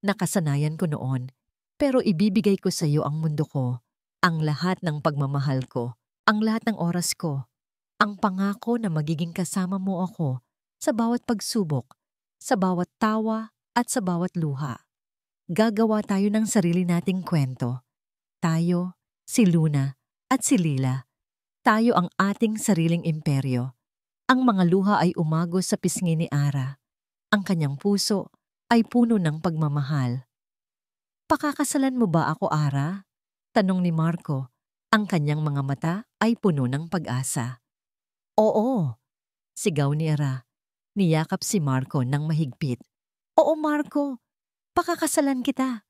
nakasanayan ko noon. Pero ibibigay ko sa iyo ang mundo ko, ang lahat ng pagmamahal ko, ang lahat ng oras ko, ang pangako na magiging kasama mo ako sa bawat pagsubok, sa bawat tawa at sa bawat luha. Gagawa tayo ng sarili nating kwento. Tayo, si Luna at si Lila. Tayo ang ating sariling imperyo. Ang mga luha ay umagos sa pisngi ni Ara. Ang kanyang puso ay puno ng pagmamahal. Pakakasalan mo ba ako, Ara? Tanong ni Marco. Ang kanyang mga mata ay puno ng pag-asa. Oo, sigaw ni Ara. Niyakap si Marco ng mahigpit. Oo, Marco, pakakasalan kita.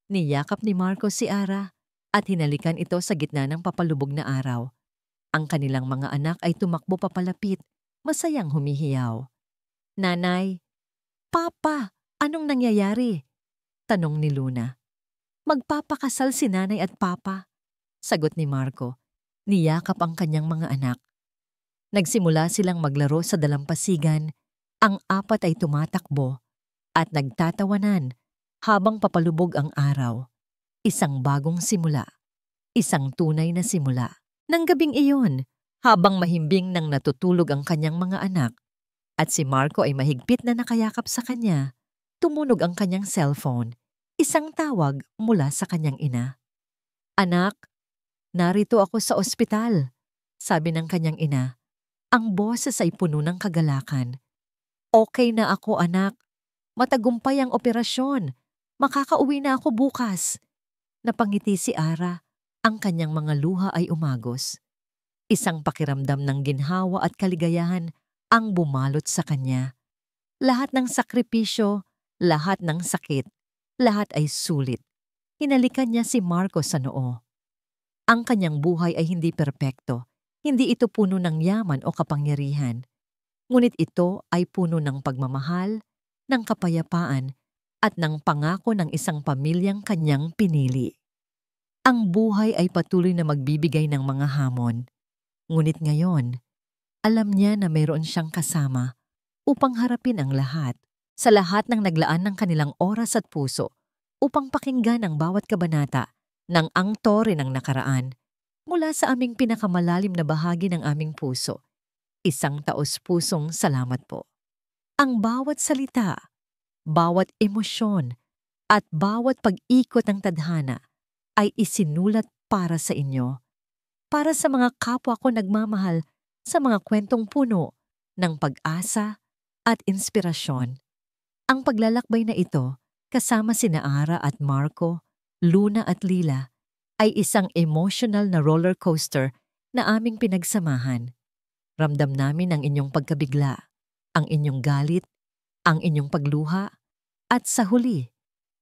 Niyakap ni Marco si Ara at hinalikan ito sa gitna ng papalubog na araw. Ang kanilang mga anak ay tumakbo papalapit, masayang humihiyaw. Nanay, Papa, anong nangyayari? Tanong ni Luna. Magpapakasal si Nanay at Papa, sagot ni Marco. Niyakap ang kanyang mga anak. Nagsimula silang maglaro sa dalampasigan. Ang apat ay tumatakbo at nagtatawanan habang papalubog ang araw. Isang bagong simula. Isang tunay na simula. Nang gabing iyon, habang mahimbing nang natutulog ang kanyang mga anak at si Marco ay mahigpit na nakayakap sa kanya, tumunog ang kanyang cellphone. Isang tawag mula sa kanyang ina. Anak, narito ako sa ospital, sabi ng kanyang ina. Ang boses ay puno ng kagalakan. Okay na ako, anak. Matagumpay ang operasyon. Makakauwi na ako bukas. Napangiti si Ara. Ang kanyang mga luha ay umagos. Isang pakiramdam ng ginhawa at kaligayahan ang bumalot sa kanya. Lahat ng sakripisyo, lahat ng sakit, lahat ay sulit. Hinalikan niya si Marco sa noo. Ang kanyang buhay ay hindi perpekto. Hindi ito puno ng yaman o kapangyarihan. Ngunit ito ay puno ng pagmamahal, ng kapayapaan, at ng pangako ng isang pamilyang kanyang pinili. Ang buhay ay patuloy na magbibigay ng mga hamon. Ngunit ngayon, alam niya na mayroon siyang kasama upang harapin ang lahat. Sa lahat ng naglaan ng kanilang oras at puso upang pakinggan ang bawat kabanata ng angtore ng nakaraan mula sa aming pinakamalalim na bahagi ng aming puso. Isang taos-pusong salamat po. Ang bawat salita, bawat emosyon, at bawat pag-ikot ng tadhana ay isinulat para sa inyo. Para sa mga kapwa ko nagmamahal sa mga kwentong puno ng pag-asa at inspirasyon. Ang paglalakbay na ito, kasama sina Ara at Marco, Luna at Lila, ay isang emotional na roller coaster na aming pinagsamahan. Ramdam namin ang inyong pagkabigla, ang inyong galit, ang inyong pagluha, at sa huli,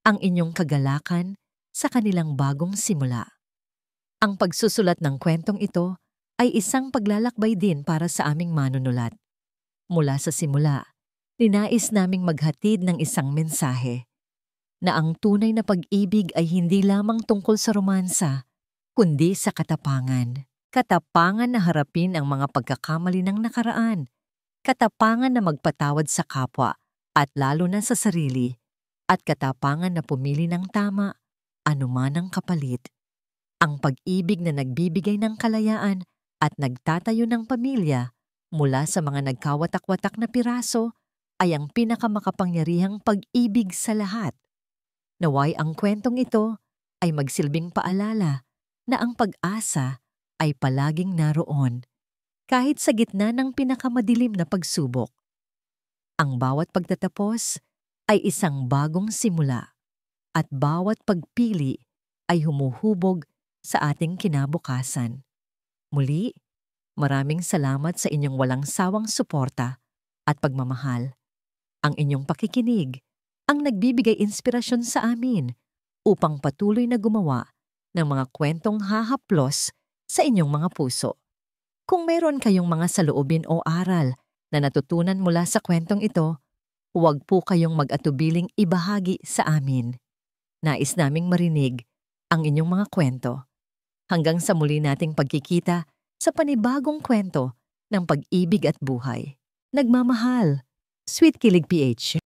ang inyong kagalakan sa kanilang bagong simula. Ang pagsusulat ng kwentong ito ay isang paglalakbay din para sa aming manunulat. Mula sa simula, ninais naming maghatid ng isang mensahe na ang tunay na pag-ibig ay hindi lamang tungkol sa romansa, kundi sa katapangan. Katapangan na harapin ang mga pagkakamali ng nakaraan. Katapangan na magpatawad sa kapwa at lalo na sa sarili. At katapangan na pumili ng tama, anuman ang kapalit. Ang pag-ibig na nagbibigay ng kalayaan at nagtatayo ng pamilya mula sa mga nagkawatak-watak na piraso ay ang pinakamakapangyarihang pag-ibig sa lahat. Naway ang kwentong ito ay magsilbing paalala na ang pag-asa ay palaging naroon kahit sa gitna ng pinakamadilim na pagsubok. Ang bawat pagtatapos ay isang bagong simula at bawat pagpili ay humuhubog sa ating kinabukasan. Muli, maraming salamat sa inyong walang sawang suporta at pagmamahal. Ang inyong pakikinig ang nagbibigay inspirasyon sa amin upang patuloy na gumawa ng mga kwentong hahaplos sa inyong mga puso. Kung mayroon kayong mga saloobin o aral na natutunan mula sa kwentong ito, huwag po kayong mag-atubiling ibahagi sa amin. Nais naming marinig ang inyong mga kwento. Hanggang sa muli nating pagkikita sa panibagong kwento ng pag-ibig at buhay. Nagmamahal, Sweet Kilig PH.